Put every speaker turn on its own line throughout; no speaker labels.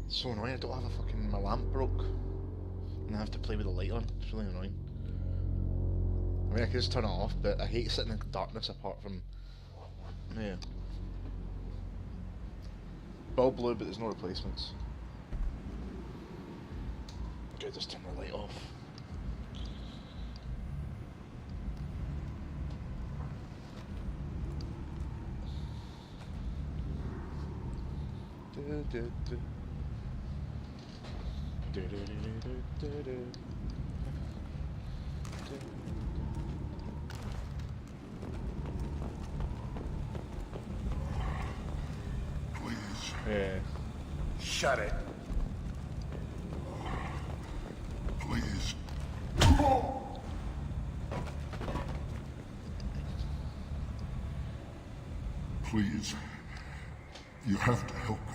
So annoying, I don't have a fucking, my lamp broke and I have to play with the light on. It's really annoying. I mean, I could just turn it off, but I hate sitting in darkness apart from, yeah. Bulb blue, but there's no replacements. Okay, just turn the light off.
Please.
Yeah.
Shut it.
Please. Please. You have to help me.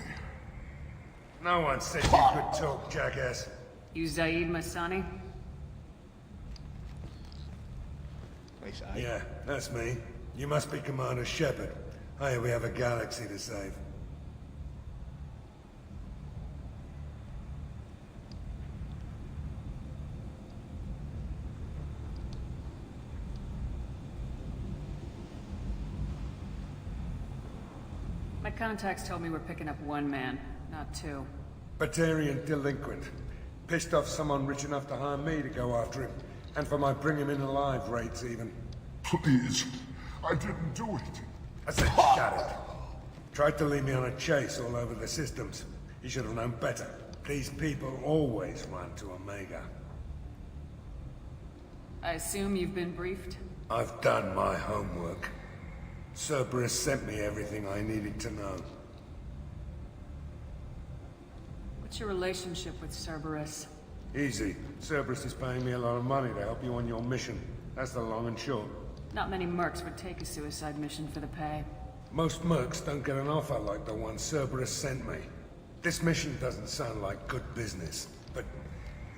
No one said you could talk, jackass.
You Zaid Masani?
Nice eye.
Yeah, that's me. You must be Commander Shepard. Hey, we have a galaxy to save.
My contacts told me we're picking up one man, not two.
Batarian delinquent. Pissed off someone rich enough to hire me to go after him. And for my bring him in alive rates even.
Please. I didn't do it.
I said shut it. Tried to lead me on a chase all over the systems. He should have known better. These people always run to Omega.
I assume you've been briefed?
I've done my homework. Cerberus sent me everything I needed to know.
What's your relationship with Cerberus?
Easy. Cerberus is paying me a lot of money to help you on your mission. That's the long and short.
Not many mercs would take a suicide mission for the pay.
Most mercs don't get an offer like the one Cerberus sent me. This mission doesn't sound like good business, but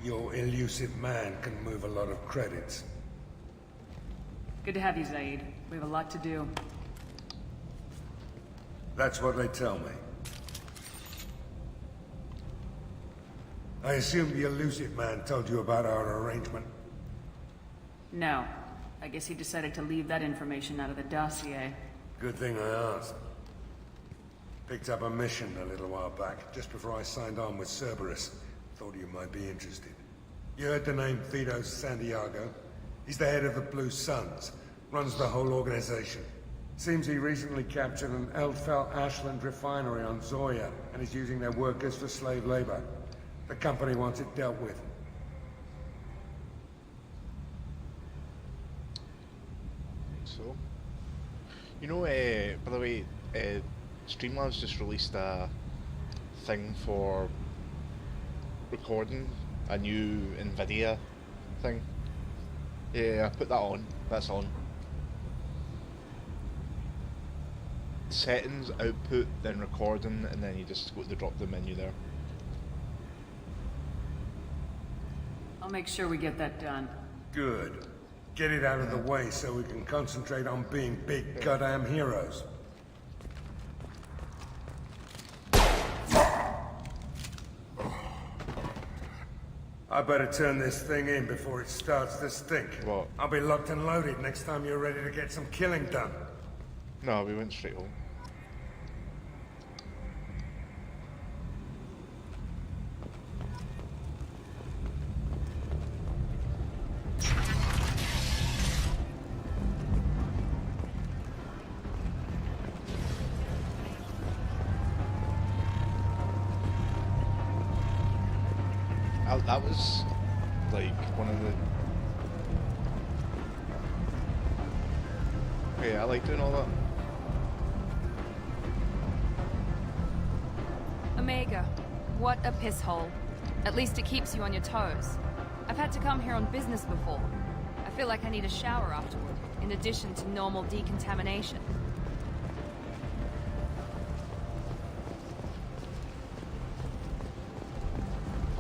your elusive man can move a lot of credits.
Good to have you, Zaid. We have a lot to do.
That's what they tell me. I assume the elusive man told you about our arrangement.
No. I guess he decided to leave that information out of the dossier.
Good thing I asked. Picked up a mission a little while back, just before I signed on with Cerberus. Thought you might be interested. You heard the name Vito Santiago? He's the head of the Blue Suns. Runs the whole organization. Seems he recently captured an Eldfell Ashland refinery on Zoya and is using their workers for slave labor. The company wants it dealt with.
So, you know, by the way, Streamlabs just released a thing for recording a new NVIDIA thing. Yeah, I put that on. That's on. Settings, output, then recording, and then you just go to the drop-down menu there.
I'll make sure we get that done.
Good. Get it out of the way so we can concentrate on being big goddamn heroes. I better turn this thing in before it starts to stink.
What?
I'll be locked and loaded next time you're ready to get some killing done.
No, we went straight home. That was like one of the Yeah, I like doing all that.
Omega, what a piss hole. At least it keeps you on your toes. I've had to come here on business before. I feel like I need a shower afterward, in addition to normal decontamination.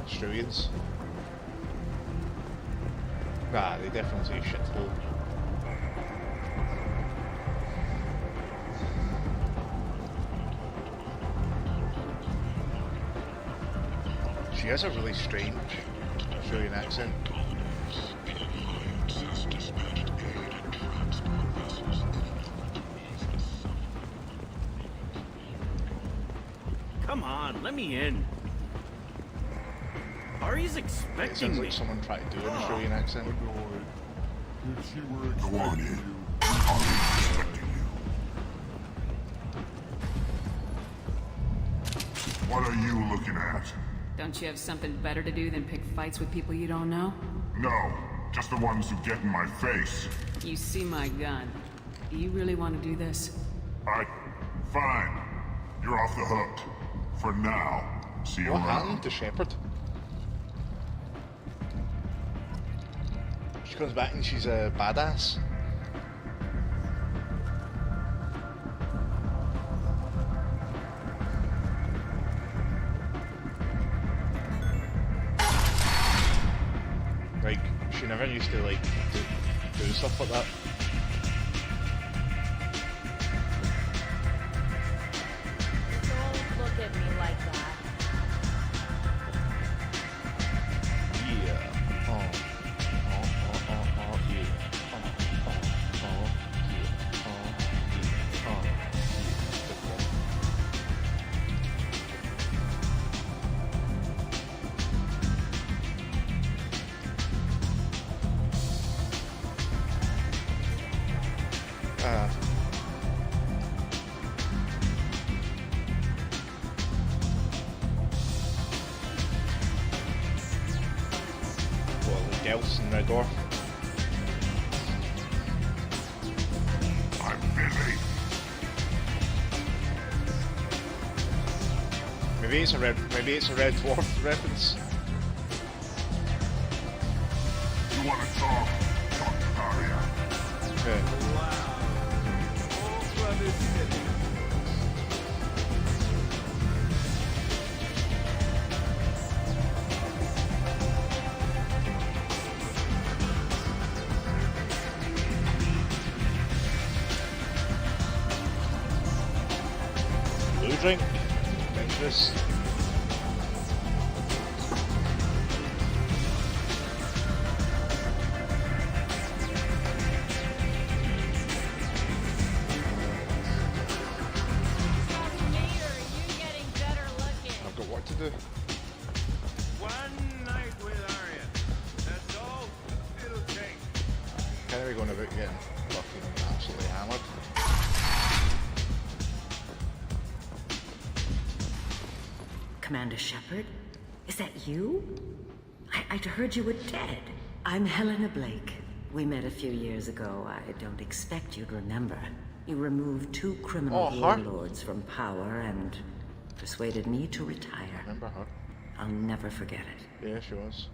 Australians. Nah, they definitely say shithole. She has a really strange Australian accent.
Come on, let me in. Ari's
It
expecting
sounds
me.
like someone tried to do an Australian accent.
If she were Go on expecting in. you, I'll be expecting you. What are you looking at?
Don't you have something better to do than pick fights with people you don't know?
No, just the ones who get in my face.
You see my gun. Do you really want to do this?
Fine. You're off the hook. For now. See you
What
around.
happened to Shepard? She comes back and she's a badass. Like, she never used to like do stuff like that.
Don't look at me like that.
Yeah. Oh, yeah. Else in Red Door.
I'm busy.
Maybe it's a red dwarf reference.
You want to talk? Talk to Arya.
Yeah. Blue drink. Dangerous. I've got work to do.
One night with Arya. That's all it'll take.
Kind of going about getting fucking absolutely hammered.
Commander Shepard? Is that you? I'd heard you were dead. I'm Helena Blake. We met a few years ago. I don't expect you'd remember. You removed 2 criminal
her?
warlords from power and persuaded me to retire.
Remember her?
I'll never forget it.
Yeah, she was.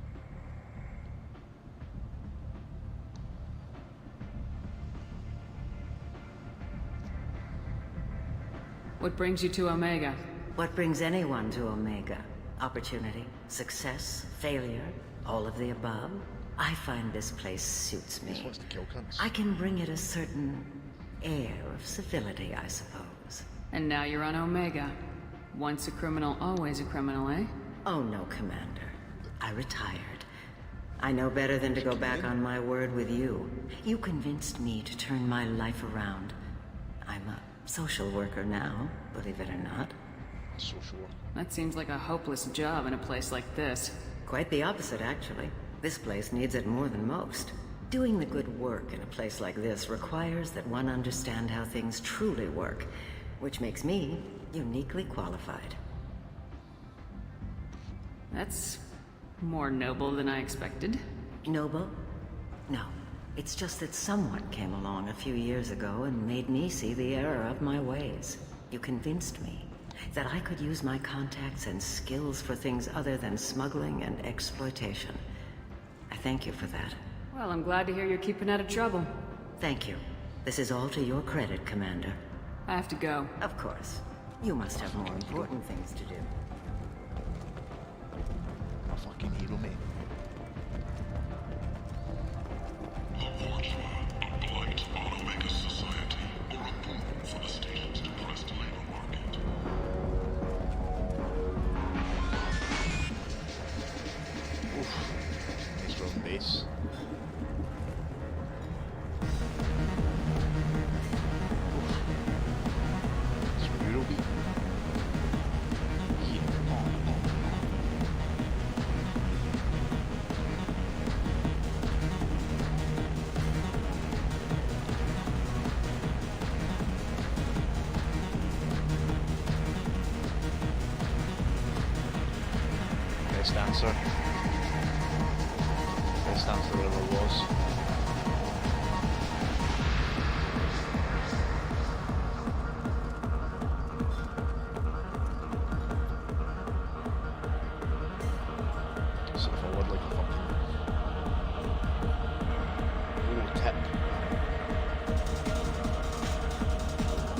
What brings you to Omega?
What brings anyone to Omega? Opportunity, success, failure, all of the above? I find this place suits
He
me.
just wants to kill cunts.
I can bring it a certain air of civility, I suppose.
And now you're on Omega. Once a criminal, always a criminal, eh?
Oh no, Commander. I retired. I know better than to go back on my word with you. You convinced me to turn my life around. I'm a social worker now, believe it or not.
Social work.
That seems like a hopeless job in a place like this.
Quite the opposite, actually. This place needs it more than most. Doing the good work in a place like this requires that one understand how things truly work, which makes me uniquely qualified.
That's more noble than I expected.
Noble? No. It's just that someone came along a few years ago and made me see the error of my ways. You convinced me that I could use my contacts and skills for things other than smuggling and exploitation. I thank you for that.
Well, I'm glad to hear you're keeping out of trouble.
Thank you. This is all to your credit, Commander.
I have to go.
Of course. You must have more important things to do.
I'm a fucking hero, mate.
The Lordula, a blight on Omega society, or a boon for the station's depressed labor market.
Oof. Nice round base. Best answer. Best answer there ever was. Sit forward like a fucking little tip.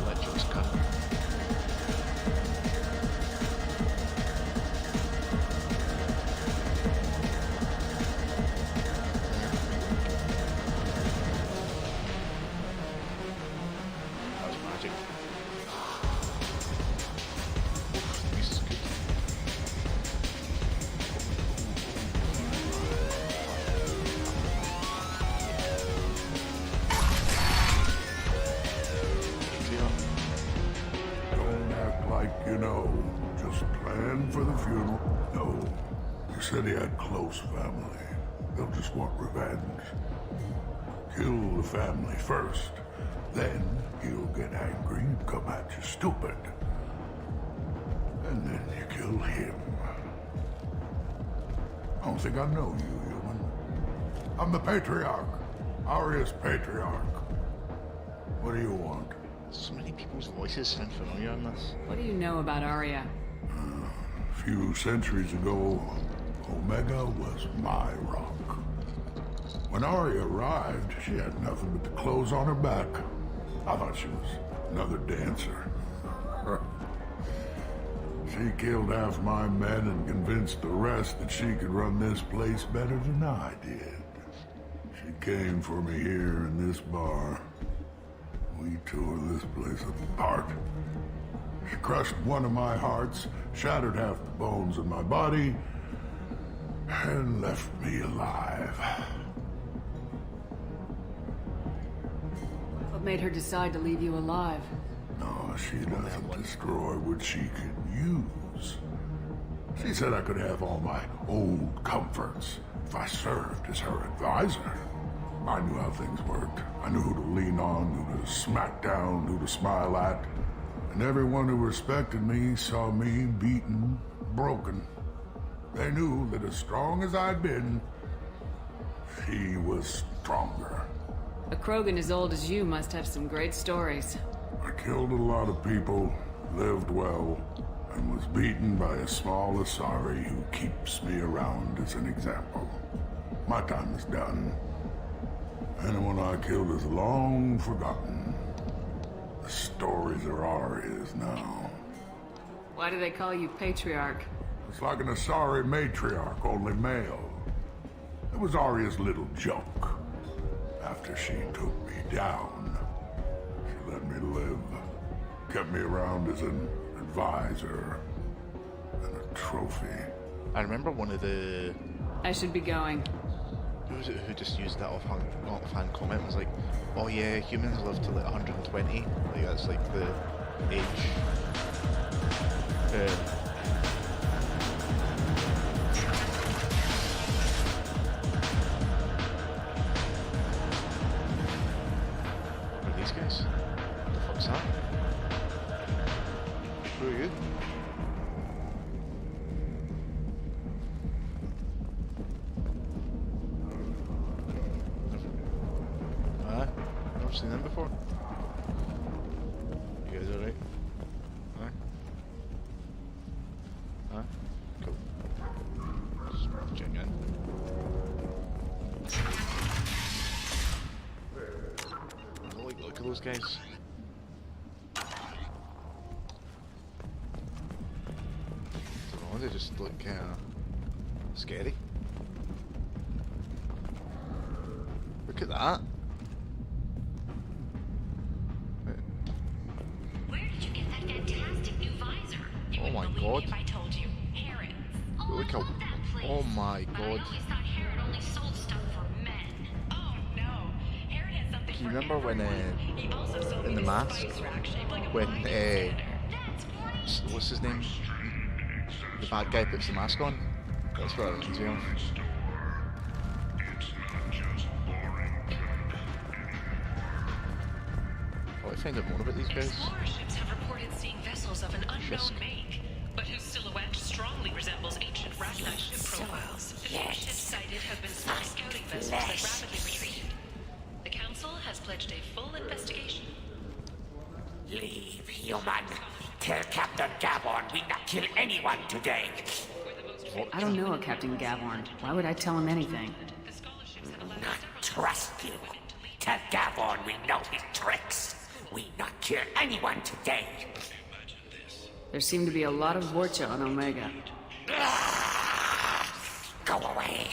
Let just cut. That was magic. Oof, the music's good.
Don't act like you know. Just plan for the funeral. No. He said he had close family. They'll just want revenge. Kill the family first. Then he'll get angry and come at you stupid. And then you kill him. I don't think I know you, human. I'm the Patriarch. Arius Patriarch. What do you want?
So many people's voices sound familiar in this.
What do you know about Arya?
A few centuries ago, Omega was my rock. When Arya arrived, she had nothing but the clothes on her back. I thought she was another dancer. She killed half my men and convinced the rest that she could run this place better than I did. She came for me here in this bar. We tore this place apart. She crushed one of my hearts, shattered half the bones in my body, and left me alive.
What made her decide to leave you alive?
No, she doesn't destroy what she can use. She said I could have all my old comforts if I served as her advisor. I knew how things worked. I knew who to lean on, who to smack down, who to smile at. And everyone who respected me saw me beaten, broken. They knew that as strong as I'd been, she was stronger.
A Krogan as old as you must have some great stories.
I killed a lot of people, lived well, and was beaten by a small Asari who keeps me around as an example. My time is done. Anyone I killed is long forgotten. The stories are Arya's now.
Why do they call you Patriarch?
It's like an Asari matriarch, only male. It was Arya's little joke. After she took me down, she let me live. Kept me around as an advisor and a trophy.
I remember one of the...
I should be going.
Who was it who just used that offhand comment? Was like, oh yeah, humans live to like 120. Like that's like the age. What are these guys? What the fuck's that? Who are you? Never seen them before. You guys alright? Aye? Aye? Cool. Just checking in. Look at those guys. I don't know, they just look scary. Look at that.
Where did you get that fantastic new visor? You
Oh my
wouldn't believe
god.
me if I told you. Harrods. Oh,
Look
I
how.
love that place.
Oh my
But I
god.
always thought Harrod only sold stuff for men. Oh no. Harrod has something
Do you
for
remember when
everyone. He also sold
in
me
The
this
Mask,
spice rack shaped like a
when
wine container. That's great.
what's his name? The bad guy puts the mask on. That's what I was doing. Oh, I find out more about these guys.
Explorer ships have reported seeing vessels of an unknown
Fisk.
make, but whose silhouette strongly resembles ancient Ragnar ship profiles. The few ships sighted have been small scouting vessels that rapidly retreated. The Council has pledged a full investigation.
Leave, human. Tell Captain Gaborn we not kill anyone today.
I don't know a Captain Gavorn. Why would I tell him anything?
The scholarships have allowed
Not
several
trust you. Tell Gaborn we know his tricks. We not kill anyone today.
There seem to be a lot of Vorcha on Omega.
Go away.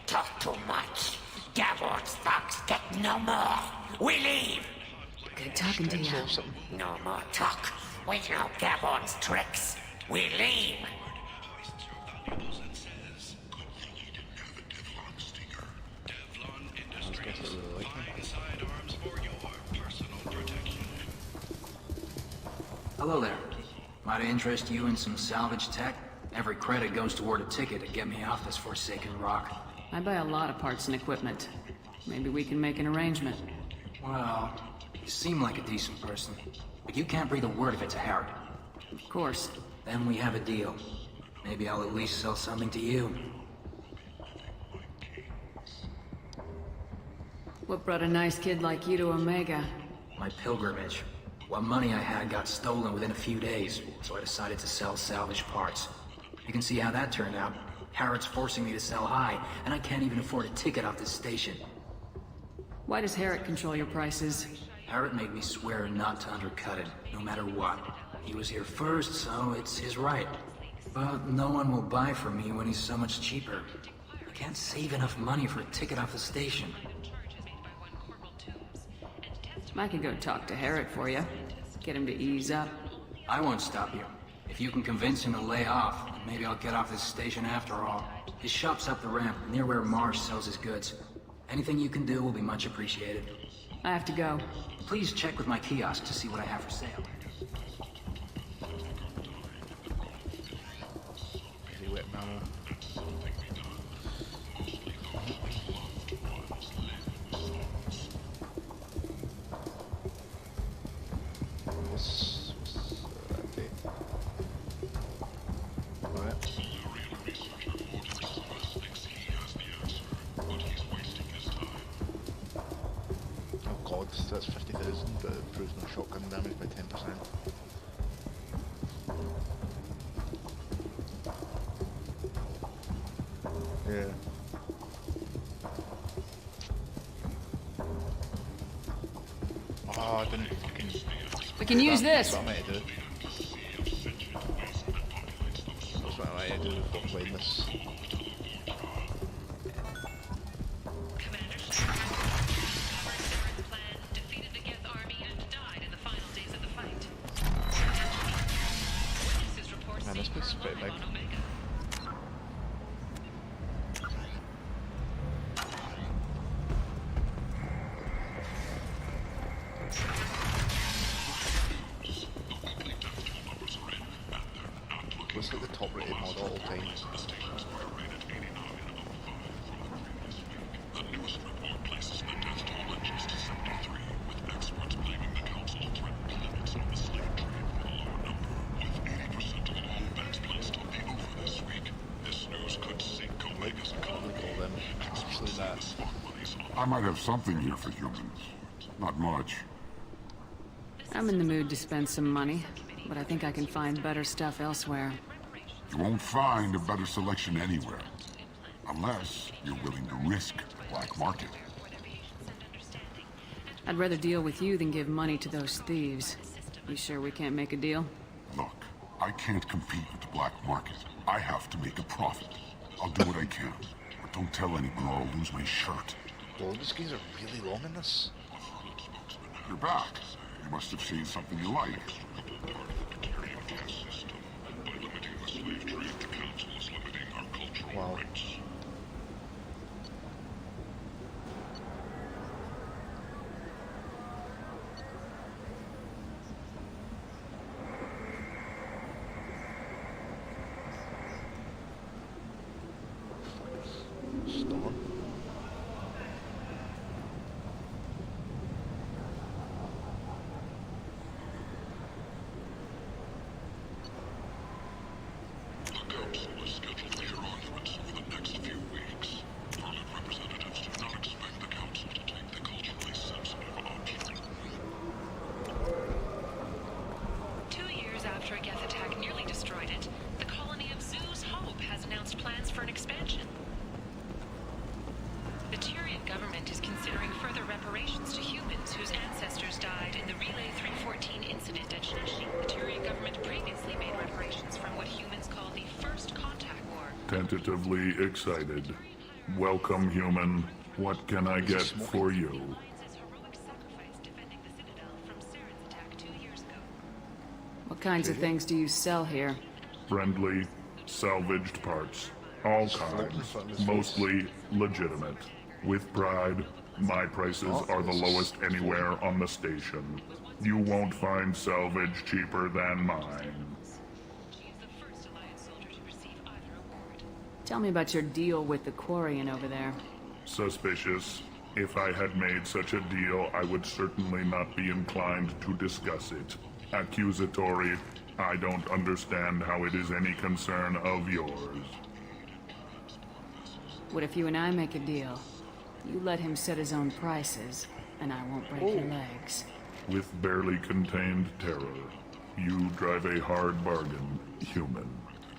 Talk too much. Gaborn's thugs get no more. We leave.
Good talking to you.
Or something.
No more talk. We know Gaborn's tricks. We leave.
Those guys that really like me.
Sidearms for your personal protection.
Hello there. Might I interest you in some salvage tech? Every credit goes toward a ticket to get me off this forsaken rock.
I buy a lot of parts and equipment. Maybe we can make an arrangement.
Well, you seem like a decent person, but you can't breathe a word of it to Harrod.
Of course.
Then we have a deal. Maybe I'll at least sell something to you.
What brought a nice kid like you to Omega?
My pilgrimage. What money I had got stolen within a few days, so I decided to sell salvage parts. You can see how that turned out. Harrod's forcing me to sell high, and I can't even afford a ticket off this station.
Why does Herrick control your prices?
Harrod made me swear not to undercut it, no matter what. He was here first, so it's his right. But no one will buy from me when he's so much cheaper. I can't save enough money for a ticket off the station.
I could go talk to Herrick for you. Get him to ease up.
I won't stop you. If you can convince him to lay off, then maybe I'll get off this station after all. His shop's up the ramp, near where Marsh sells his goods. Anything you can do will be much appreciated.
I have to go.
Please check with my kiosk to see what I have for sale.
Pretty wet manner. What's that date? Alright. Oh god, so that's 50,000, but it improves my shotgun damage by 10%. Yeah. Oh, I didn't fucking...
We can use this.
That's what I might do. That's what I might do before playing this.
Commander Shepard plan, defeated the Geth army and died in the final days of the fight. Witnesses report
Man,
seeing
this place is
her
pretty
alive
big.
on Omega.
Looks like the top rated mod at all times. Look at all them. Actually, that.
I might have something here for humans. Not much.
I'm in the mood to spend some money, but I think I can find better stuff elsewhere.
You won't find a better selection anywhere. Unless you're willing to risk black market.
I'd rather deal with you than give money to those thieves. You sure we can't make a deal?
Look, I can't compete with the black market. I have to make a profit. I'll do what I can. But don't tell anyone or I'll lose my shirt.
Well, these guys are really long in this.
You're back. You must have seen something you like.
Wow. Storm.
The council is scheduled for your arguments over the next few weeks. Berlin representatives do not expect the council to take the culturally sensitive option.
2 years after a Geth attack nearly destroyed it, the colony of Zoo's Hope has announced plans for an expansion. The Tyrian government is considering further reparations to humans whose ancestors died in the Relay 314 incident at Shashi. The Tyrian government previously made reparations from what humans call the First Contact War.
Tentatively excited. Welcome, human. What can I get for you?
Alliance's heroic sacrifice defending the Citadel from Saren's attack 2 years ago.
What kinds of things do you sell here?
Friendly, salvaged parts. All kinds. Mostly legitimate. With pride, my prices are the lowest anywhere on the station. You won't find salvage cheaper than mine.
She is the first Alliance soldier to receive either award.
Tell me about your deal with the Quarian over there.
Suspicious. If I had made such a deal, I would certainly not be inclined to discuss it. Accusatory. I don't understand how it is any concern of yours.
What if you and I make a deal? You let him set his own prices, and I won't break your legs.
With barely contained terror, you drive a hard bargain, human.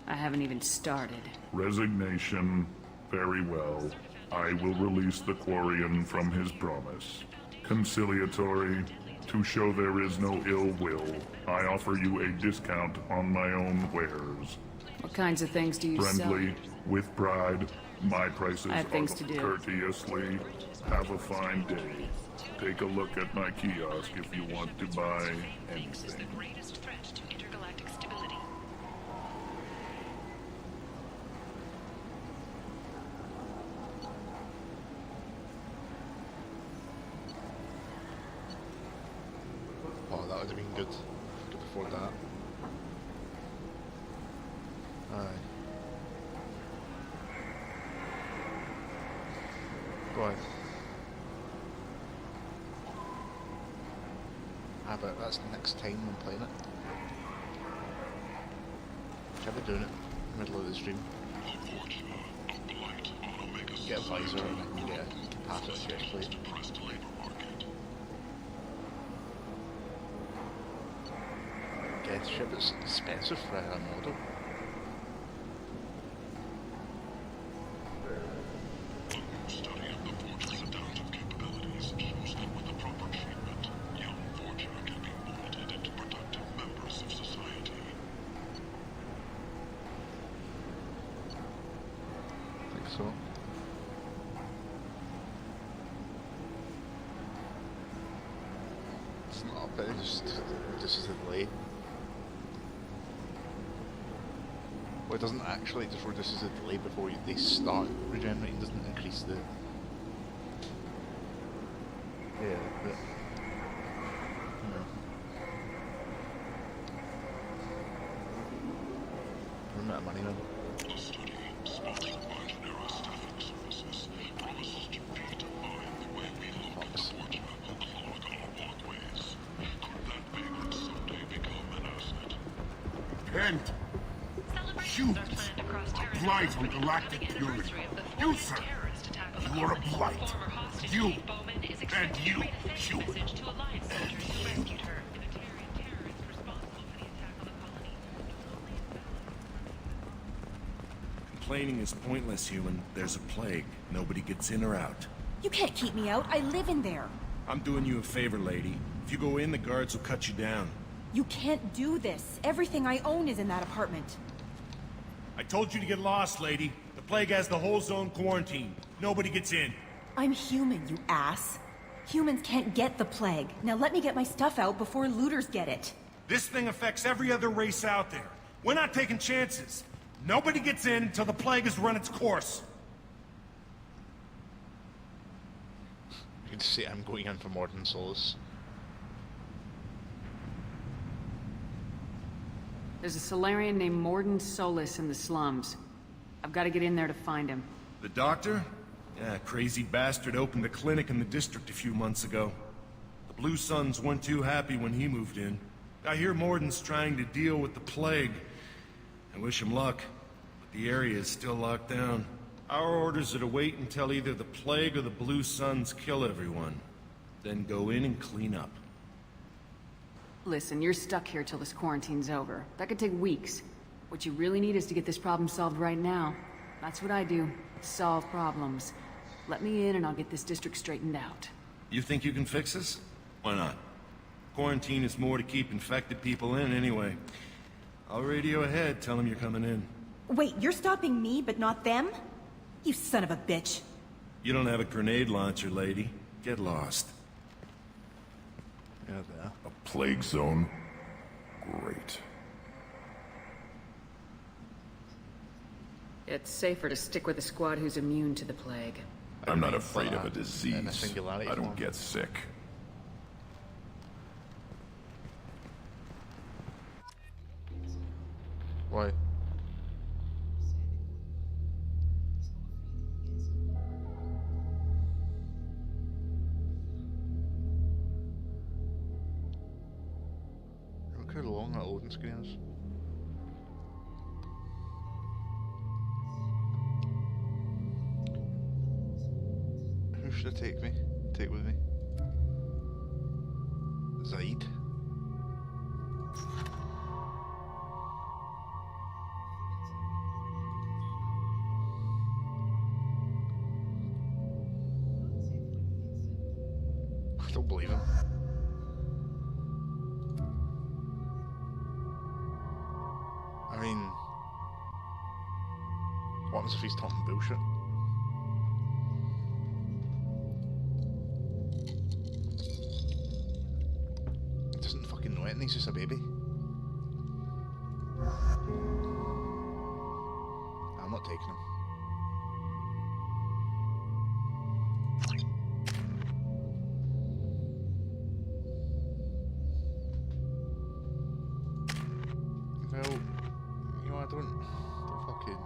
I haven't even started.
Resignation. Very well. I will release the Quarian from his promise. Conciliatory. To show there is no ill will, I offer you a discount on my own wares.
What kinds of things do you sell?
Friendly, with pride, my prices
I have things
are
to do.
courteously. Have a fine day. Take a look at my kiosk if you want to buy
Thinks is the
anything.
greatest threat to intergalactic stability.
Oh, that would have been good. Could afford that. Aye. Go on. Ah, but that's next time I'm playing it. Should I be doing it in the middle of the stream? Get a visor and I can get a pass it quickly. Geth ship is expensive for a model. So it's not bad, just this is the delay. Well, it doesn't actually, just reduces the delay before they start regenerating, doesn't increase the but no. I'm out of money now.
Repent! You, a blight on galactic purity. You, sir, you are a blight. You, and you, human.
complaining is pointless, human. There's a plague. Nobody gets in or out.
You can't keep me out. I live in there.
I'm doing you a favor, lady. If you go in, the guards will cut you down.
You can't do this. Everything I own is in that apartment.
I told you to get lost, lady. The plague has the whole zone quarantined. Nobody gets in.
I'm human, you ass. Humans can't get the plague. Now let me get my stuff out before looters get it.
This thing affects every other race out there. We're not taking chances. Nobody gets in until the plague has run its course.
You can see I'm going in for Morden Solus.
There's a Solarian named Morden Solus in the slums. I've got to get in there to find him.
The doctor? Yeah, crazy bastard opened a clinic in the district a few months ago. The Blue Suns weren't too happy when he moved in. I hear Morden's trying to deal with the plague. I wish him luck, but the area is still locked down. Our orders are to wait until either the plague or the Blue Suns kill everyone. Then go in and clean up.
Listen, you're stuck here till this quarantine's over. That could take weeks. What you really need is to get this problem solved right now. That's what I do. Solve problems. Let me in and I'll get this district straightened out.
You think you can fix this? Why not? Quarantine is more to keep infected people in anyway. I'll radio ahead, tell them you're coming in.
Wait, you're stopping me, but not them? You son of a bitch.
You don't have a grenade launcher, lady. Get lost.
Yeah, there.
A plague zone? Great.
It's safer to stick with a squad who's immune to the plague.
I'm not afraid of a disease.
And a singularity
I don't
form.
get sick.
Why? Look how long that loading screen is. Who should I take with me? Zaid? I don't believe him. I mean, what happens if he's talking bullshit? He doesn't fucking know anything, he's just a baby. I'm not taking him. Well, you know, I don't fucking...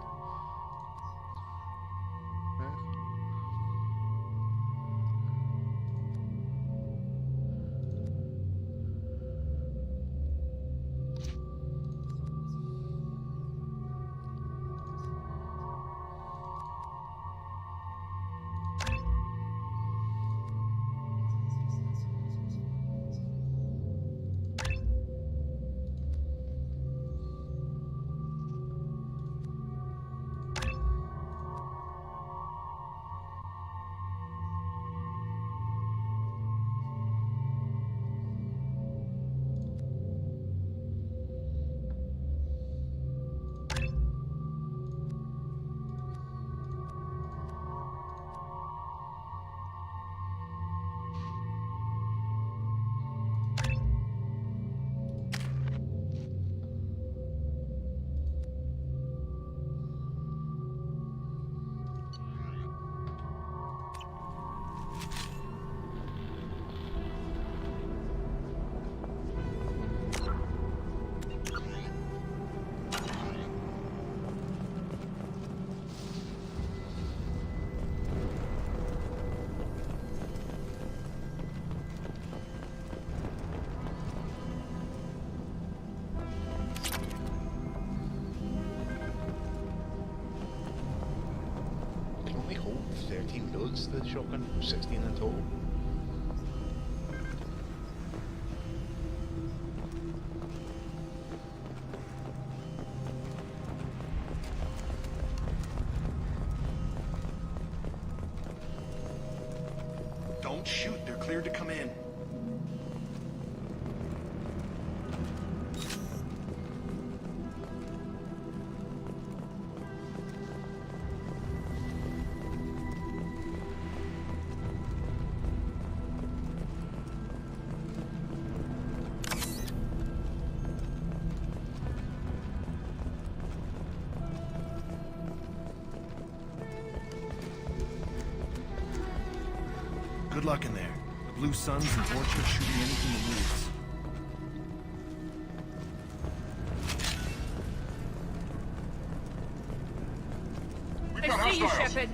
Can only hold 13 bullets, the shotgun, 16 in total.
Don't shoot, they're cleared to come in. Good luck in there. The Blue Suns and Vorcha shooting anything that moves.
I see you, Shepard.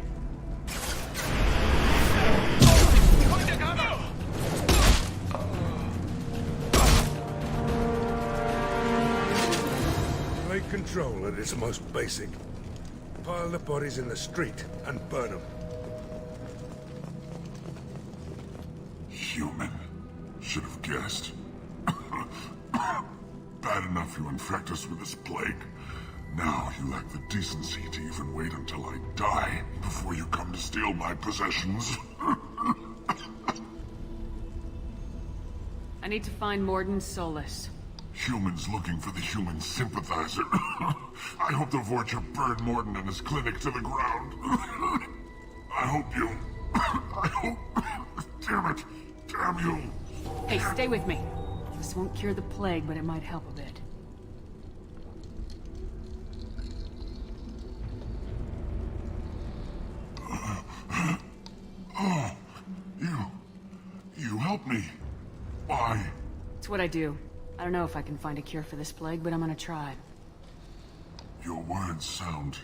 Plague control at its most basic. Pile the bodies in the street and burn them.
Human. Should have guessed. Bad enough you infect us with this plague. Now you lack the decency to even wait until I die before you come to steal my possessions.
I need to find Mordin Solus.
Humans looking for the human sympathizer. I hope the Vorcha burned Mordin and his clinic to the ground. I hope you... I hope... Damn it. Damn you.
Hey, stay with me. This won't cure the plague, but it might help a bit.
Oh, you help me. Why?
It's what I do. I don't know if I can find a cure for this plague, but I'm gonna try.
Your words sound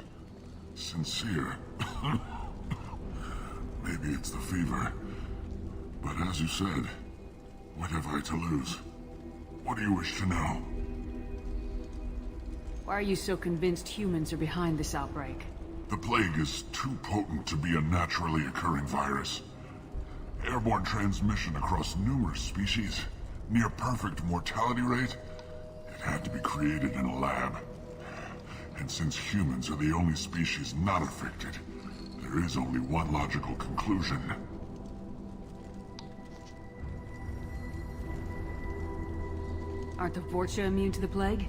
sincere. Maybe it's the fever. But as you said, what have I to lose? What do you wish to know?
Why are you so convinced humans are behind this outbreak?
The plague is too potent to be a naturally occurring virus. Airborne transmission across numerous species, near perfect mortality rate. It had to be created in a lab. And since humans are the only species not affected, there is only one logical conclusion.
Aren't the Vorcha immune to the plague?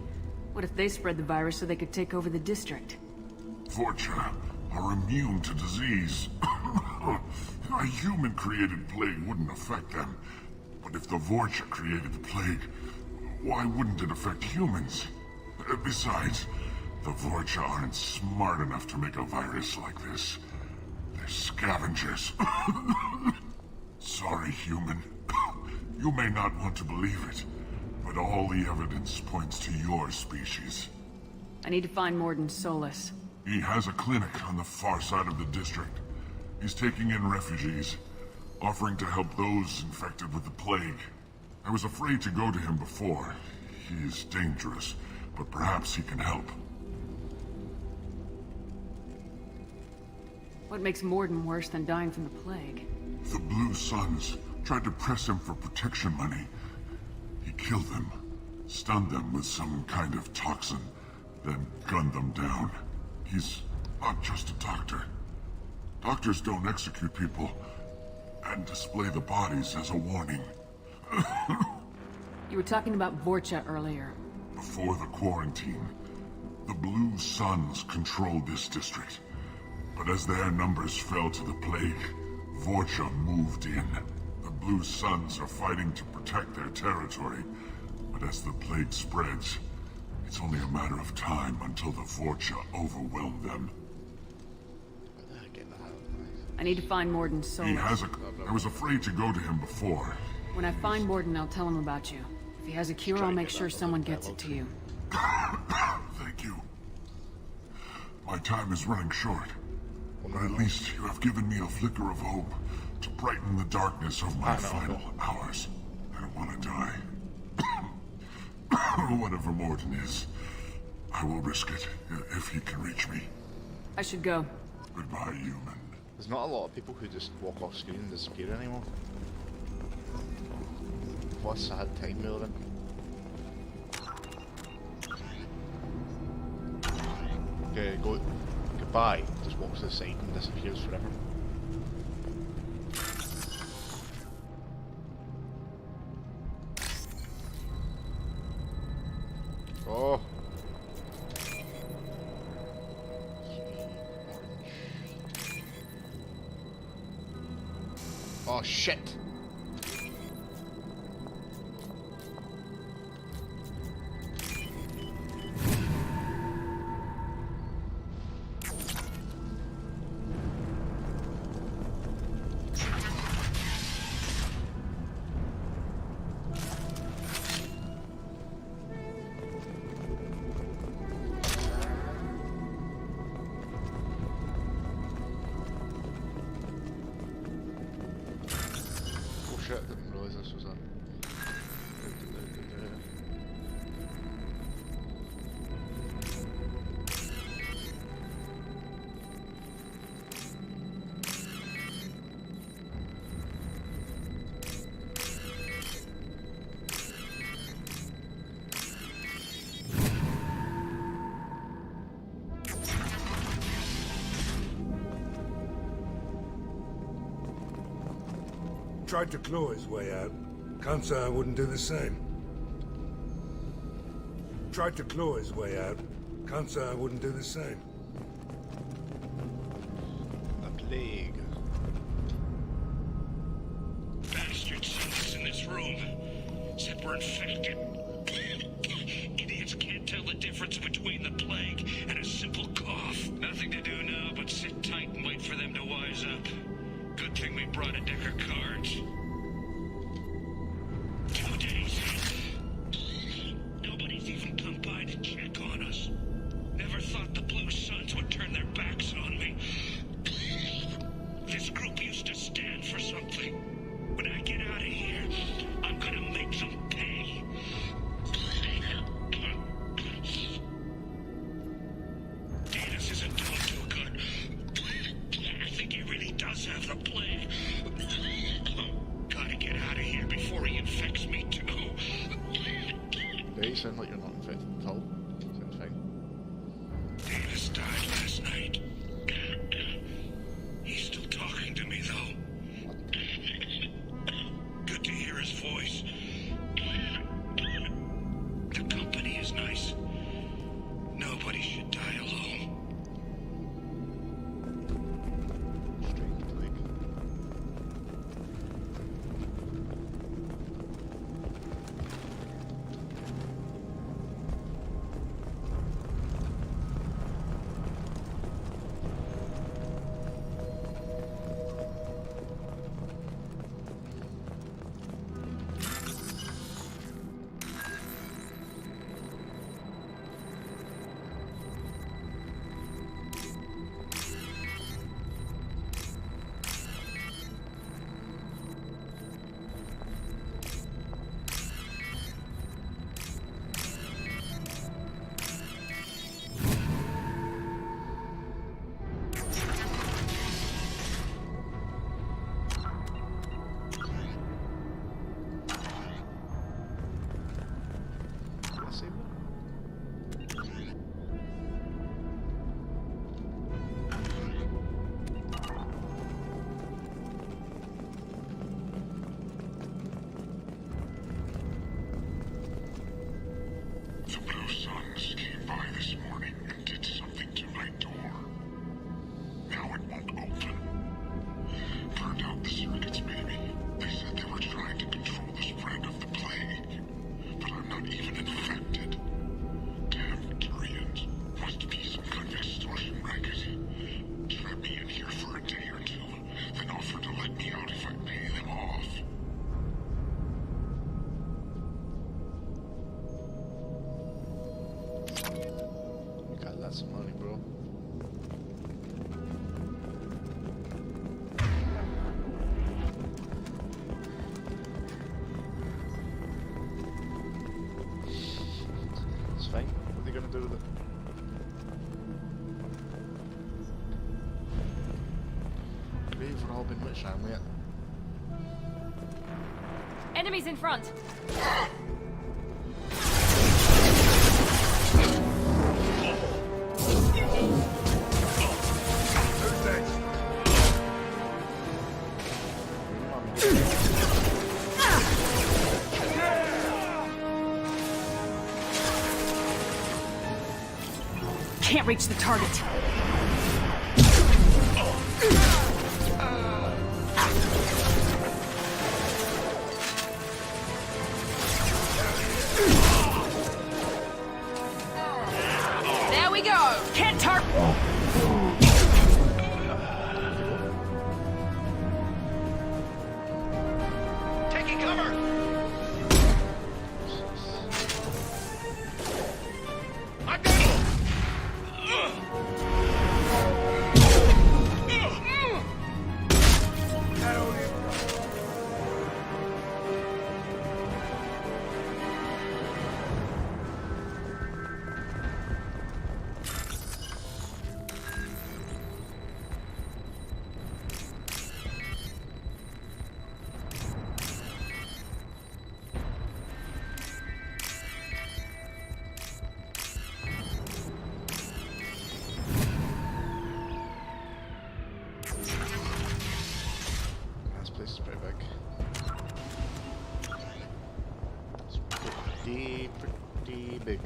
What if they spread the virus so they could take over the district?
Vorcha are immune to disease. A human-created plague wouldn't affect them. But if the Vorcha created the plague, why wouldn't it affect humans? Besides, the Vorcha aren't smart enough to make a virus like this. They're scavengers. Sorry, human. You may not want to believe it, but all the evidence points to your species.
I need to find Mordin Solus.
He has a clinic on the far side of the district. He's taking in refugees, offering to help those infected with the plague. I was afraid to go to him before. He is dangerous, but perhaps he can help.
What makes Mordin worse than dying from the plague?
The Blue Suns tried to press him for protection money. He killed them, stunned them with some kind of toxin, then gunned them down. He's not just a doctor. Doctors don't execute people and display the bodies as a warning.
You were talking about Vorcha earlier.
Before the quarantine, the Blue Suns controlled this district. But as their numbers fell to the plague, Vorcha moved in. The Blue Suns are fighting to protect their territory. But as the plague spreads, it's only a matter of time until the Vorcha overwhelm them.
I need to find Mordin Solus.
I was afraid to go to him before.
When I find Mordin, I'll tell him about you. If he has a cure, I'll make sure someone gets it to you.
Thank you. My time is running short. But at least you have given me a flicker of hope to brighten the darkness of my final hours. I don't want to die. Whatever Mordin is, I will risk it if he can reach me.
I should go.
Goodbye, human.
There's not a lot of people who just walk off screen and disappear anymore. What a sad time we live in. Okay, goodbye. Just walks to the side and disappears forever. Oh. Oh shit. Shit, I didn't realise this was a...
Tried to claw his way out. Can't say I wouldn't do the same. Tried to claw his way out. Can't say I wouldn't do the same.
A plague.
Bastards sent us in this room. Said we're infected. Idiots can't tell the difference between the plague and a simple cough. Nothing to do now but sit tight and wait for them to wise up. Good thing we brought a deck of cards. 2 days. Nobody's even come by to check on us. Never thought the Blue Suns would turn their backs on me. This group used to stand for something. When I get out of here, I'm gonna make them pay. Danis isn't doing too good. I think he really does have the plague. Gotta get out of here before he infects me too.
Yeah, you sound like you're not infected at all. Sounds fine.
Danis died last night. He's still talking to me though. Good to hear his voice. The company is nice. Nobody should die alone.
Strange plague.
The Blue Suns came by this morning and did something to my door. Now it won't open. Burned out the circuits, maybe. They said they were trying to control the spread of the plague. But I'm not even infected. Damn Turians. Must be some kind of extortion racket. Trap me in here for a day or two, then offer to let me out if I pay them off.
You got lots of money, bro. It's fine. What are they gonna do with it? We've all been rich, haven't we?
Enemies in front!
can't reach the target.
There we go!
Can't target.
Taking cover! I'm dead!
This place is pretty big. It's pretty big.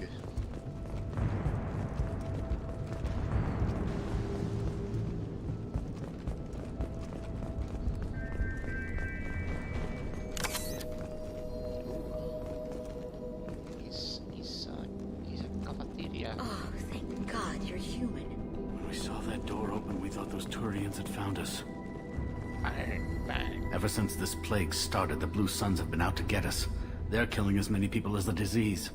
He's a cafeteria.
Oh, thank God you're human.
When we saw that door open, we thought those Turians had found us.
Bang, bang.
Ever since this plague started, the Blue Suns have been out to get us. They're killing as many people as the disease.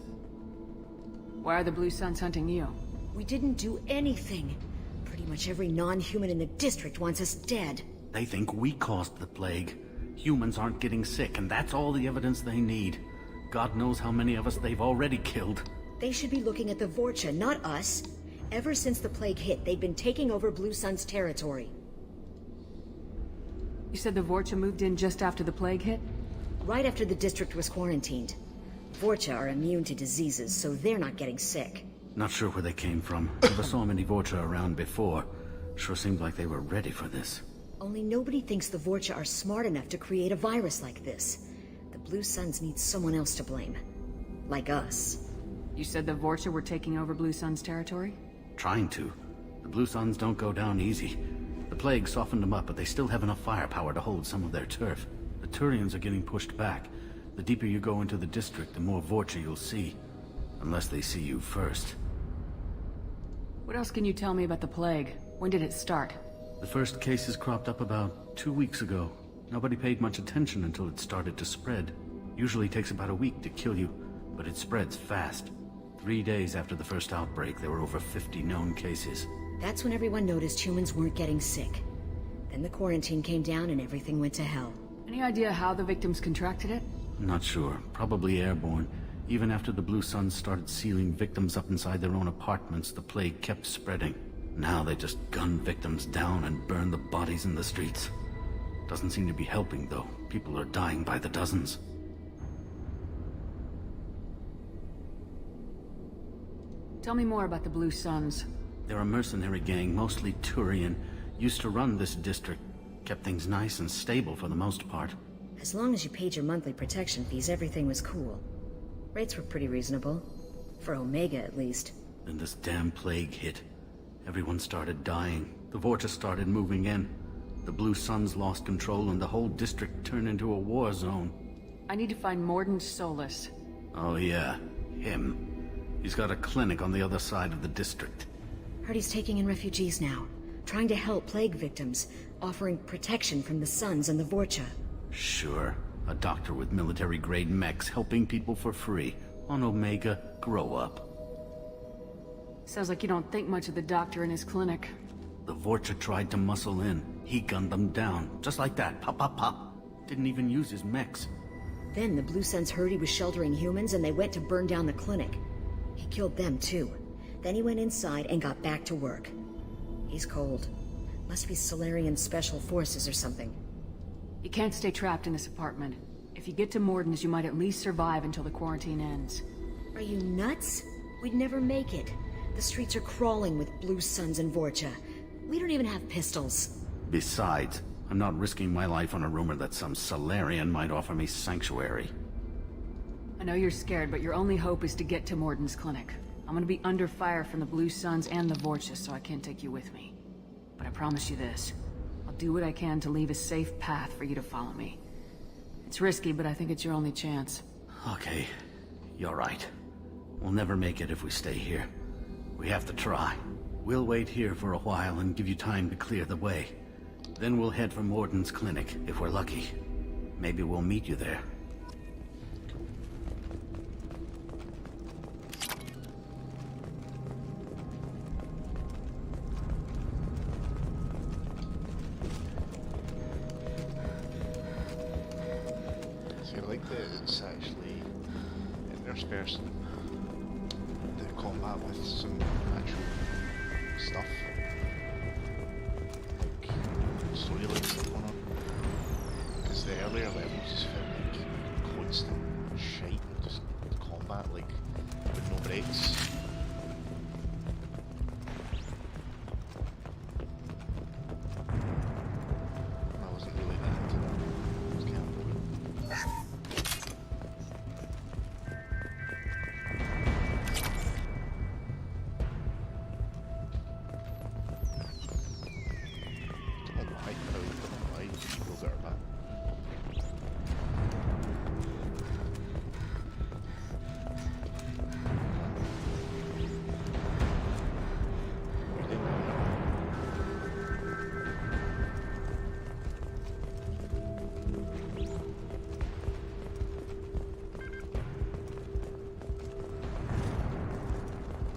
Why are the Blue Suns hunting you?
We didn't do anything. Pretty much every non-human in the district wants us dead.
They think we caused the plague. Humans aren't getting sick, and that's all the evidence they need. God knows how many of us they've already killed.
They should be looking at the Vorcha, not us. Ever since the plague hit, they've been taking over Blue Sun's territory.
You said the Vorcha moved in just after the plague hit?
Right after the district was quarantined. Vorcha are immune to diseases, so they're not getting sick.
Not sure where they came from. Never saw many Vorcha around before. Sure seemed like they were ready for this.
Only nobody thinks the Vorcha are smart enough to create a virus like this. The Blue Suns need someone else to blame. Like us.
You said the Vorcha were taking over Blue Sun's territory?
Trying to. The Blue Suns don't go down easy. The plague softened them up, but they still have enough firepower to hold some of their turf. The Turians are getting pushed back. The deeper you go into the district, the more Vorcha you'll see. Unless they see you first.
What else can you tell me about the plague? When did it start?
The first cases cropped up about 2 weeks ago. Nobody paid much attention until it started to spread. Usually takes about a week to kill you, but it spreads fast. 3 days after the first outbreak, there were over 50 known cases.
That's when everyone noticed humans weren't getting sick. Then the quarantine came down and everything went to hell.
Any idea how the victims contracted it?
Not sure. Probably airborne. Even after the Blue Suns started sealing victims up inside their own apartments, the plague kept spreading. Now they just gun victims down and burn the bodies in the streets. Doesn't seem to be helping, though. People are dying by the dozens.
Tell me more about the Blue Suns.
They're a mercenary gang, mostly Turian. Used to run this district. Kept things nice and stable for the most part.
As long as you paid your monthly protection fees, everything was cool. Rates were pretty reasonable. For Omega, at least.
Then this damn plague hit. Everyone started dying. The Vorcha started moving in. The Blue Suns lost control and the whole district turned into a war zone.
I need to find Mordin Solus.
Oh yeah, him. He's got a clinic on the other side of the district.
Heard he's taking in refugees now. Trying to help plague victims. Offering protection from the Suns and the Vorcha.
Sure. A doctor with military-grade mechs helping people for free. On Omega, grow up.
Sounds like you don't think much of the doctor in his clinic.
The Vorcha tried to muscle in. He gunned them down. Just like that. Pop, pop, pop. Didn't even use his mechs.
Then the Blue Suns heard he was sheltering humans and they went to burn down the clinic. He killed them too. Then he went inside and got back to work. He's cold. Must be Solarian Special Forces or something.
You can't stay trapped in this apartment. If you get to Mordin's, you might at least survive until the quarantine ends.
Are you nuts? We'd never make it. The streets are crawling with Blue Suns and Vorcha. We don't even have pistols.
Besides, I'm not risking my life on a rumor that some Solarian might offer me sanctuary.
I know you're scared, but your only hope is to get to Mordin's clinic. I'm gonna be under fire from the Blue Suns and the Vortices, so I can't take you with me. But I promise you this. I'll do what I can to leave a safe path for you to follow me. It's risky, but I think it's your only chance.
Okay, you're right. We'll never make it if we stay here. We have to try. We'll wait here for a while and give you time to clear the way. Then we'll head for Morden's clinic, if we're lucky. Maybe we'll meet you there.
So I like that it's actually interspersing the combat with some actual stuff. Like storyline stuff on it. Because the earlier levels just felt like constant shite and just combat like with no breaks. I wasn't really that into that. It was kind of boring.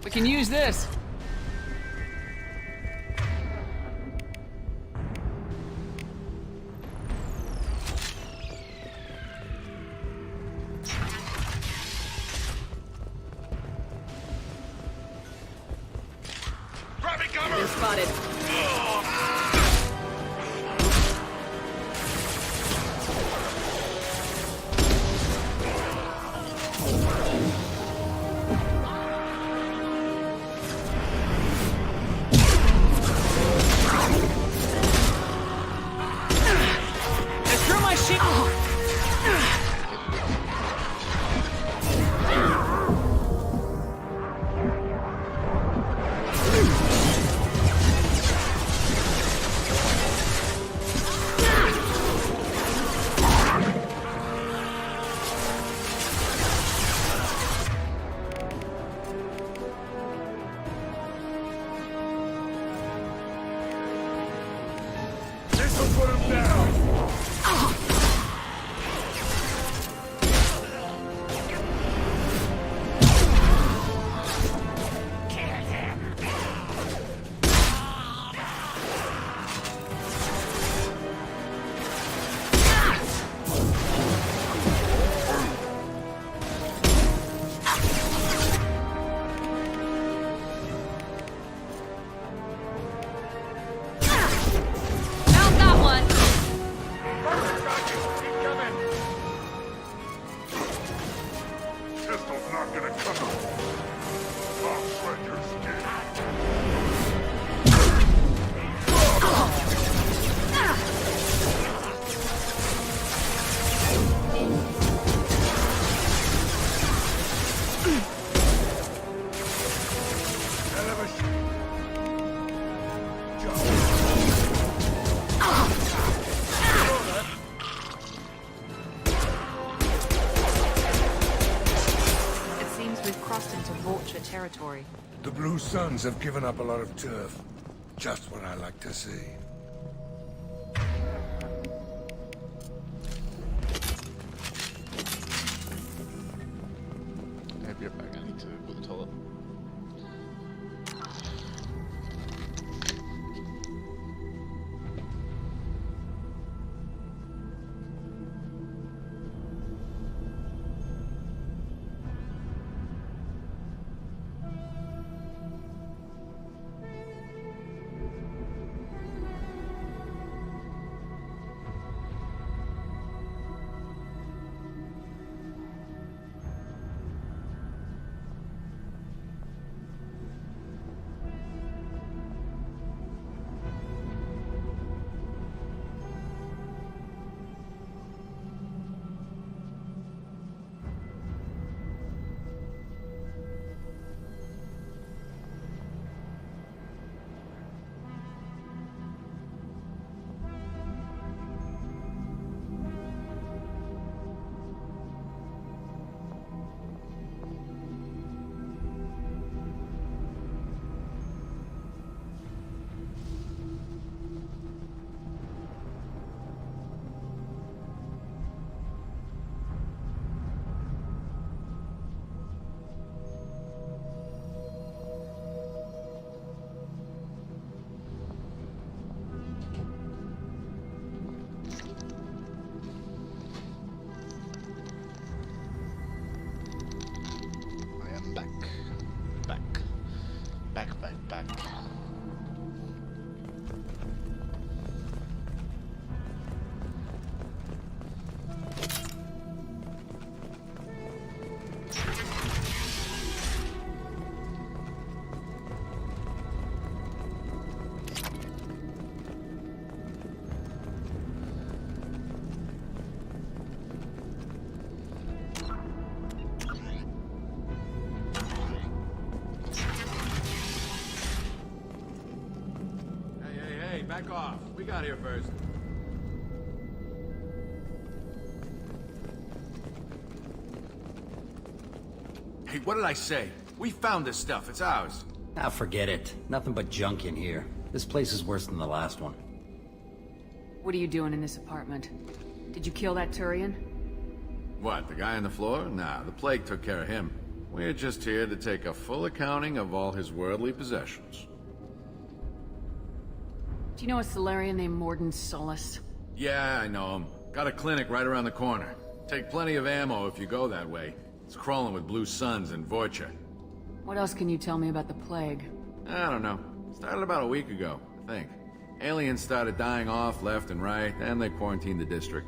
We can use this.
Grabbing cover!
They're spotted.
Put him down! Pistol's not gonna cut him. I'll shred your skin. Hell of a
We've crossed into Vulture territory.
The Blue Suns have given up a lot of turf. Just what I like to see.
I'll be right back. I need to go to the toilet.
Back off. We got here first. Hey, what did I say? We found this stuff. It's ours.
Ah, forget it. Nothing but junk in here. This place is worse than the last one.
What are you doing in this apartment? Did you kill that Turian?
What, the guy on the floor? Nah, the plague took care of him. We're just here to take a full accounting of all his worldly possessions.
Do you know a Solarian named Morden Solus?
Yeah, I know him. Got a clinic right around the corner. Take plenty of ammo if you go that way. It's crawling with Blue Suns and Vorcha.
What else can you tell me about the plague?
I don't know. Started about a week ago, I think. Aliens started dying off left and right, and they quarantined the district.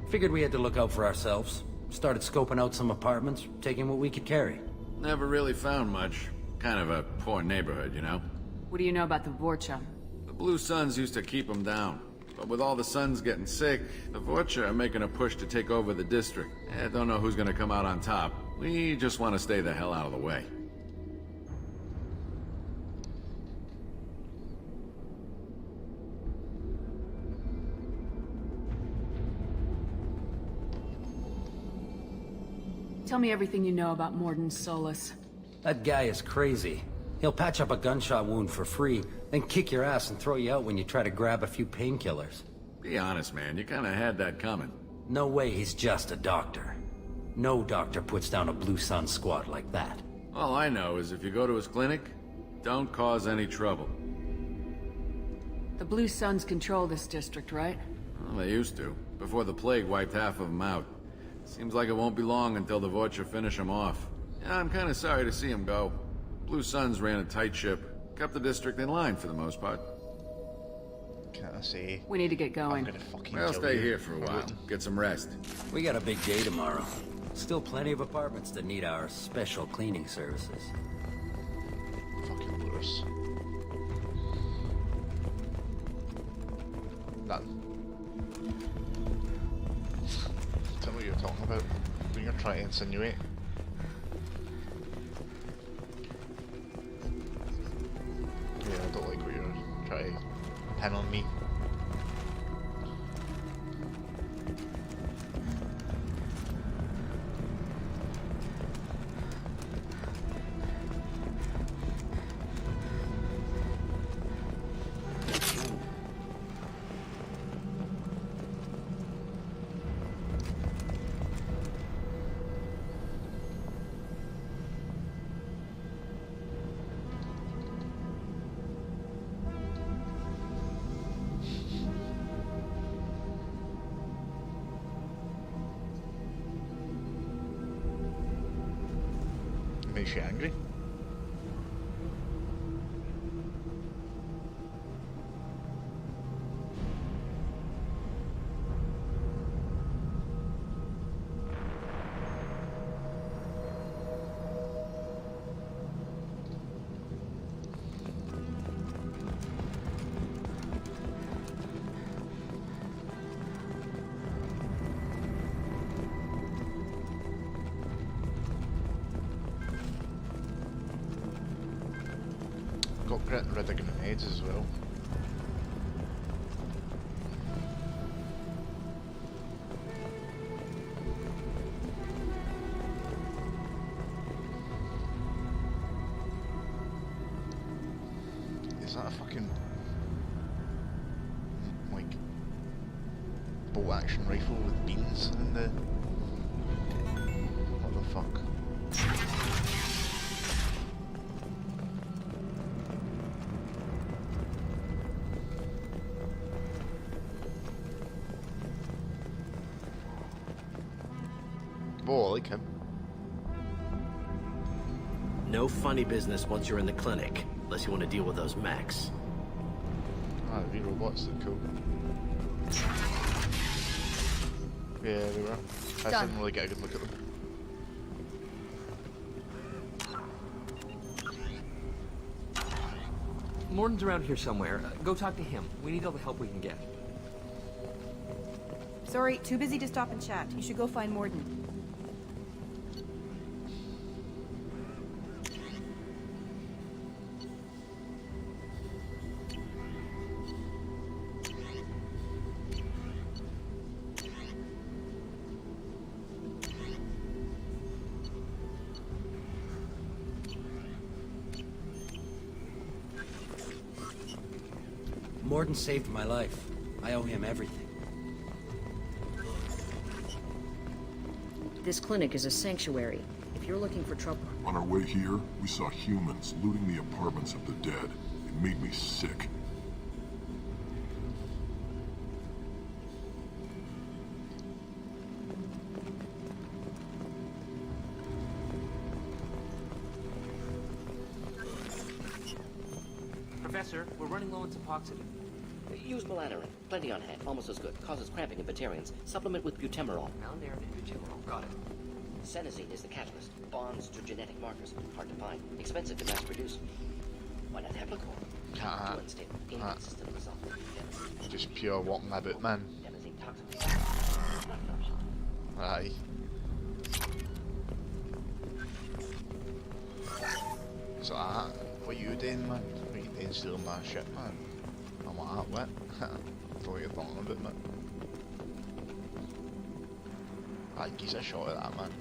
Figured we had to look out for ourselves. Started scoping out some apartments, taking what we could carry.
Never really found much. Kind of a poor neighborhood, you know?
What do you know about the Vorcha?
The Blue Suns used to keep them down. But with all the Suns getting sick, the Vorcha are making a push to take over the district. I don't know who's gonna come out on top. We just want to stay the hell out of the way.
Tell me everything you know about Morden Solus.
That guy is crazy. He'll patch up a gunshot wound for free, then kick your ass and throw you out when you try to grab a few painkillers.
Be honest, man. You kinda had that coming.
No way he's just a doctor. No doctor puts down a Blue Sun squad like that.
All I know is if you go to his clinic, don't cause any trouble.
The Blue Suns control this district, right?
Well, they used to, before the plague wiped half of them out. Seems like it won't be long until the Vorcha finish him off. Yeah, I'm kinda sorry to see him go. Blue Suns ran a tight ship, kept the district in line for the most part.
Can't I say?
We need to get going.
I'm gonna fucking
We'll
kill
stay
you.
here for a while, get some rest.
We got a big day tomorrow. Still plenty of apartments that need our special cleaning services.
Fucking looters. Done. Tell me what you're talking about. What you're trying to insinuate. Yeah, I don't like what you're trying to pin on me. Makes you angry? Got rid of grenades as well. Is that a fucking like bolt action rifle with beans in the? What the fuck? Oh, I like him.
No funny business once you're in the clinic, unless you want to deal with those mechs.
Ah, the robots look cool. Yeah, they were. I didn't really get a good look at them.
Morden's around here somewhere. Go talk to him. We need all the help we can get.
Sorry, too busy to stop and chat. You should go find Morden.
Morden saved my life. I owe him everything.
This clinic is a sanctuary. If you're looking for trouble...
On our way here, we saw humans looting the apartments of the dead. It made me sick.
Professor, we're running low on Suboxone.
Use Melanorin. Plenty on hand. Almost as good. Causes cramping in Batarians. Supplement with butemerol.
Melanorin and butemerol. Got it.
Senesine is the catalyst. Bonds to genetic markers. Hard to find. Expensive to mass produce. Why not Heplicor? Too unstable. Inconsistent result.
Just pure walking rabbit, man.
Demonizing toxin. Not an option.
Aye. So what you doing, man? What you doing stealing my shit, man? I'm like, what? That's what you're talking about, man. Aye, give a shot at that, man.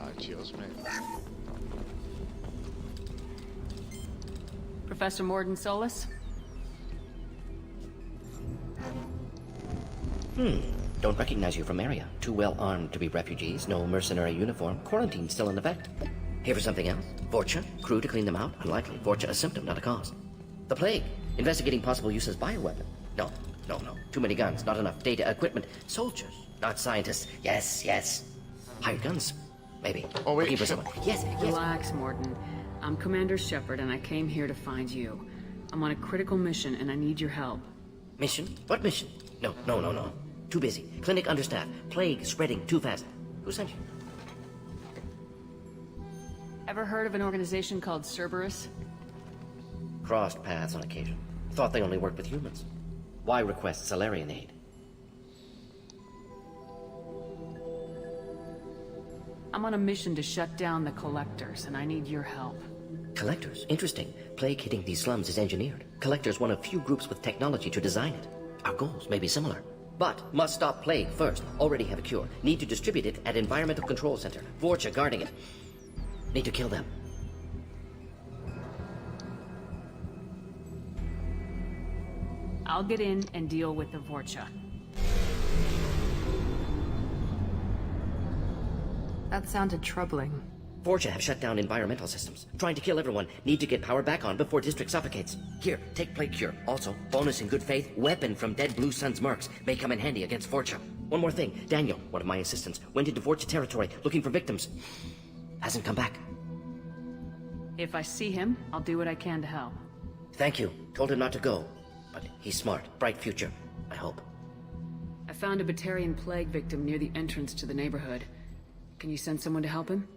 Aye, cheers, mate.
Professor Morden Solus?
Don't recognize you from area. Too well armed to be refugees, no mercenary uniform, quarantine still in effect. Here for something else? Vorcha? Crew to clean them out? Unlikely. Vorcha a symptom, not a cause. The plague? Investigating possible use as bioweapon? No. Too many guns, not enough data, equipment. Soldiers, not scientists. Yes. Hired guns? Maybe.
Oh, wait,
looking for someone. Yes.
Relax, Morden. I'm Commander Shepard, and I came here to find you. I'm on a critical mission, and I need your help.
Mission? What mission? No. Too busy. Clinic understaffed. Plague spreading too fast. Who sent you?
Ever heard of an organization called Cerberus?
Crossed paths on occasion. Thought they only worked with humans. Why request Salarian aid?
I'm on a mission to shut down the Collectors, and I need your help.
Collectors? Interesting. Plague hitting these slums is engineered. Collectors one of few groups with technology to design it. Our goals may be similar. But must stop plague first. Already have a cure. Need to distribute it at Environmental Control Center. Vorcha guarding it. Need to kill them.
I'll get in and deal with the Vorcha.
That sounded troubling.
Vorcha have shut down environmental systems. Trying to kill everyone. Need to get power back on before district suffocates. Here, take plague cure. Also, bonus in good faith, weapon from dead Blue Sun's mercs. May come in handy against Vorcha. One more thing. Daniel, one of my assistants, went into Vorcha territory looking for victims. Hasn't come back.
If I see him, I'll do what I can to help.
Thank you. Told him not to go. But he's smart. Bright future. I hope.
I found a Batarian plague victim near the entrance to the neighborhood. Can you send someone to help him?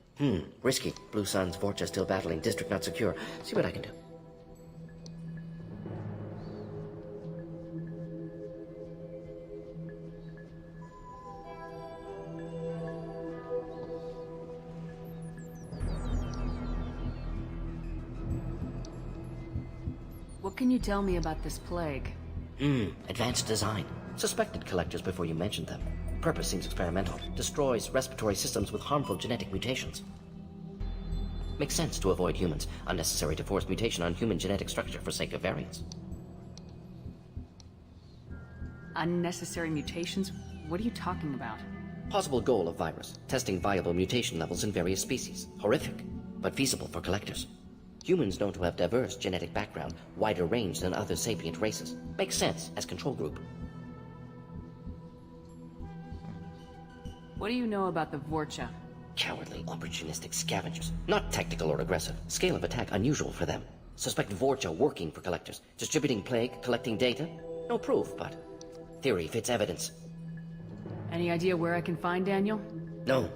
Risky. Blue Sun's Vorcha still battling. District not secure. See what I can do.
What can you tell me about this plague?
Advanced design. Suspected collectors before you mentioned them. Purpose seems experimental. Destroys respiratory systems with harmful genetic mutations. Makes sense to avoid humans. Unnecessary to force mutation on human genetic structure for sake of variance.
Unnecessary mutations? What are you talking about?
Possible goal of virus. Testing viable mutation levels in various species. Horrific, but feasible for collectors. Humans known to have diverse genetic background, wider range than other sapient races. Makes sense as control group.
What do you know about the Vorcha?
Cowardly, opportunistic scavengers. Not tactical or aggressive. Scale of attack unusual for them. Suspect Vorcha working for collectors. Distributing plague, collecting data. No proof, but theory fits evidence.
Any idea where I can find Daniel?
No.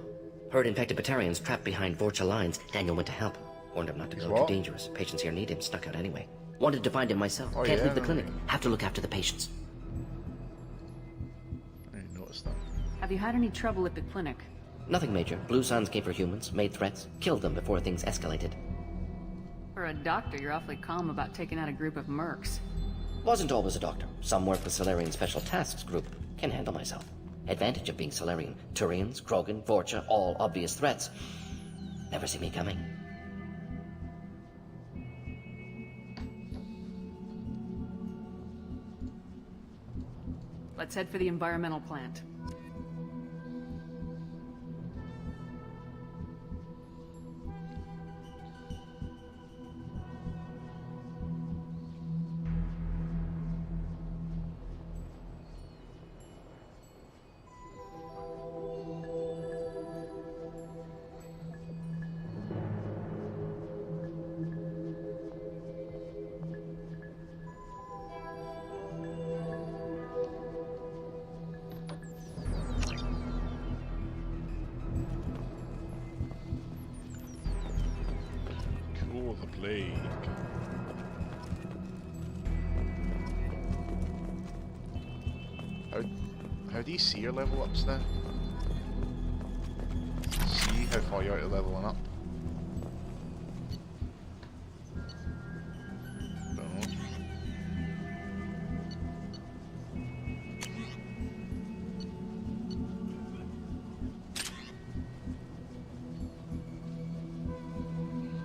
Heard infected Batarians trapped behind Vorcha lines. Daniel went to help. Warned him not to go. Too dangerous. Patients here need him. Snuck out anyway. Wanted to find him myself. Can't leave the clinic. Have to look after the patients.
I didn't notice that.
Have you had any trouble at the clinic?
Nothing major. Blue Suns came for humans, made threats, killed them before things escalated.
For a doctor, you're awfully calm about taking out a group of mercs.
Wasn't always a doctor. Some work with Salarian Special Tasks Group. Can handle myself. Advantage of being Salarian. Turians, Krogan, Vorcha, all obvious threats. Never see me coming.
Let's head for the environmental plant.
Cool, the plague. How do you see your level ups now? See how far you're out of leveling up? Don't know.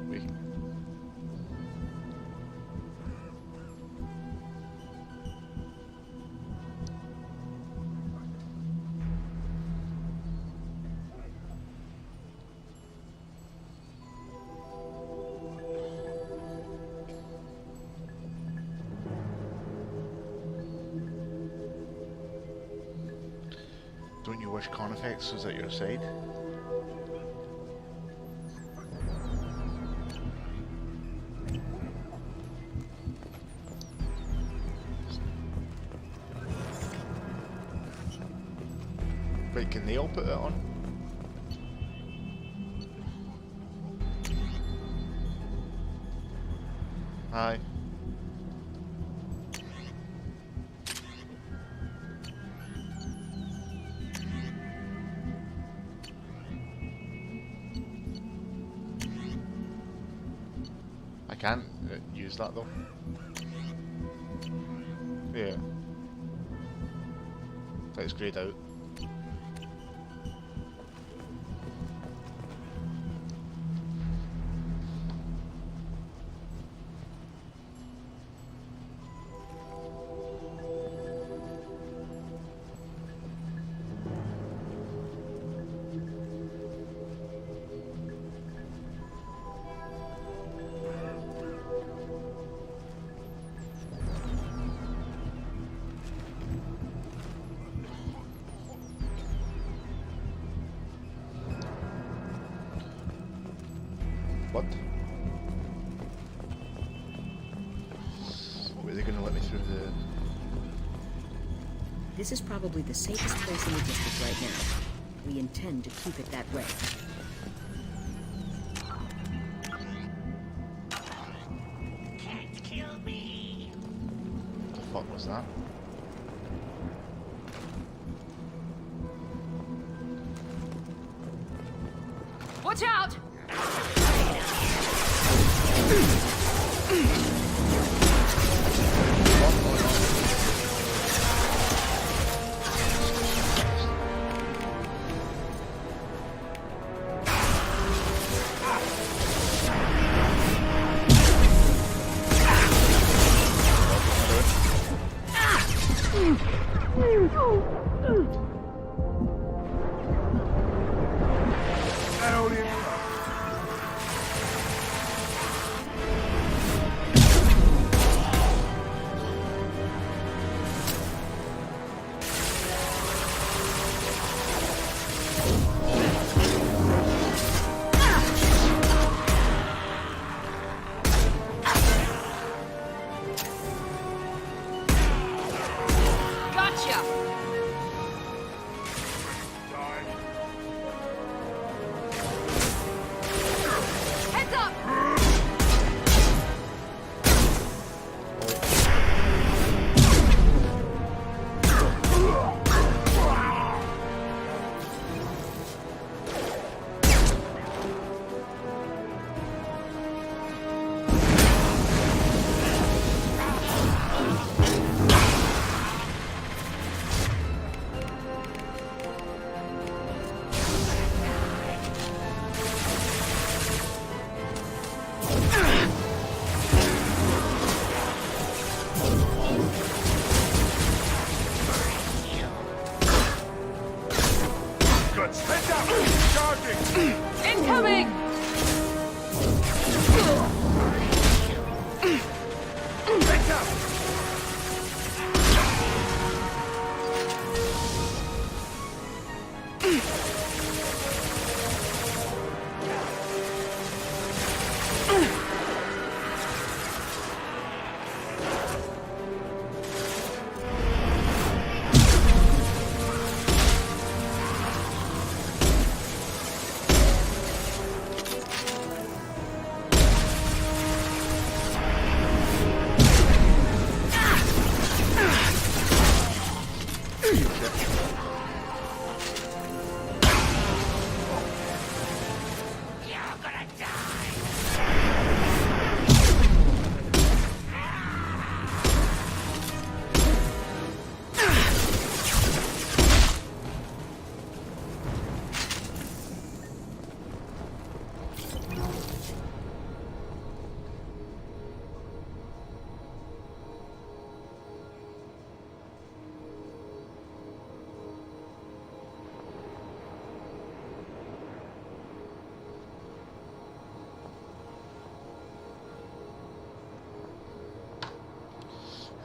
Wait. Don't you wish Carnifex was at your side? Wait, can they all put it on? Hi. I can't use that though. Yeah. It's grayed out. What? Were they going to let me through the...
This is probably the safest place in the district right now. We intend to keep it that way.
Can't kill me.
What the fuck was that?
Watch out!
Heads up! Charging!
Incoming!
Heads up!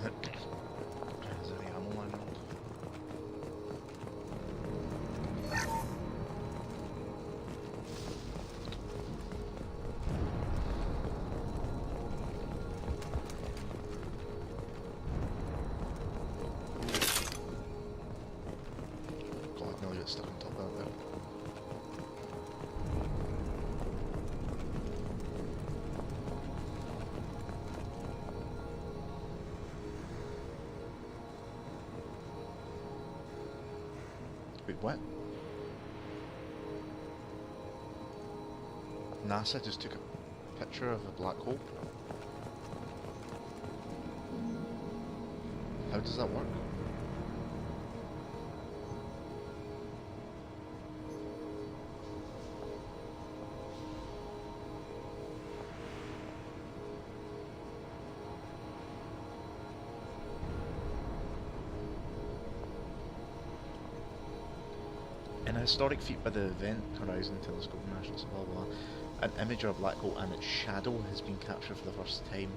Is there any ammo lying around? God, I nearly got stuck on top of that there. Wait, what? NASA just took a picture of a black hole? How does that work? In a historic feat by the Event Horizon Telescope National, blah blah blah, an image of a black hole and its shadow has been captured for the first time.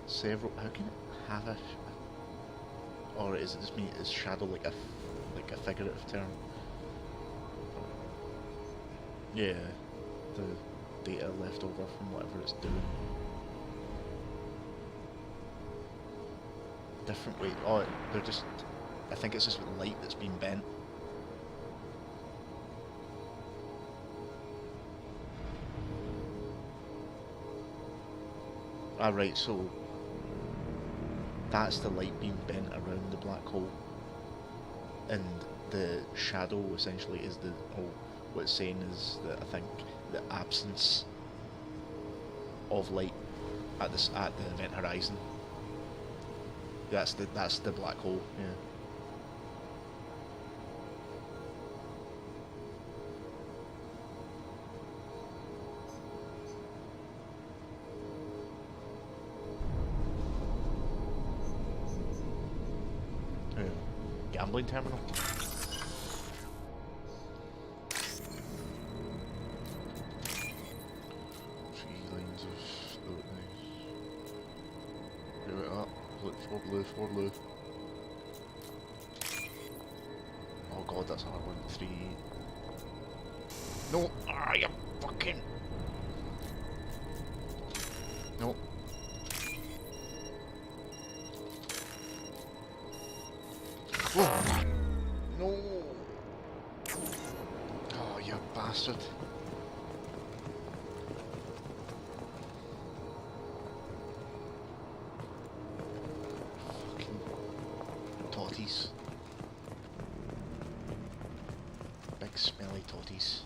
Several. How can it have a? Or is it just me? Is shadow like a figurative term? Yeah, the data left over from whatever it's doing. Different way. Oh, they're just. I think it's just light that's been bent. Ah, right, so that's the light being bent around the black hole, and the shadow essentially is the. Oh, what it's saying is that I think the absence of light at the event horizon. That's the black hole. Yeah. Gambling terminal. Three lines of nice. Give it up. Look for blue. Oh god, that's another one. 3. No! Ah, you fucking. No. Whoa. No! Oh, you bastard. Fucking totties. Big smelly totties.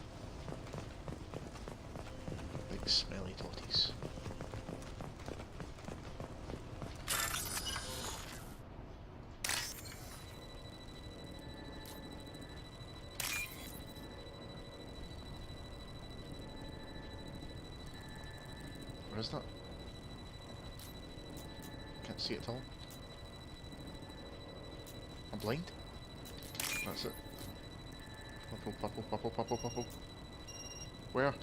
Big smelly totties. Where is that? Can't see it at all. I'm blind. That's it. Purple. Where?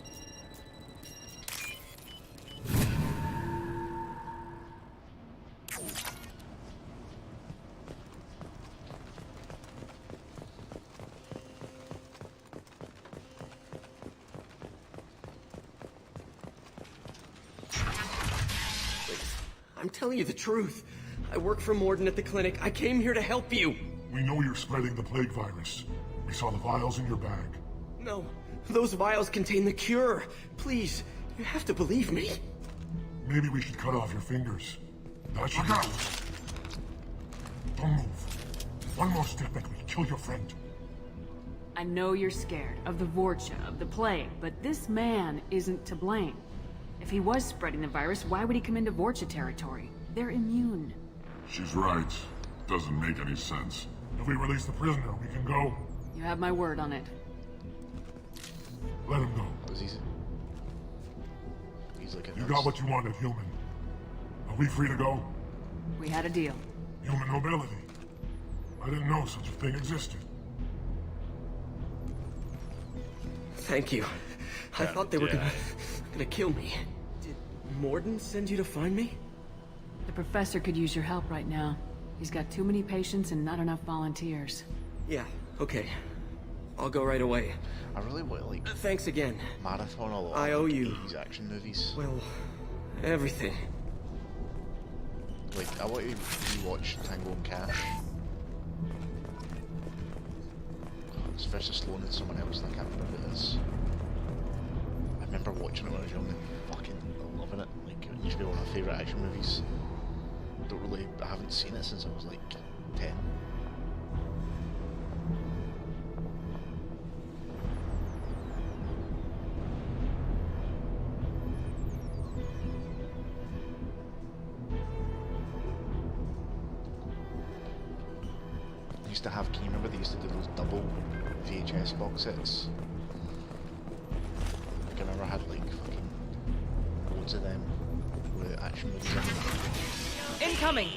I'm telling you the truth. I work for Morden at the clinic. I came here to help you.
We know you're spreading the plague virus. We saw the vials in your bag.
No, those vials contain the cure. Please, you have to believe me.
Maybe we should cut off your fingers. That should go. Don't move. One more step and we'll kill your friend.
I know you're scared of the Vorcha, of the plague, but this man isn't to blame. If he was spreading the virus, why would he come into Vorcha territory? They're immune.
She's right. Doesn't make any sense. If we release the prisoner, we can go.
You have my word on it.
Let him go.
That was easy. He's like a
You got what you wanted, human. Are we free to go?
We had a deal.
Human nobility. I didn't know such a thing existed.
Thank you. I thought they were gonna kill me. Did Morden send you to find me?
The professor could use your help right now. He's got too many patients and not enough volunteers.
Yeah, okay. I'll go right away.
I really want like
thanks again.
Marathon a lot.
I owe you.
80s action movies.
Well, everything.
Like I want to rewatch Tango and Cash. It's Sylvester Stallone and someone else, and I can't remember who it is. I remember watching it when I was young and fucking loving it. Like it used to be one of my favourite action movies. I haven't seen it since I was like 10. Used to have, can you remember they used to do those double VHS box sets? Like I remember I had like fucking loads of them with action movies in them.
Incoming!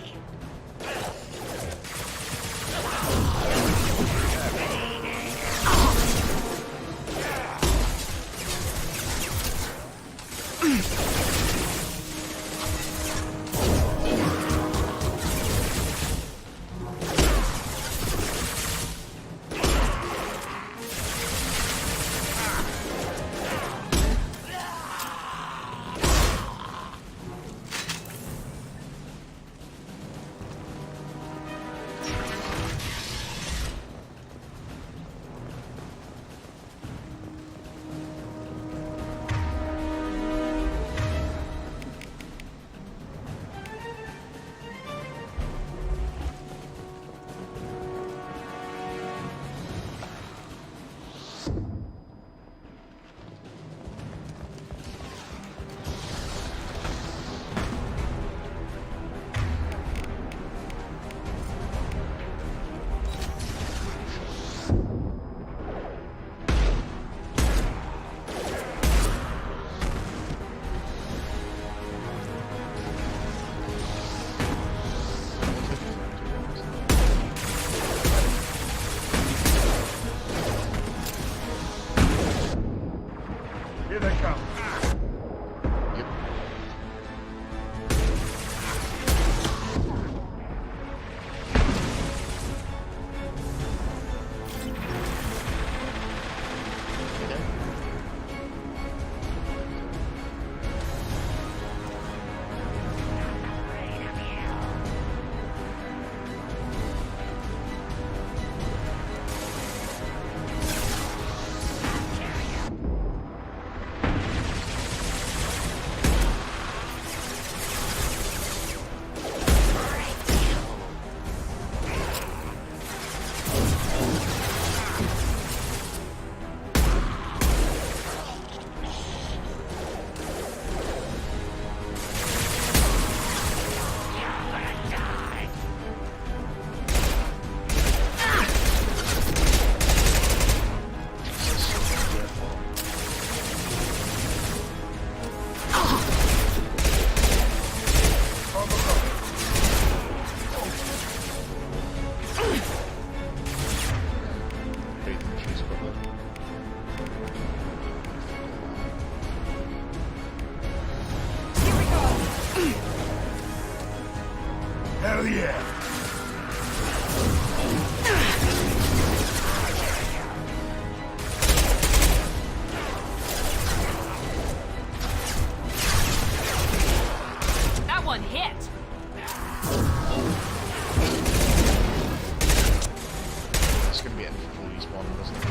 fun, wasn't it?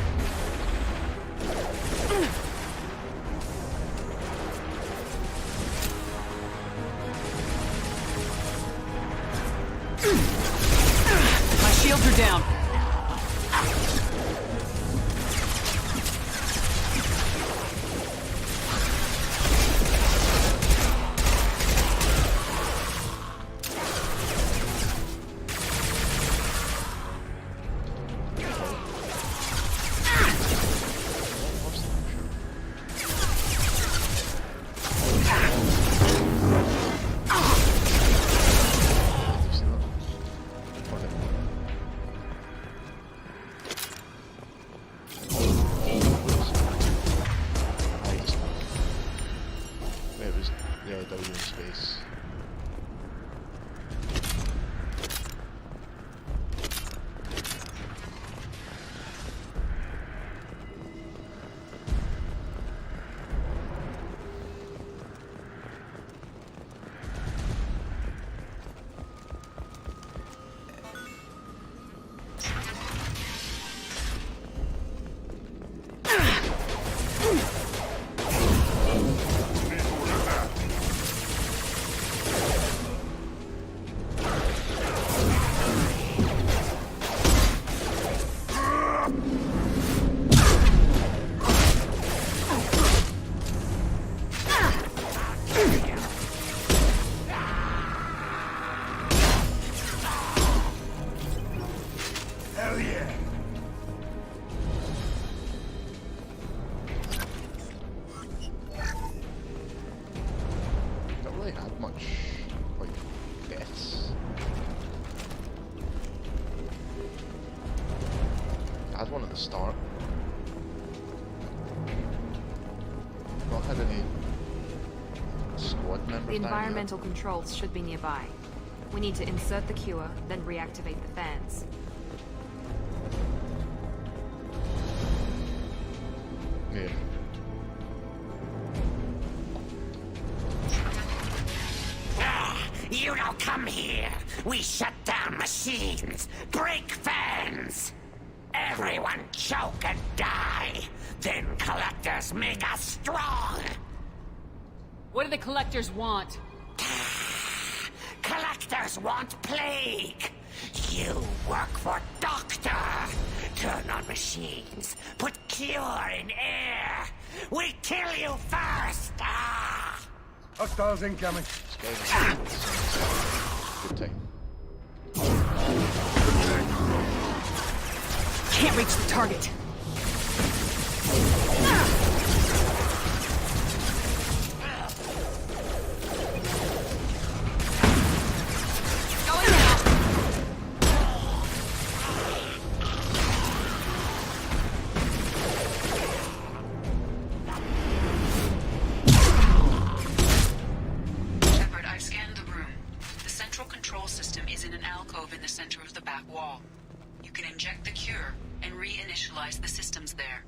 My shields are down.
One at the start. Not had any squad members.
The environmental controls should be nearby. We need to insert the cure, then reactivate the fans.
Yeah.
You don't come here. We shut down machines, break fans. Everyone choke and die. Then collectors make us strong.
What do the collectors want?
Collectors want plague. You work for Doctor. Turn on machines. Put cure in air. We kill you first.
Hostiles incoming.
Good time.
Can't reach the target.
Going now.
Shepard, I've scanned the room. The central control system is in an alcove in the center of the back wall. You can inject the cure and reinitialize the systems there.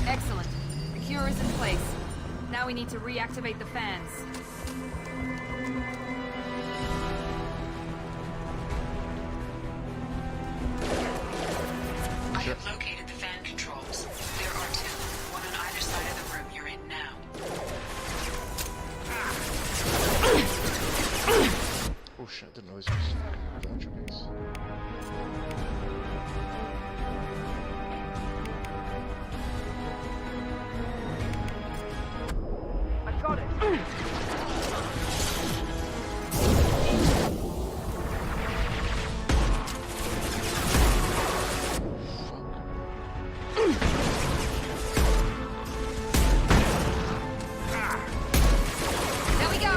Excellent. The cure is in place. Now we need to reactivate the fans.
I have located the fan controls. There are two, one on either side of the room you're in now.
Oh shit, I didn't know this was launcher base.
I got it. There we go.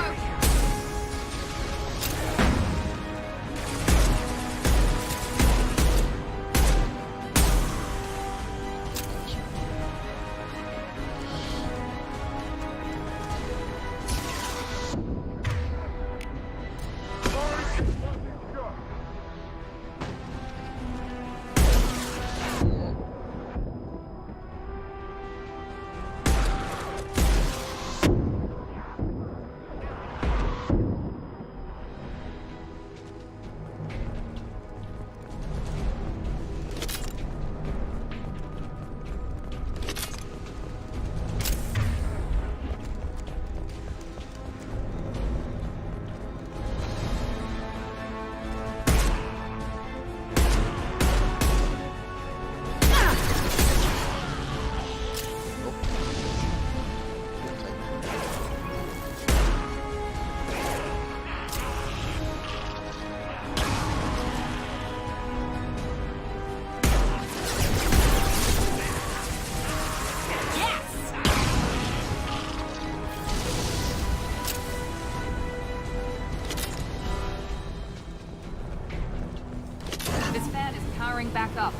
building back up.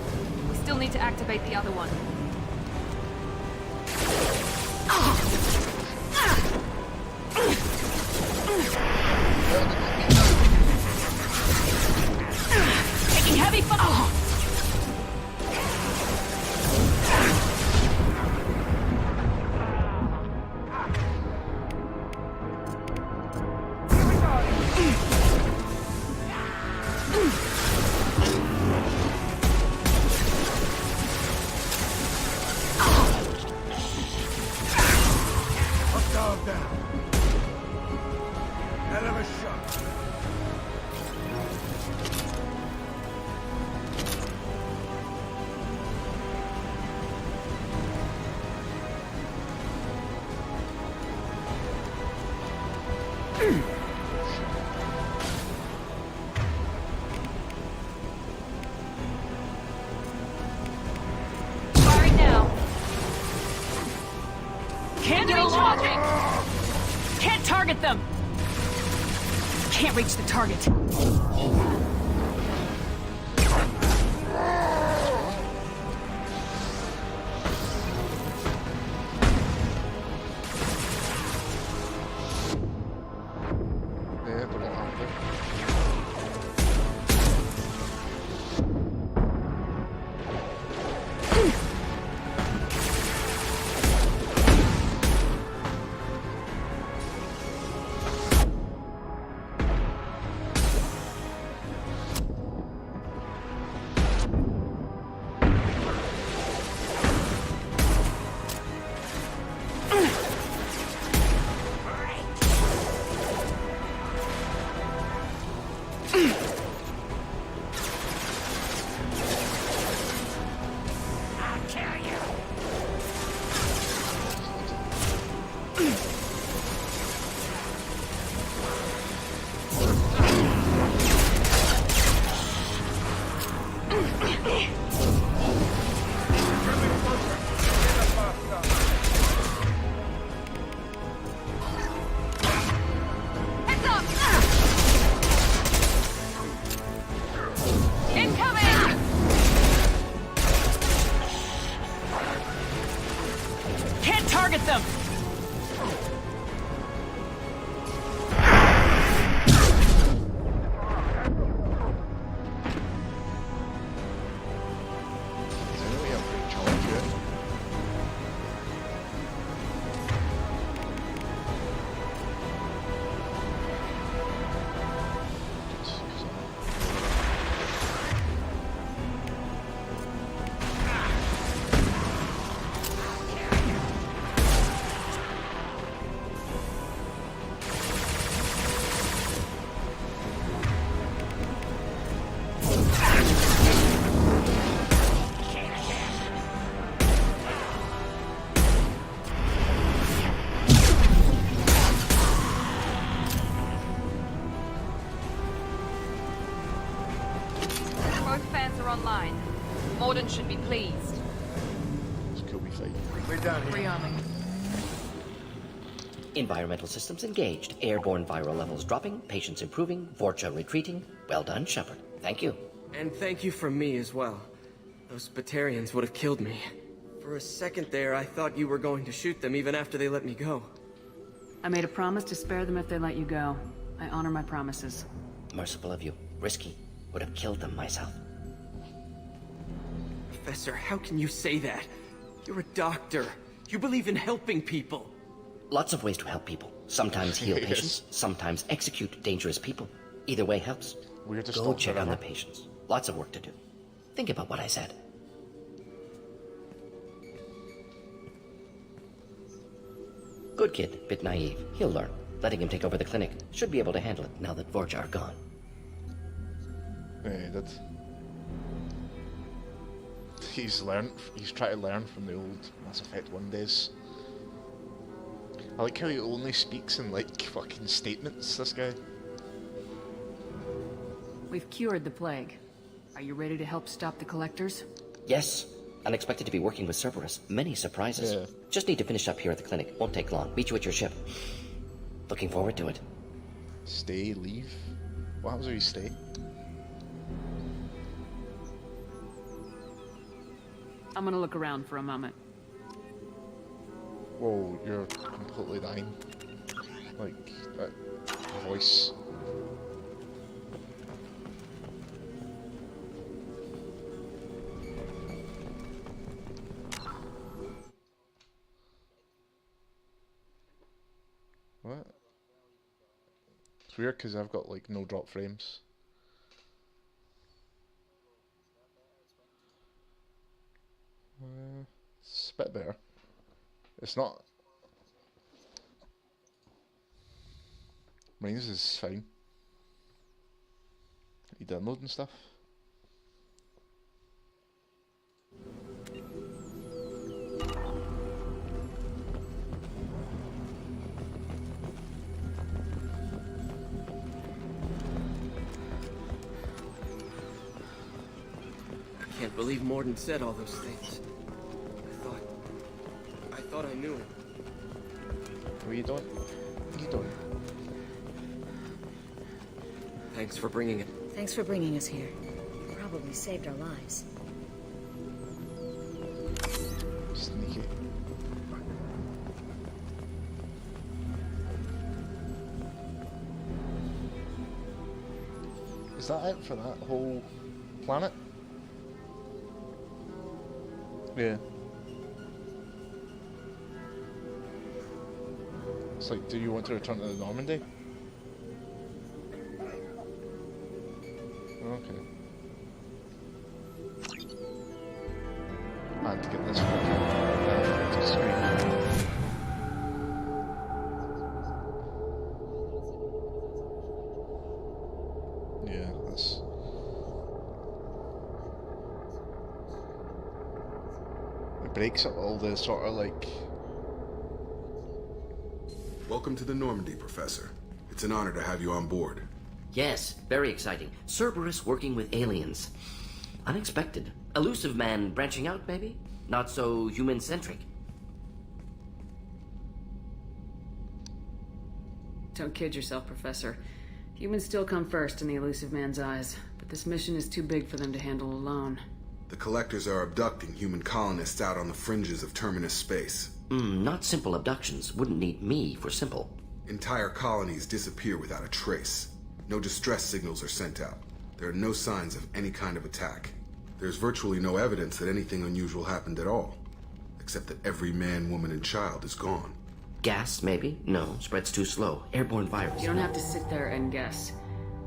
We still need to activate the other one. Taking heavy fire.
Dog down. Hell of a shot.
Firing now. Can't recharging. Can't target them. Can't reach the target.
Yeah, but it
Heads up! Incoming! Can't target them!
Is there any way I can charge it?
Both fans are online. Morden should be pleased.
It's cool we fight.
We're done here.
Rearming.
Environmental systems engaged. Airborne viral levels dropping. Patients improving. Vorcha retreating. Well done, Shepard. Thank you.
And thank you from me as well. Those Batarians would have killed me. For a second there, I thought you were going to shoot them even after they let me go.
I made a promise to spare them if they let you go. I honor my promises.
Merciful of you. Risky. Would have killed them myself.
Professor, how can you say that? You're a doctor. You believe in helping people.
Lots of ways to help people. Sometimes heal patients, sometimes execute dangerous people. Either way helps.
We're to
Go
stop
check on
forever.
the patients. Lots of work to do. Think about what I said. Good kid, bit naive. He'll learn. Letting him take over the clinic. Should be able to handle it now that Vorcha are gone.
Yeah, that's... He's trying to learn from the old Mass Effect 1 days. I like how he only speaks in, like, fucking statements, this guy.
We've cured the plague. Are you ready to help stop the collectors?
Yes. Unexpected to be working with Cerberus. Many surprises.
Yeah.
Just need to finish up here at the clinic. Won't take long. Meet you at your ship. Looking forward to it.
Stay, leave? What happens if you stay?
I'm gonna look around for a moment.
Whoa, you're completely dying. Like, that voice. What? It's weird because I've got like no drop frames. It's a bit better. It's not. Mine's is fine. You downloading stuff?
I can't believe Mordin said all those things. I thought I knew him.
What are you doing? What are you doing?
Thanks for bringing it.
Thanks for bringing us here. You probably saved our lives.
Sneaky. Is that it for that whole planet? Yeah. It's like, do you want to return to the Normandy? Okay. I had to get this fucking screen. Yeah, that's... It breaks up all the sort of like...
Welcome to the Normandy, Professor. It's an honor to have you on board.
Yes, very exciting. Cerberus working with aliens. Unexpected. Elusive man branching out, maybe? Not so human-centric.
Don't kid yourself, Professor. Humans still come first in the elusive man's eyes, but this mission is too big for them to handle alone.
The Collectors are abducting human colonists out on the fringes of Terminus space.
Not simple abductions. Wouldn't need me for simple.
Entire colonies disappear without a trace. No distress signals are sent out. There are no signs of any kind of attack. There's virtually no evidence that anything unusual happened at all. Except that every man, woman, and child is gone.
Gas, maybe? No, spreads too slow. Airborne virus.
You don't have to sit there and guess.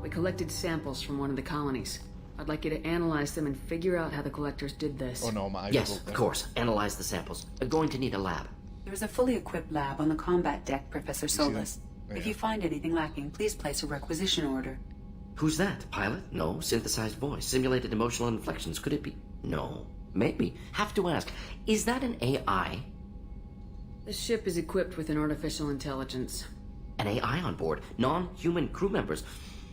We collected samples from one of the colonies. I'd like you to analyze them and figure out how the Collectors did this.
Oh no, my eyes.
Yes, of course. Analyze the samples. Going to need a lab.
There's a fully equipped lab on the combat deck, Professor Solis.
Yeah.
If you find anything lacking, please place a requisition order.
Who's that? Pilot? No. Synthesized voice. Simulated emotional inflections. Could it be? No. Maybe. Have to ask. Is that an AI?
The ship is equipped with an artificial intelligence.
An AI on board. Non-human crew members.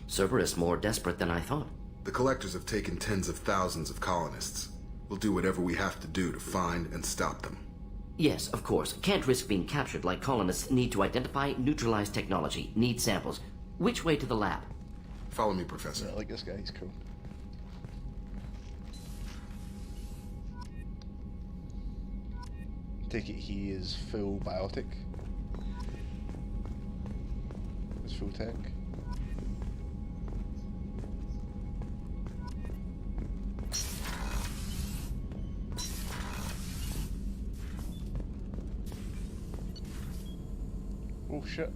Cerberus more desperate than I thought.
The Collectors have taken tens of thousands of colonists. We'll do whatever we have to do to find and stop them.
Yes, of course. Can't risk being captured like colonists need to identify, neutralize technology, need samples. Which way to the lab?
Follow me, Professor.
Yeah, I like this guy, he's cool. Take it he is full biotic. It's full tech. Oh shit.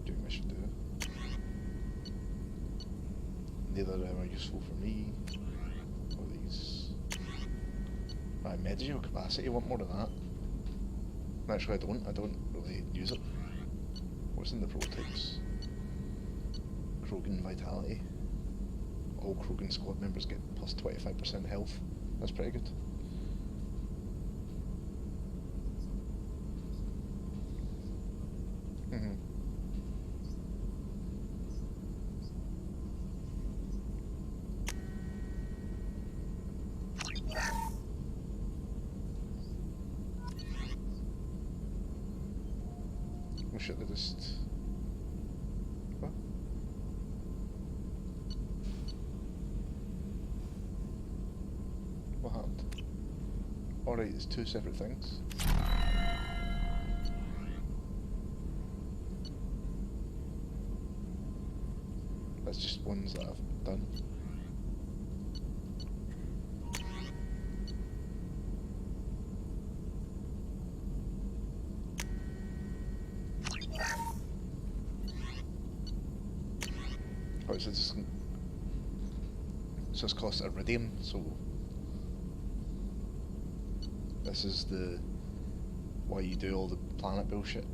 Doing what I should do. Neither of them are useful for me. Or these. My medical capacity, I want more than that. Actually I don't really use it. What's in the prototypes? Krogan Vitality. All Krogan squad members get plus 25% health. That's pretty good. Oh shit, they just... What? What happened? Alright, it's two separate things. That's just ones that I've done. Oh, it's just cost iridium, so this is the why you do all the planet bullshit.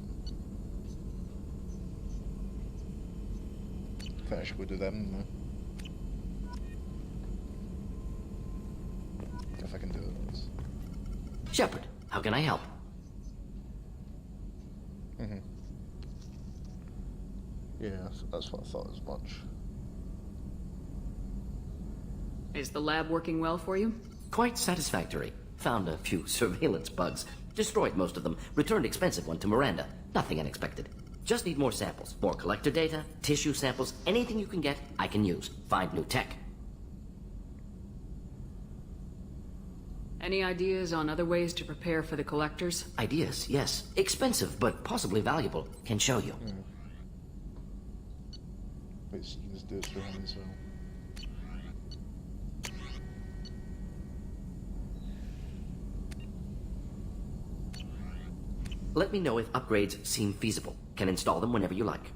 I think I should go do them now. If I can do it.
Shepard, how can I help?
Yeah, that's what I thought as much.
Is the lab working well for you?
Quite satisfactory. Found a few surveillance bugs. Destroyed most of them. Returned expensive one to Miranda. Nothing unexpected. Just need more samples. More collector data, tissue samples, anything you can get, I can use. Find new tech.
Any ideas on other ways to prepare for the collectors?
Ideas, yes. Expensive, but possibly valuable. Can show you.
Wait, so you can just do it through him as well.
Let me know if upgrades seem feasible. Can install them whenever you like.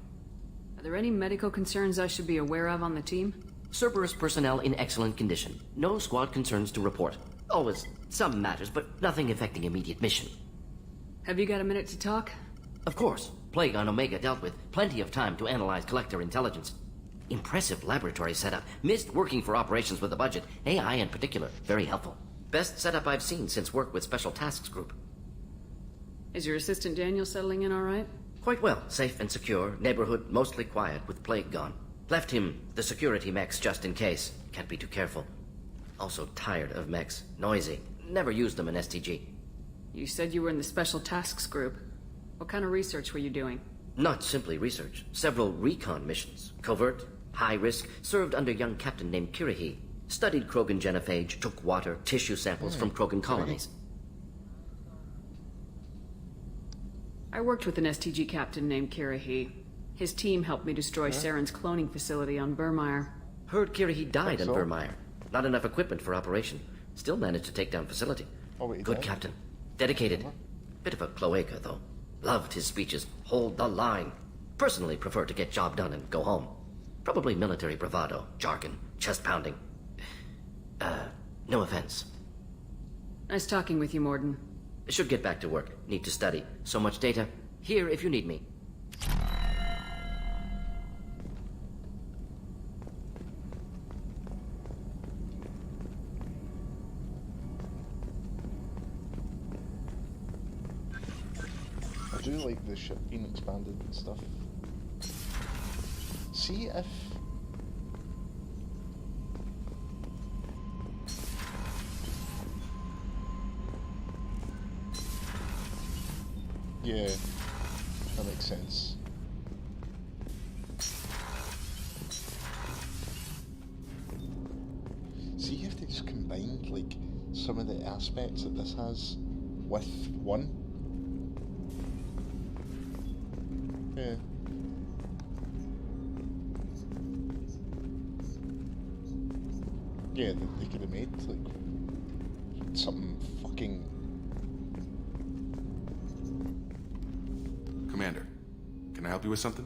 Are there any medical concerns I should be aware of on the team?
Cerberus personnel in excellent condition. No squad concerns to report. Always some matters, but nothing affecting immediate mission.
Have you got a minute to talk?
Of course. Plague on Omega dealt with. Plenty of time to analyze collector intelligence. Impressive laboratory setup. Missed working for operations with a budget. AI in particular. Very helpful. Best setup I've seen since work with Special Tasks Group.
Is your assistant Daniel settling in all right?
Quite well. Safe and secure. Neighborhood mostly quiet with Plague gone. Left him the security mechs just in case. Can't be too careful. Also tired of mechs. Noisy. Never used them in STG.
You said you were in the Special Tasks Group. What kind of research were you doing?
Not simply research. Several recon missions. Covert, high risk, served under a young captain named Kirahi. Studied Krogan genophage, took water, tissue samples from Krogan colonies.
I worked with an STG captain named Kirahi. His team helped me destroy Saren's cloning facility on Burmire.
Heard Kirahi died on Burmire. Not enough equipment for operation. Still managed to take down facility. Good captain. Dedicated. Bit of a cloaca, though. Loved his speeches. Hold the line. Personally prefer to get job done and go home. Probably military bravado, jargon, chest pounding. No offense.
Nice talking with you, Mordin.
Should get back to work. Need to study. So much data. Here if you need me.
I do like the ship being expanded and stuff. See if... Yeah, that makes sense. See if they just combined like some of the aspects that this has with one. Yeah. Yeah, they could have made like something fucking.
Commander, can I help you with something?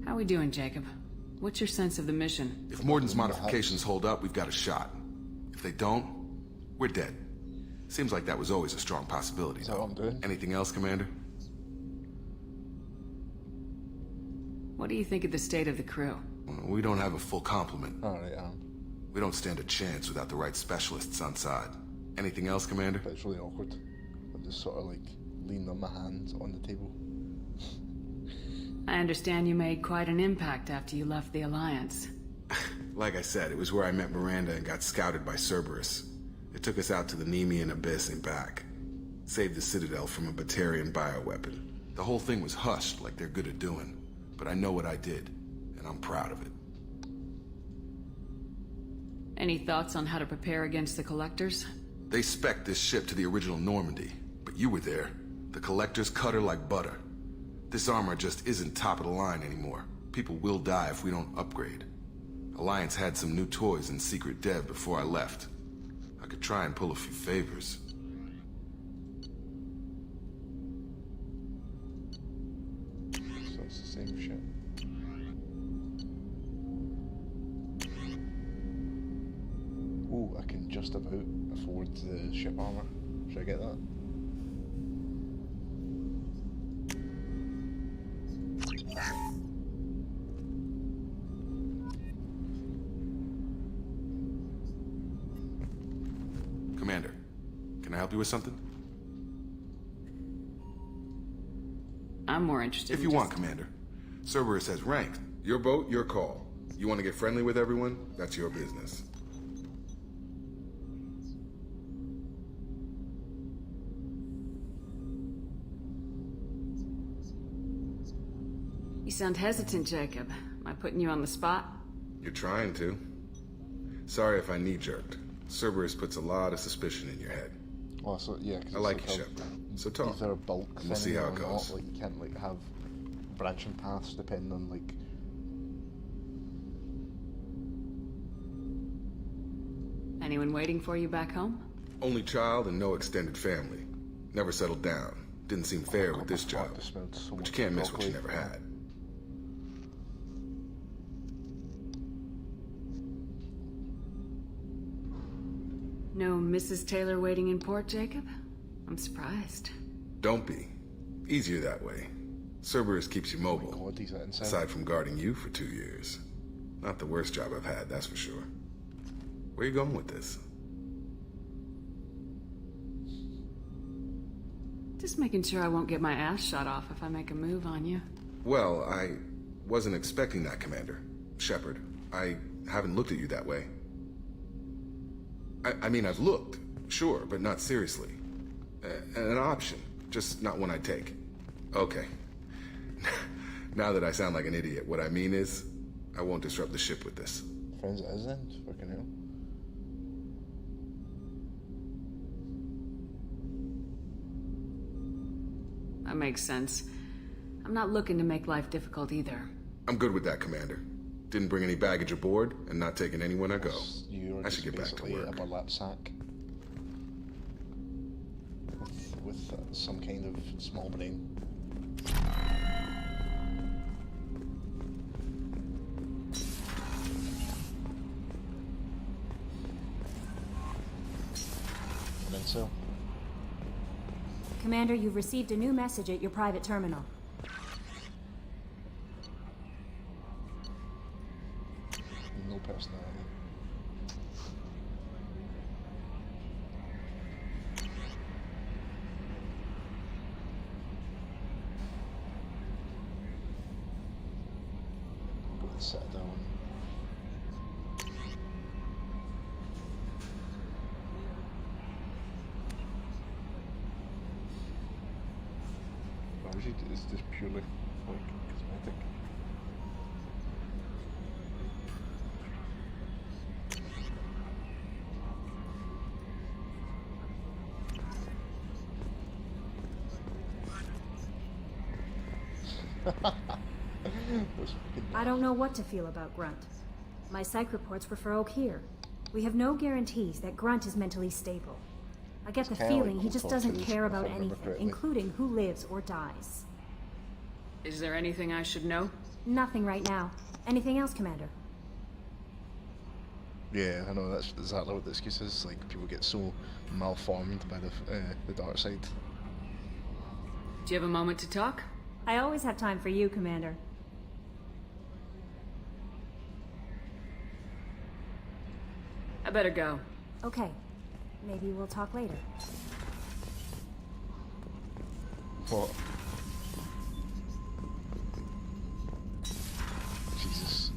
How we doing, Jacob? What's your sense of the mission?
If Morden's modifications hold up, we've got a shot. If they don't, we're dead. Seems like that was always a strong possibility.
Is that what I'm doing?
Anything else, Commander?
What do you think of the state of the crew?
We don't have a full complement.
Alright,
We don't stand a chance without the right specialists on side. Anything else, Commander?
But it's really awkward. I just sort of like lean on my hands on the table.
I understand you made quite an impact after you left the Alliance.
Like I said, it was where I met Miranda and got scouted by Cerberus. It took us out to the Nemean Abyss and back. Saved the Citadel from a Batarian bioweapon. The whole thing was hushed like they're good at doing. But I know what I did, and I'm proud of it.
Any thoughts on how to prepare against the Collectors?
They spec'd this ship to the original Normandy, but you were there. The Collectors cut her like butter. This armor just isn't top of the line anymore. People will die if we don't upgrade. Alliance had some new toys in secret dev before I left. I could try and pull a few favors.
So it's the same shit. Ooh, I can just about afford the ship armor. Should I get that?
Commander, can I help you with something?
I'm more interested
If you want, Commander. Cerberus has ranked. Your boat, your call. You want to get friendly with everyone? That's your business.
You sound hesitant, Jacob. Am I putting you on the spot?
You're trying to. Sorry if I knee-jerked. Cerberus puts a lot of suspicion in your head.
Well, so yeah, cause
I like you, Shepard. So talk.
Either a bulk
And we'll see
thing
how
or
it goes.
not. Like you can't like have branching paths depending on like.
Anyone waiting for you back home?
Only child and no extended family. Never settled down. Didn't seem fair with this job. But you can't miss what you never had.
No Mrs. Taylor waiting in port, Jacob? I'm surprised.
Don't be. Easier that way. Cerberus keeps you mobile. Aside from guarding you for 2 years. Not the worst job I've had, that's for sure. Where are you going with this?
Just making sure I won't get my ass shot off if I make a move on you.
Well, I wasn't expecting that, Commander. Shepard, I haven't looked at you that way. I mean, I've looked, sure, but not seriously. An option, just not one I'd take. Okay. Now that I sound like an idiot, what I mean is, I won't disrupt the ship with this.
Friends it is then, fucking hell.
That makes sense. I'm not looking to make life difficult either.
I'm good with that, Commander. Didn't bring any baggage aboard, and not taking anyone I go. I should get back to work.
A burlap sack with some kind of small brain. And then so.
Commander, you've received a new message at your private terminal.
No personality. Sit down. Is this purely like cosmetic?
I don't know what to feel about Grunt. My psych reports refer Oak here. We have no guarantees that Grunt is mentally stable. I get the feeling he just doesn't care about anything, including who lives or dies.
Is there anything I should know?
Nothing right now. Anything else, Commander?
Yeah, I know, that's exactly what the excuse is. Like, people get so malformed by the dark side.
Do you have a moment to talk?
I always have time for you, Commander.
I better go.
Okay. Maybe we'll talk later.
What? Jesus.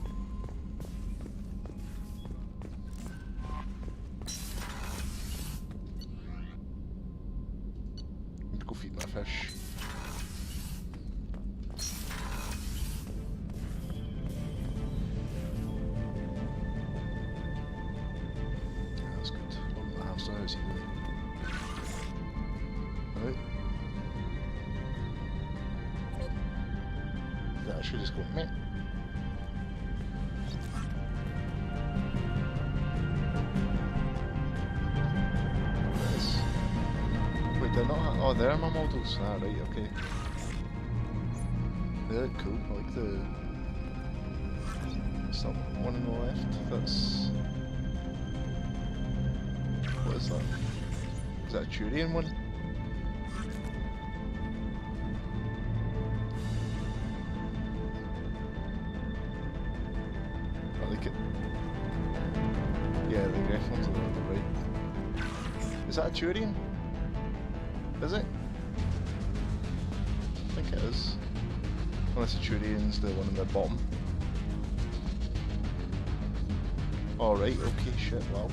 So how's he going? Right. That should just go meh. Yes. Wait, they're not. Oh, they're my models. Ah, right, okay. They look cool. I like the. It's not one on the left. That's. What is that? Is that a Turian one? I like it. Yeah, the graph one's on the right. Is that a Turian? Is it? I think it is. Unless the Turian's the one in the bottom. Alright, okay, shit, wow.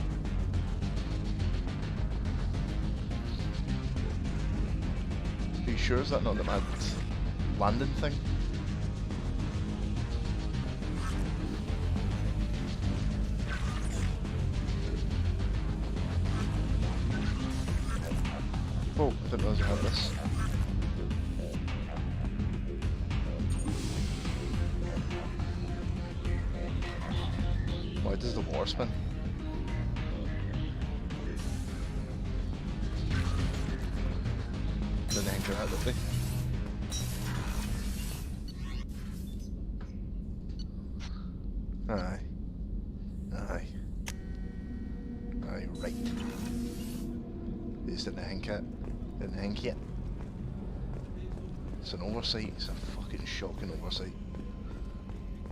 Are you sure is that not the mad landing thing? Oh, I didn't realize I had this. Why does the water spin? Didn't anchor that, did they? Aye. Aye. Aye, right. They just didn't anchor it. Didn't anchor it. It's an oversight. It's a fucking shocking oversight.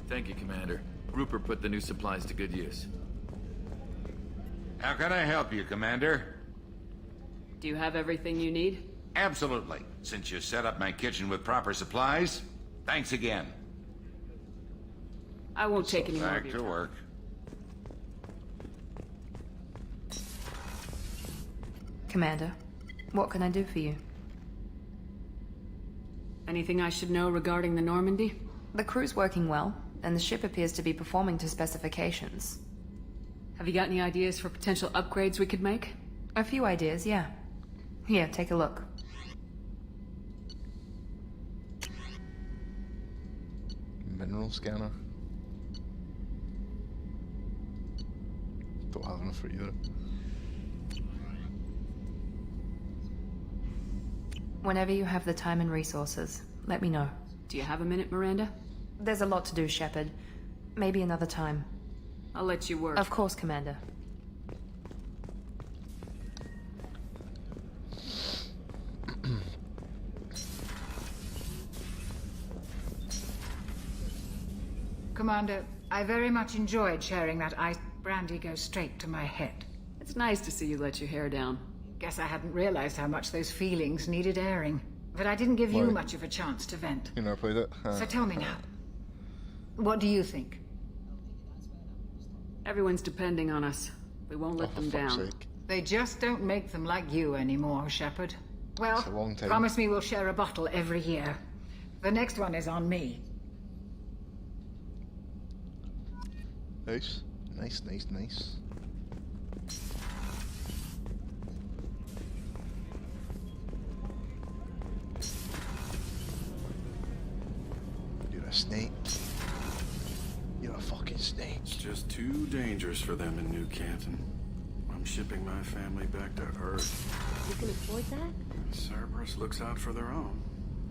Thank you, Commander. Rupert put the new supplies to good use.
How can I help you, Commander?
Do you have everything you need?
Absolutely. Since you set up my kitchen with proper supplies, thanks again.
I won't take any more of
Back
your
to
time.
work.
Commander, what can I do for you?
Anything I should know regarding the Normandy?
The crew's working well, and the ship appears to be performing to specifications.
Have you got any ideas for potential upgrades we could make?
A few ideas, yeah. Here, take a look.
Mineral scanner. Don't have enough for either.
Whenever you have the time and resources, let me know.
Do you have a minute, Miranda?
There's a lot to do, Shepard. Maybe another time.
I'll let you work.
Of course, Commander.
Commander, I very much enjoyed sharing that ice. Brandy goes straight to my head.
It's nice to see you let your hair down.
Guess I hadn't realized how much those feelings needed airing. But I didn't give you
Why?
much of a chance to vent.
You never played it?
So tell me now. What do you think?
Everyone's depending on us. We won't let them down.
Sake.
They just don't make them like you anymore, Shepard. Well,
It's a long time.
promise me we'll share a bottle every year. The next one is on me.
Nice. Nice, nice, nice. You're a snake. You're a fucking snake.
It's just too dangerous for them in New Canton. I'm shipping my family back to Earth.
You can afford that?
Cerberus looks out for their own.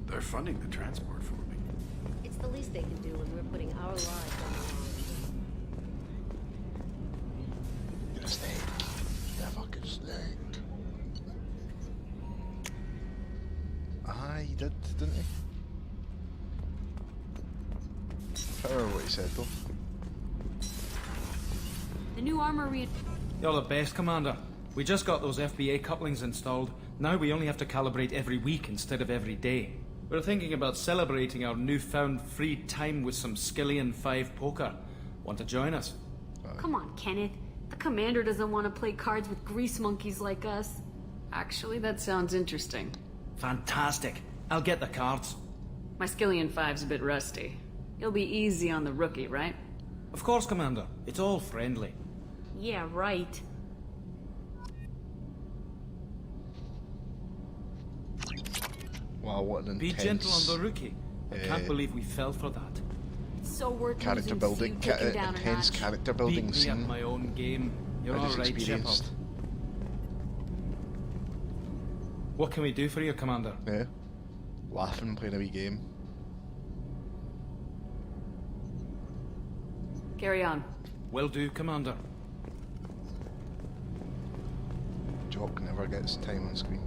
They're funding the transport for me.
It's the least they can do when we're putting our lives on the line.
You're a snake. You're a fucking snake. Ah, he did, didn't he? I don't remember what he said though.
The new armory.
You're the best, Commander. We just got those FBA couplings installed. Now we only have to calibrate every week instead of every day. We're thinking about celebrating our newfound free time with some Skillian 5 poker. Want to join us?
Come on, Kenneth. The commander doesn't want to play cards with grease monkeys like us.
Actually, that sounds interesting.
Fantastic. I'll get the cards.
My Skillian 5's a bit rusty. You'll be easy on the rookie, right?
Of course, Commander. It's all friendly.
Yeah, right.
Wow, what an
Be
intense...
gentle on the rookie. I can't believe we fell for that.
It's so worth
character
losing
building,
to see you take him down a
intense
notch.
character building
Beat me at
scene.
my own game. You're
I just
all right, Shepard.
experienced.
What can we do for you, Commander?
Yeah. Laughing, playing a wee game.
Carry on.
Will do, Commander.
Jock never gets time on screen.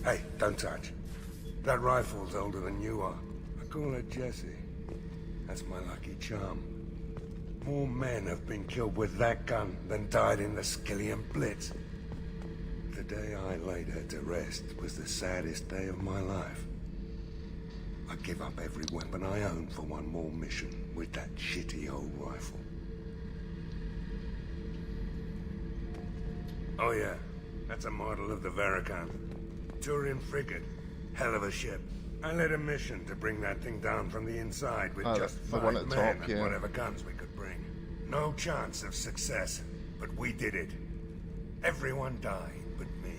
Hey, don't touch. That rifle's older than you are. I call her Jessie. That's my lucky charm. More men have been killed with that gun than died in the Skillian Blitz. The day I laid her to rest was the saddest day of my life. I give up every weapon I own for one more mission with that shitty old rifle. Oh yeah, that's a model of the Veracon. Turian frigate. Hell of a ship. I led a mission to bring that thing down from the inside with just
the one
5
at the
men
top,
and
yeah.
whatever guns we could bring. No chance of success, but we did it. Everyone died but me.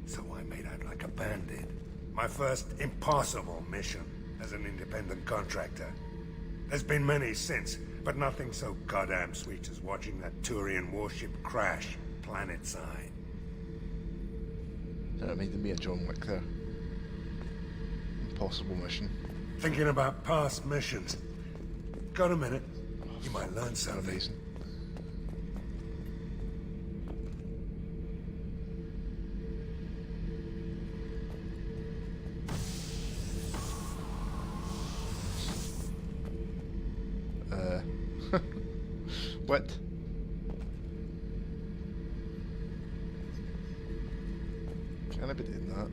So I made out like a bandit. My first impossible mission as an independent contractor. There's been many since, but nothing so goddamn sweet as watching that Turian warship crash planetside.
That reminded me of John Wick there. Impossible mission.
Thinking about past missions. Got a minute? You might learn something.
Amazing. What? Can I be doing that?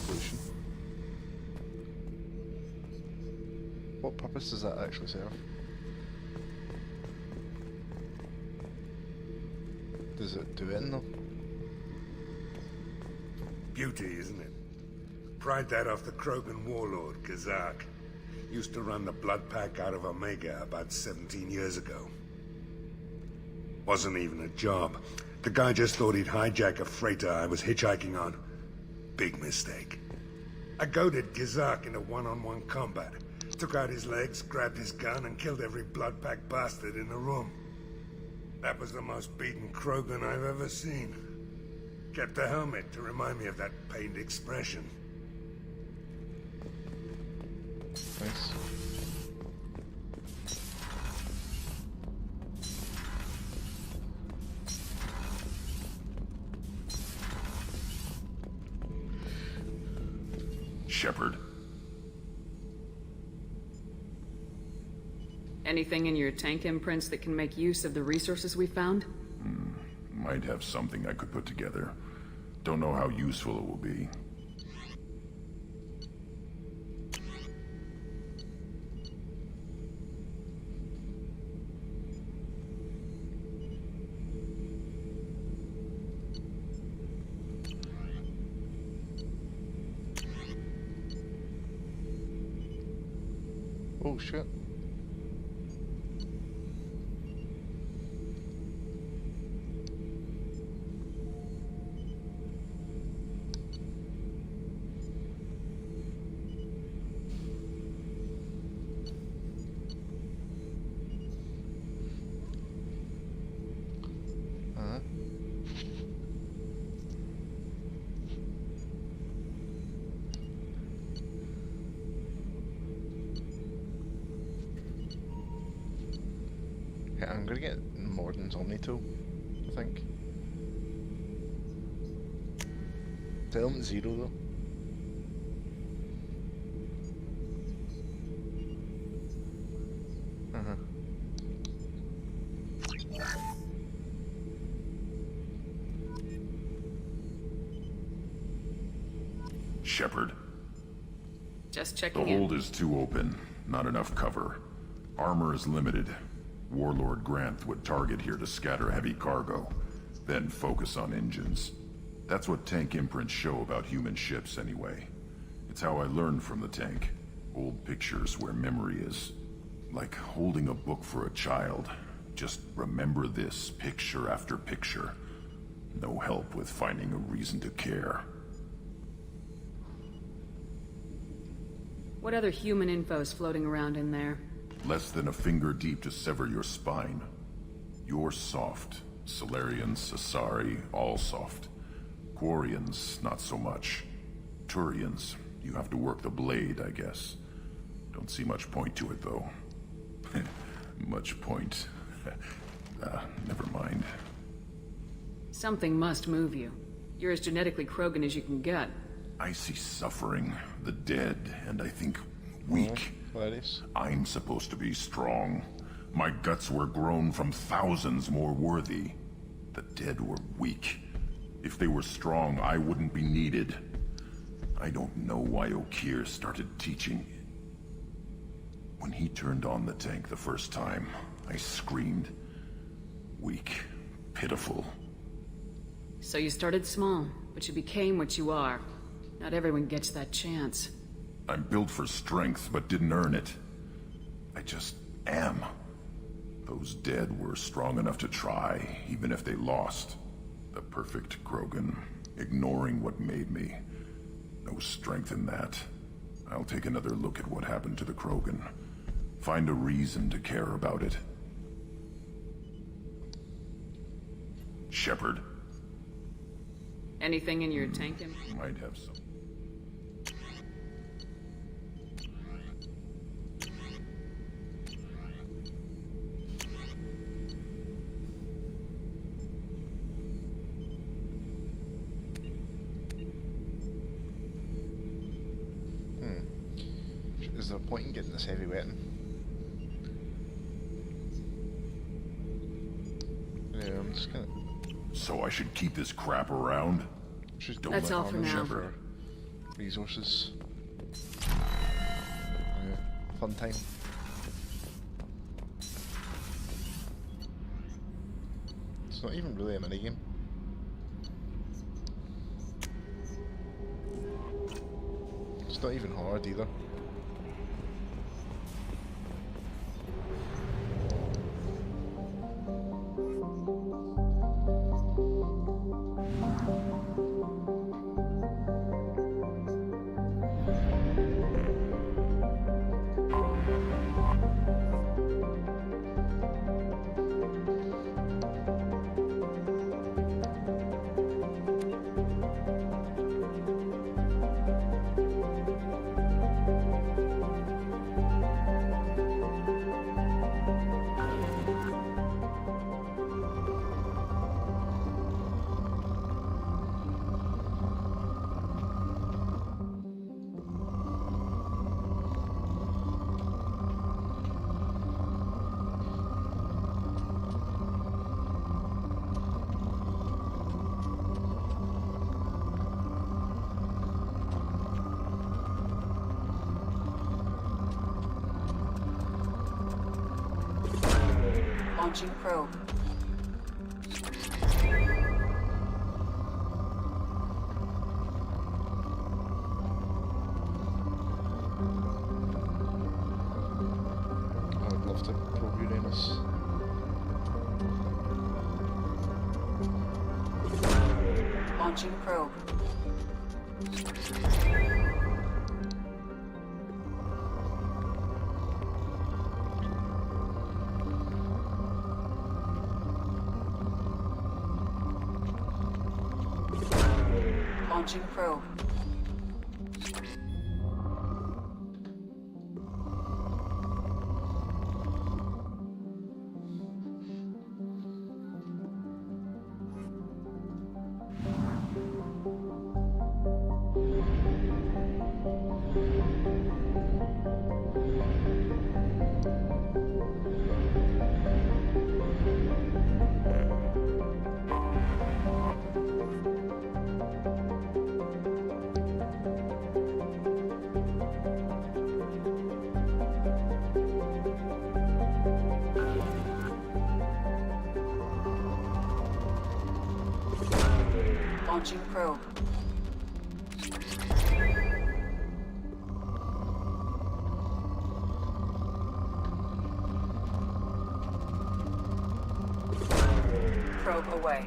Pollution. What purpose does that actually serve? Does it do anything though?
Beauty, isn't it? Pried that off the Krogan warlord, Kazak. Used to run the Blood Pack out of Omega about 17 years ago. Wasn't even a job. The guy just thought he'd hijack a freighter I was hitchhiking on. Big mistake. I goaded Kazak into one-on-one combat. Took out his legs, grabbed his gun, and killed every Blood Pack bastard in the room. That was the most beaten Krogan I've ever seen. Kept a helmet to remind me of that pained expression.
Nice.
Shepard.
Anything in your tank imprints that can make use of the resources we found?
Might have something I could put together. Don't know how useful it will be.
Oh shit. I'm gonna get Morden's Omni tool, I think. Element Zero though.
Shepard.
Just
The
checking in.
hold is too open. Not enough cover. Armor is limited. Warlord Grant would target here to scatter heavy cargo, then focus on engines. That's what tank imprints show about human ships anyway. It's how I learned from the tank. Old pictures where memory is. Like holding a book for a child. Just remember this picture after picture. No help with finding a reason to care.
What other human info is floating around in there?
Less than a finger deep to sever your spine. You're soft. Solarians, Asari, all soft. Quarians, not so much. Turians, you have to work the blade, I guess. Don't see much point to it, though. Much point. Never mind.
Something must move you. You're as genetically Krogan as you can get.
I see suffering, the dead, and I think weak. I'm supposed to be strong. My guts were grown from thousands more worthy. The dead were weak. If they were strong, I wouldn't be needed. I don't know why Okeer started teaching. When he turned on the tank the first time, I screamed. Weak, pitiful.
So you started small, but you became what you are. Not everyone gets that chance.
I'm built for strength, but didn't earn it. I just am. Those dead were strong enough to try, even if they lost. The perfect Krogan, ignoring what made me. No strength in that. I'll take another look at what happened to the Krogan. Find a reason to care about it. Shepard.
Anything in your tank?
Might have some.
Is there a point in getting this heavy weapon? Yeah, I'm just gonna...
So I should keep this crap around?
Don't
That's all for now.
for resources. Yeah, fun time. It's not even really a minigame. It's not even hard either.
Launching probe.
I would love to probe Uranus.
Launching probe. Launching probe. Launching probe. Probe away.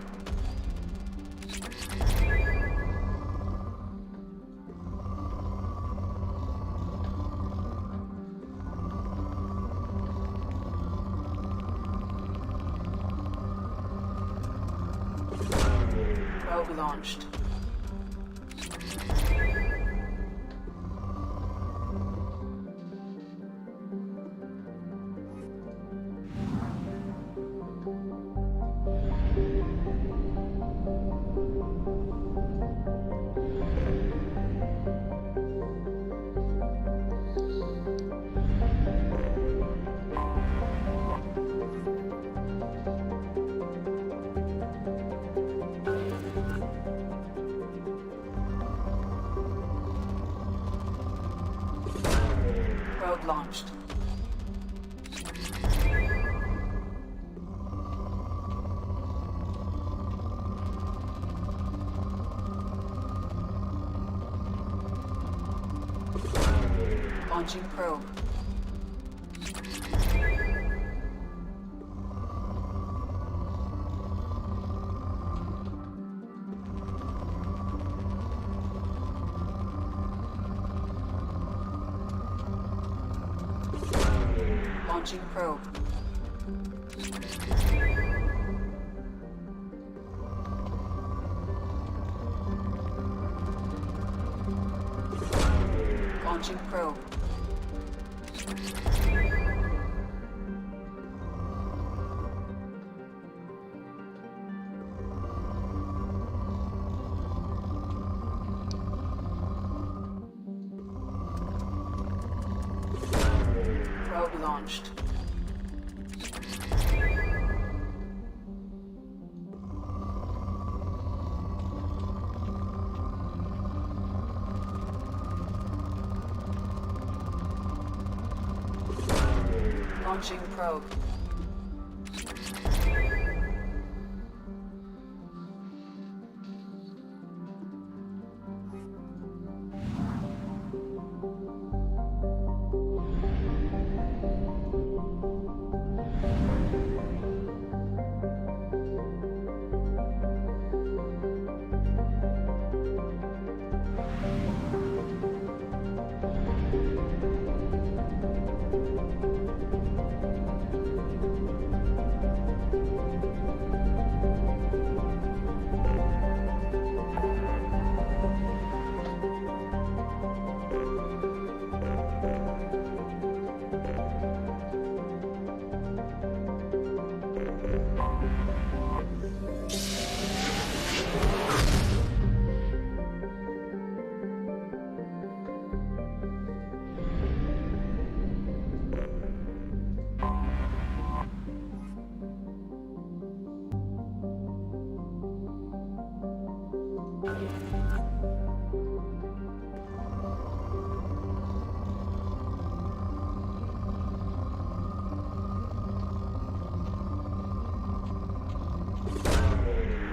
Probe launched. Probe launched. Launching probe. Launching probe. Launching probe. Probe launched. Launching probe.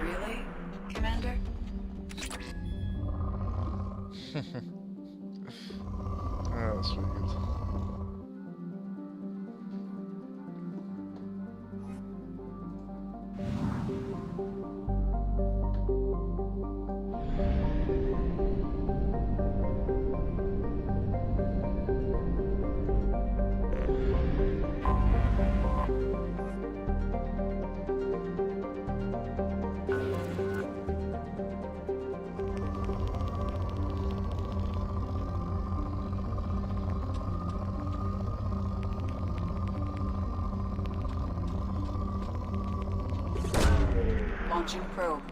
Really, Commander?
That's really good.
Launching probe.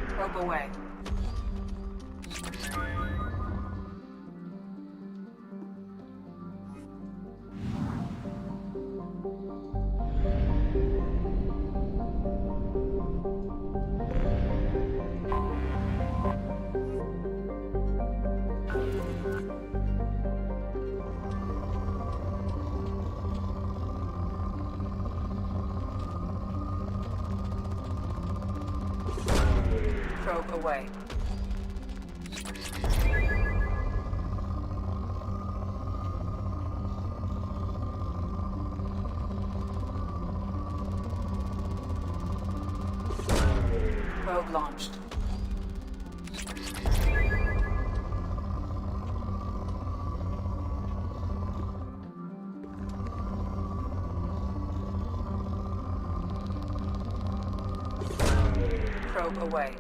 Probe away. Probe away. Probe launched. Probe away.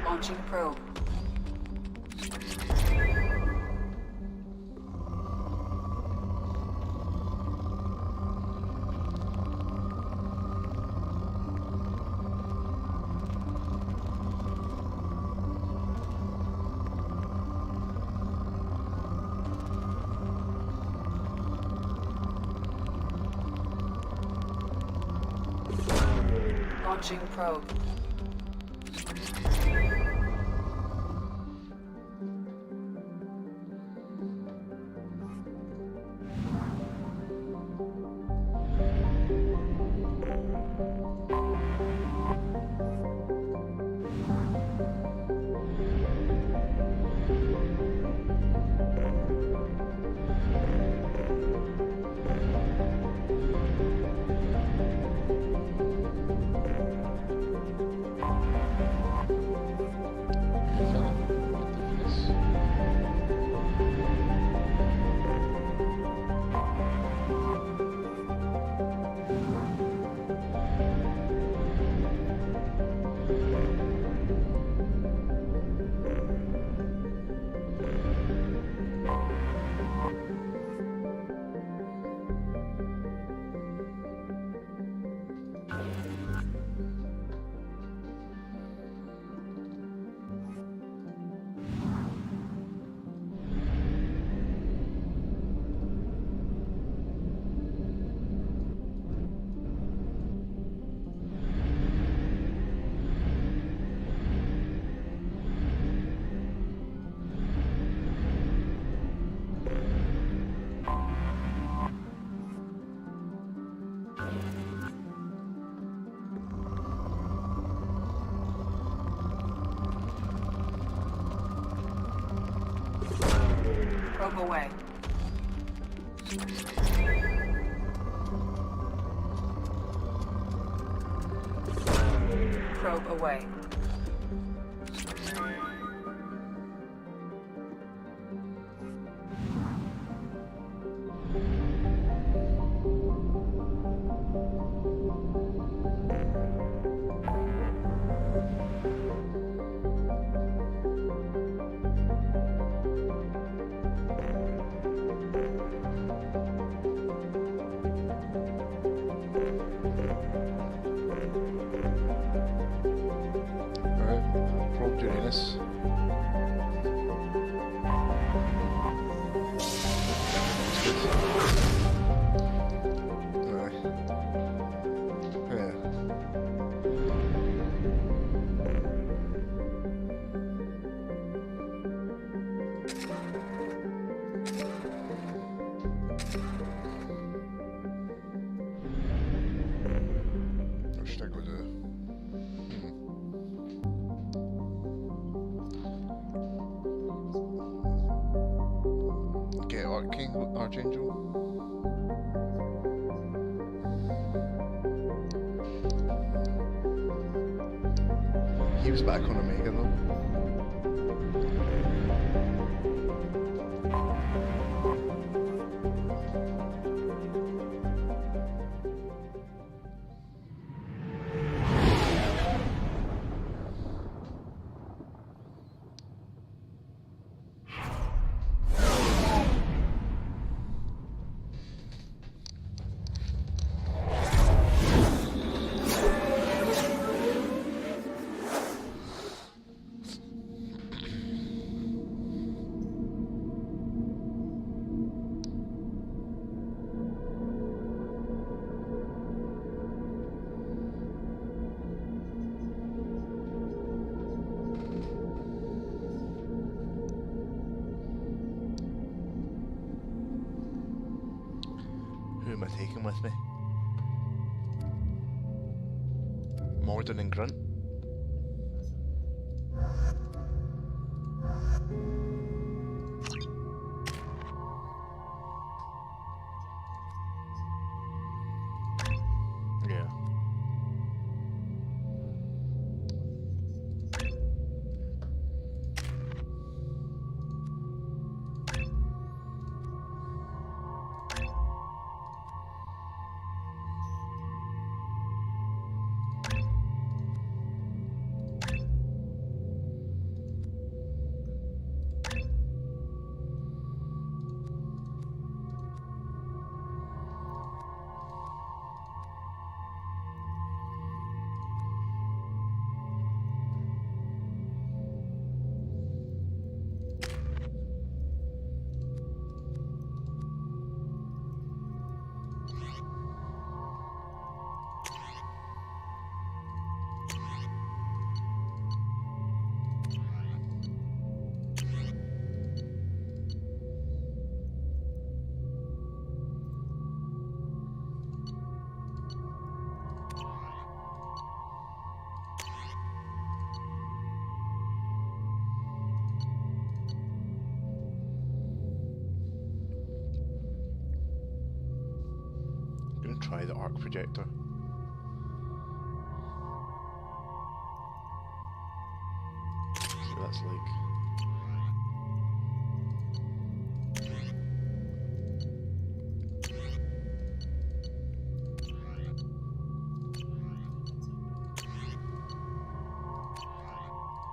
Launching probe. Launching probe. Probe away. Probe away.
Probe Uranus. Archangel. He was back on Omega though. Who am I taking with me? Morden and Grunt? Yeah. Try the arc projector. See what that's like.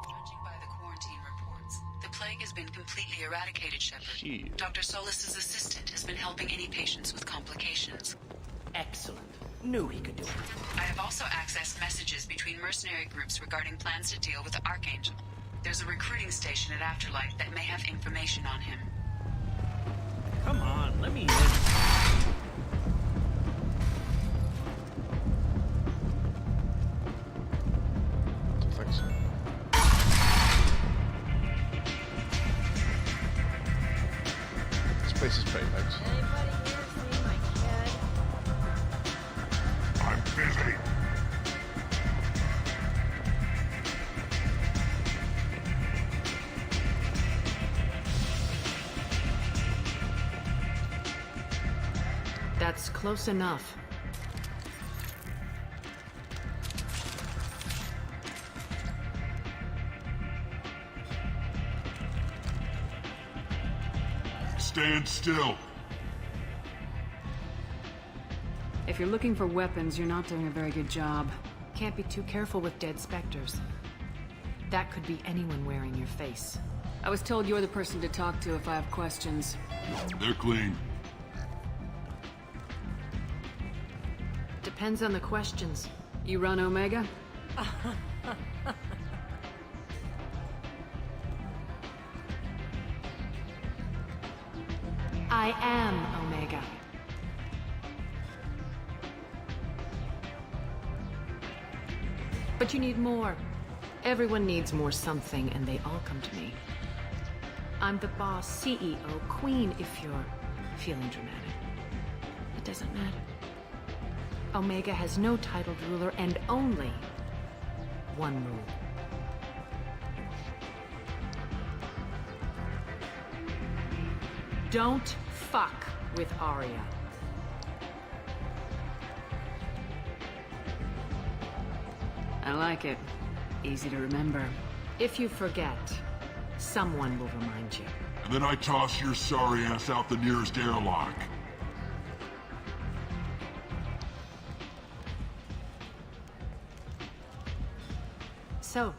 Judging by the quarantine reports, the plague has been completely eradicated, Shepard.
Jeez.
Dr. Solis's assistant has been helping any patients with complications.
Excellent. Knew he could do it.
I have also accessed messages between mercenary groups regarding plans to deal with the Archangel. There's a recruiting station at Afterlife that may have information on him.
Come on, let me in.
Don't think so. This place is pretty nice.
I'm busy.
That's close enough.
Stand still.
If you're looking for weapons, you're not doing a very good job. Can't be too careful with dead specters. That could be anyone wearing your face. I was told you're the person to talk to if I have questions.
They're clean.
Depends on the questions. You run Omega? I am Omega. But you need more. Everyone needs more something, and they all come to me. I'm the boss, CEO, queen, if you're feeling dramatic. It doesn't matter. Omega has no titled ruler and only one rule.
Don't fuck with Arya.
I like it. Easy to remember.
If you forget, someone will remind you.
And then I toss your sorry ass out the nearest airlock.
So,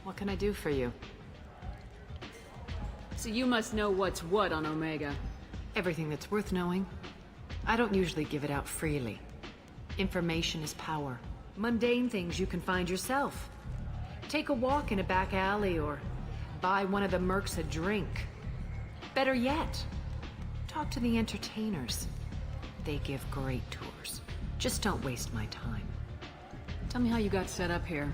what can I do for you?
So you must know what's what on Omega.
Everything that's worth knowing. I don't usually give it out freely. Information is power. Mundane things you can find yourself. Take a walk in a back alley or buy one of the mercs a drink. Better yet, talk to the entertainers. They give great tours. Just don't waste my time.
Tell me how you got set up here.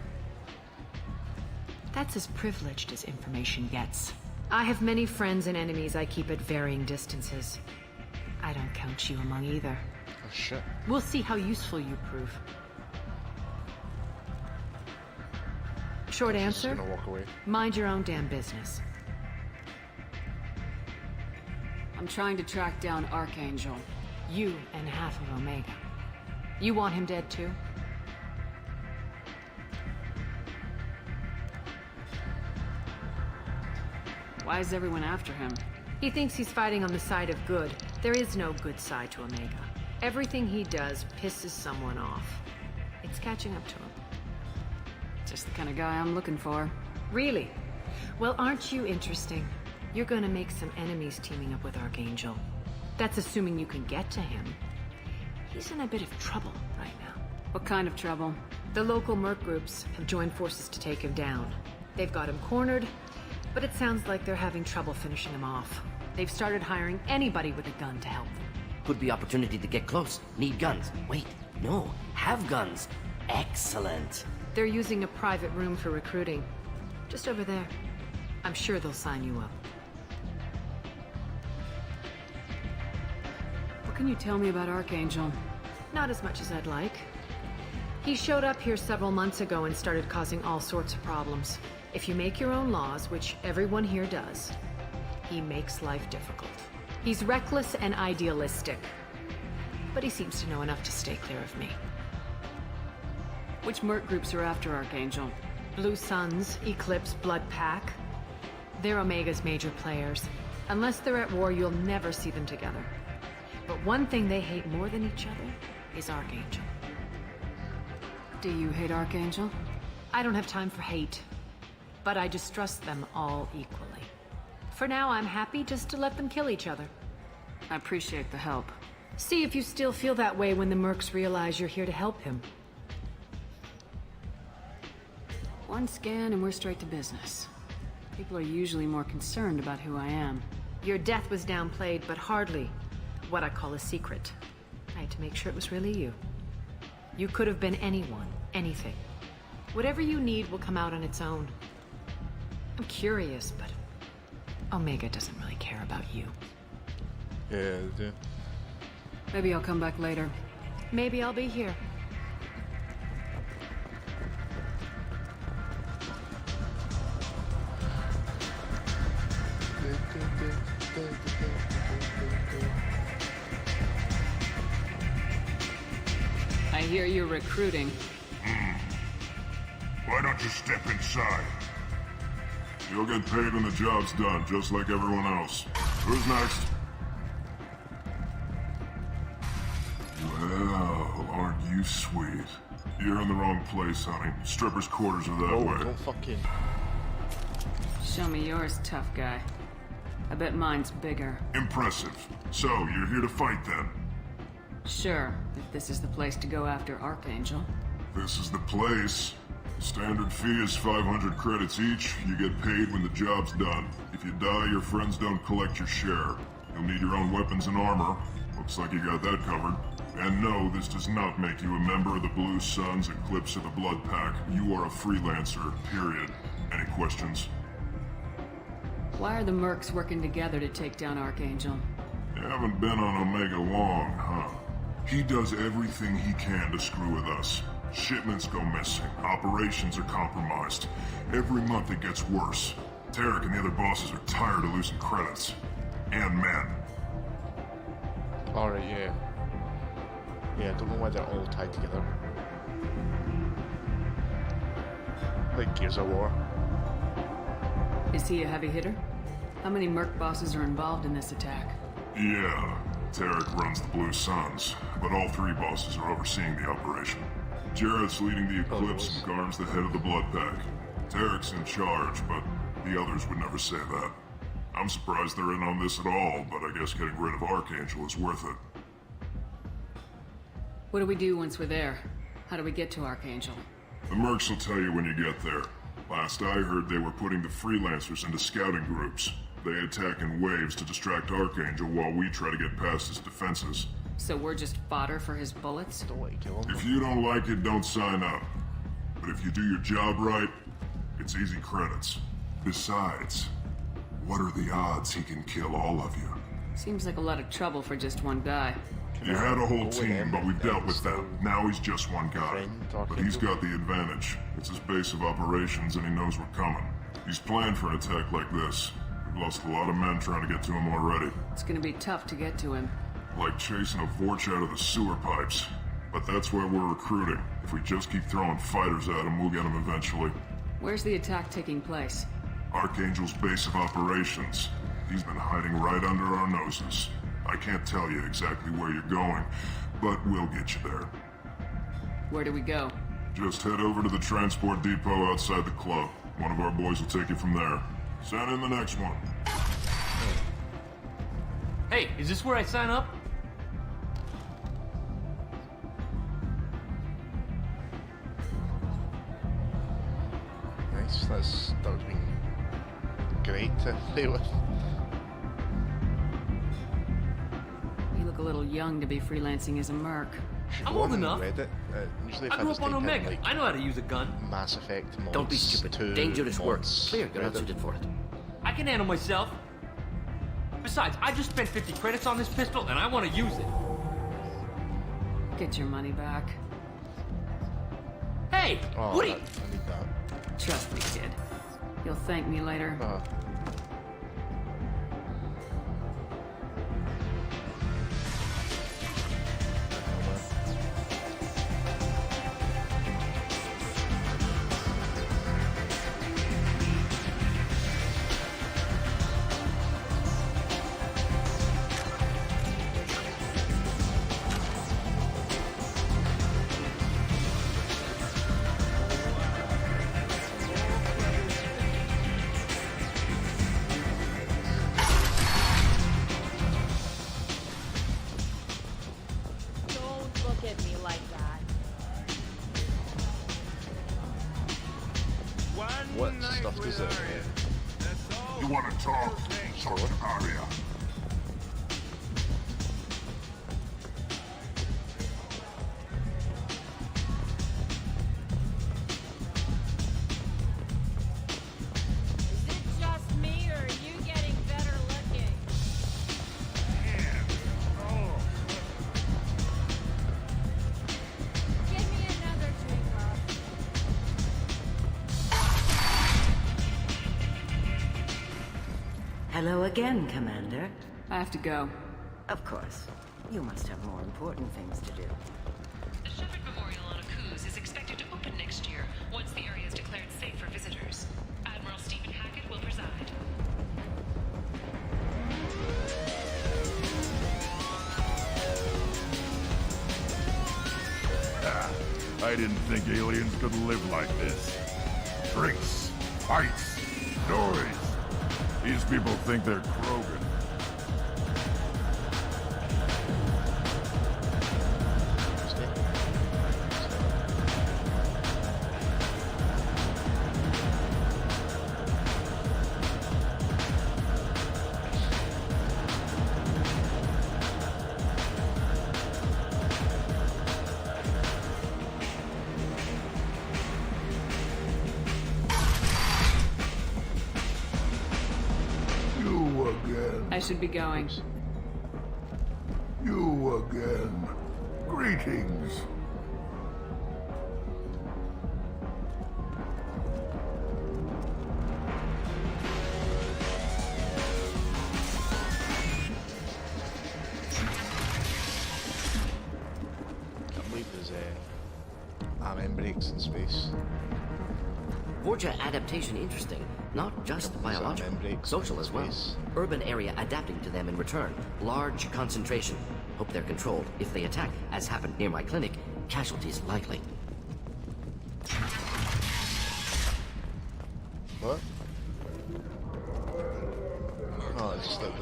That's as privileged as information gets. I have many friends and enemies I keep at varying distances. I don't count you among either.
Oh shit.
We'll see how useful you prove. Short answer,
gonna walk away.
Mind your own damn business.
I'm trying to track down Archangel.
You and half of Omega. You want him dead too?
Why is everyone after him?
He thinks he's fighting on the side of good. There is no good side to Omega. Everything he does pisses someone off. It's catching up to him.
Just the kind of guy I'm looking for.
Really? Well, aren't you interesting? You're gonna make some enemies teaming up with Archangel. That's assuming you can get to him. He's in a bit of trouble right now.
What kind of trouble?
The local merc groups have joined forces to take him down. They've got him cornered, but it sounds like they're having trouble finishing him off. They've started hiring anybody with a gun to help them.
Could be opportunity to get close. Need guns. Wait, no. Have guns. Excellent.
They're using a private room for recruiting. Just over there. I'm sure they'll sign you up.
What can you tell me about Archangel?
Not as much as I'd like. He showed up here several months ago and started causing all sorts of problems. If you make your own laws, which everyone here does, he makes life difficult. He's reckless and idealistic. But he seems to know enough to stay clear of me.
Which merc groups are after Archangel?
Blue Suns, Eclipse, Blood Pack. They're Omega's major players. Unless they're at war, you'll never see them together. But one thing they hate more than each other is Archangel.
Do you hate Archangel?
I don't have time for hate. But I distrust them all equally. For now, I'm happy just to let them kill each other.
I appreciate the help.
See if you still feel that way when the mercs realize you're here to help him.
One scan and we're straight to business. People are usually more concerned about who I am.
Your death was downplayed, but hardly what I call a secret. I had to make sure it was really you. You could have been anyone, anything. Whatever you need will come out on its own. I'm curious, but Omega doesn't really care about you.
Yeah, they do.
Maybe I'll come back later.
Maybe I'll be here.
I hear you're recruiting.
Why don't you step inside? You'll get paid when the job's done, just like everyone else. Who's next? Well, aren't you sweet? You're in the wrong place, honey. Strippers' quarters are that way.
Don't fucking...
Show me yours, tough guy. I bet mine's bigger.
Impressive. So, you're here to fight then?
Sure, if this is the place to go after Archangel.
This is the place. Standard fee is 500 credits each. You get paid when the job's done. If you die, your friends don't collect your share. You'll need your own weapons and armor. Looks like you got that covered. And no, this does not make you a member of the Blue Suns, Eclipse, or the Blood Pack. You are a freelancer, period. Any questions?
Why are the mercs working together to take down Archangel?
You haven't been on Omega long, huh? He does everything he can to screw with us. Shipments go missing, operations are compromised. Every month it gets worse. Tarek and the other bosses are tired of losing credits.
and men.
Alright, yeah. Yeah, I don't know why they're all tied together. Like Gears of War.
Is he a heavy hitter? How many Merc bosses are involved in this attack?
Yeah, Tarek runs the Blue Suns, but all 3 bosses are overseeing the operation. Jarrett's leading the Eclipse and Garm's the head of the Blood Pack. Tarek's in charge, but the others would never say that. I'm surprised they're in on this at all, but I guess getting rid of Archangel is worth it.
What do we do once we're there? How do we get to Archangel?
The Mercs will tell you when you get there. Last I heard, they were putting the freelancers into scouting groups. They attack in waves to distract Archangel while we try to get past his defenses.
So we're just fodder for his bullets?
If you don't like it, don't sign up. But if you do your job right, it's easy credits. Besides, what are the odds he can kill all of you?
Seems like a lot of trouble for just one guy.
You had a whole team, but we've dealt with them. Now he's just one guy. But he's got the advantage. It's his base of operations and he knows we're coming. He's planned for an attack like this. We've lost a lot of men trying to get to him already.
It's gonna be tough to get to him.
Like chasing a Vorch out of the sewer pipes. But that's why we're recruiting. If we just keep throwing fighters at him, we'll get him eventually.
Where's the attack taking place?
Archangel's base of operations. He's been hiding right under our noses. I can't tell you exactly where you're going, but we'll get you there.
Where do we go?
Just head over to the transport depot outside the club. One of our boys will take you from there. Send in the next one.
Hey, is this where I sign up?
Nice, that would be great to play with.
You look a little young to be freelancing as a merc.
I'm old enough.
Reddit. Usually if
I grew up on
was
Omega.
like,
I know how to use a gun.
Mass Effect mods.
Don't be stupid. Dangerous work. Clear, you're not suited for it.
I can handle myself. Besides, I just spent 50 credits on this pistol and I want to use it.
Get your money back.
Hey,
Oh,
Woody!
I need that.
Trust me, kid. You'll thank me later.
Don't look at me like that.
What stuff does it
You want to talk? Talk to Aria.
Is it just me, or are you getting better looking? Give me another drink, love.
Hello again, Commander.
I have to go.
Of course. You must have more important things to do.
The Shepard Memorial on Akuz is expected to open next year, once the area is declared safe for visitors. Admiral Stephen Hackett will preside.
I didn't think aliens could live like this. Drinks, fights, noise. These people think they're Krogan.
You again.
I should be going.
You again. Greetings.
Vorcha adaptation interesting. Not just biological, social as well. Urban area adapting to them in return. Large concentration. Hope they're controlled. If they attack, as happened near my clinic, casualties likely.
What? Oh, it's still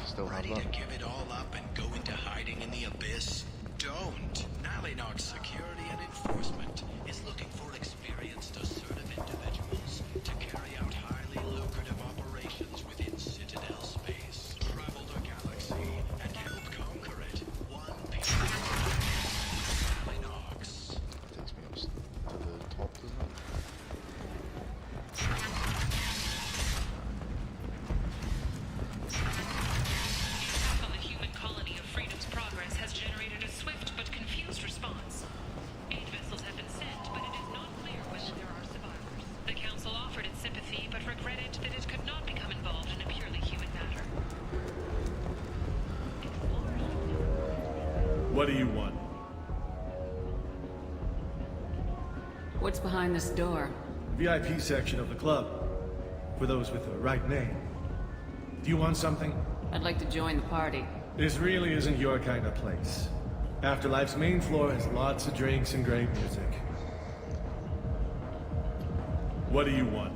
still
ready to give it all up and go into hiding in the abyss? Don't. Nalinox Security and Enforcement is looking for experienced, assertive individuals to carry out highly lucrative operations within Citadel space, travel the galaxy, and help conquer it. One people. Nalinox.
Takes me up to the top, doesn't it?
On the human colony of Freedom's Progress has generated a swift but confused response. 8 vessels have been sent, but it is not clear whether there are survivors. The Council offered its sympathy, but regretted that it could not become involved in a purely human matter.
What do you want?
What's behind this door?
VIP section of the club. For those with the right name. Do you want something?
I'd like to join the party.
This really isn't your kind of place. Afterlife's main floor has lots of drinks and great music. What do you want?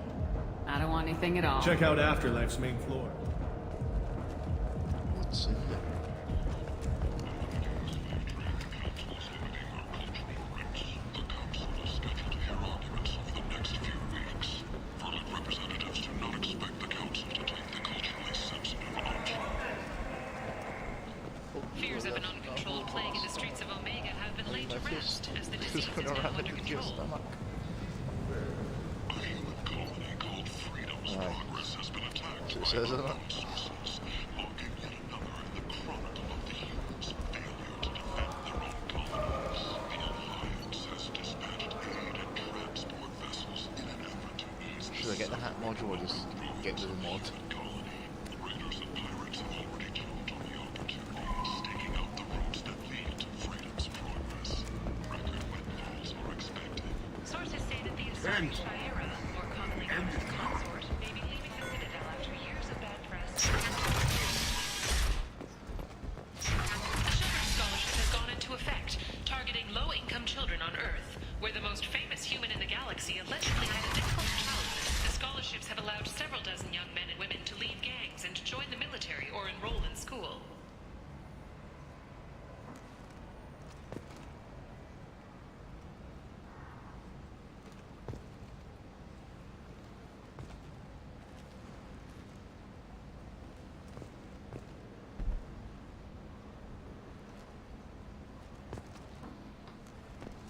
I don't want anything at all.
Check out Afterlife's main floor.
What's in there?
Fears of an uncontrolled plague in the streets of Omega have been laid to rest as the disease is now under control.
A human colony called Freedom's Progress has been attacked by
says it.
sources, marking yet another in the chronicle of the humans' failure to defend their own colonies. The Alliance has dispatched aid and transport vessels in an effort to ease the
Should I get the hat module or just get the mod?
Raiders and pirates have already jumped on the opportunity, staking out the roads that lead to Freedom's Progress. Record windfalls are expected.
Sources say that the Asari Shaira, more commonly known as Consort, may be leaving the Citadel after years of bad press. A Shepherd Scholarship has gone into effect, targeting low-income children on Earth, where the most famous human in the galaxy allegedly had a difficult childhood. The scholarships have allowed several dozen young men and women to leave gangs and join the military or enroll in school.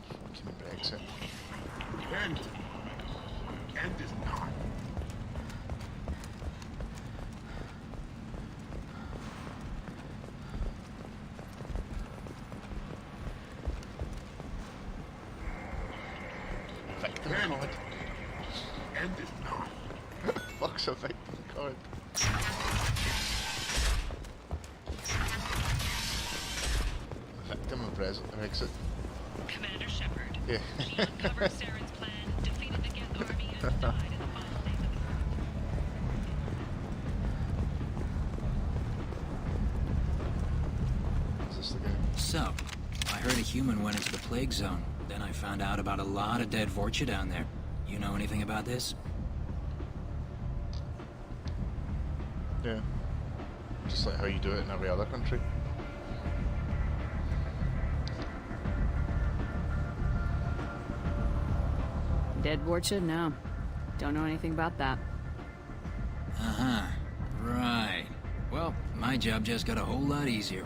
Fucking Brexit.
Kent is not.
Victim card.
Kent is not.
Fuck's a victim card. Victim of Brexit.
Commander Shepard.
Yeah.
He uncovered Saren's plan, defeated the Geth army, and died in the final days of the war.
Is this the guy?
So, I heard a human went into the plague zone. Then I found out about a lot of dead Vorcha down there. You know anything about this?
Yeah. Just like how you do it in every other country.
Dead Vorcha? No. Don't know anything about that.
Uh-huh. Right. Well, my job just got a whole lot easier.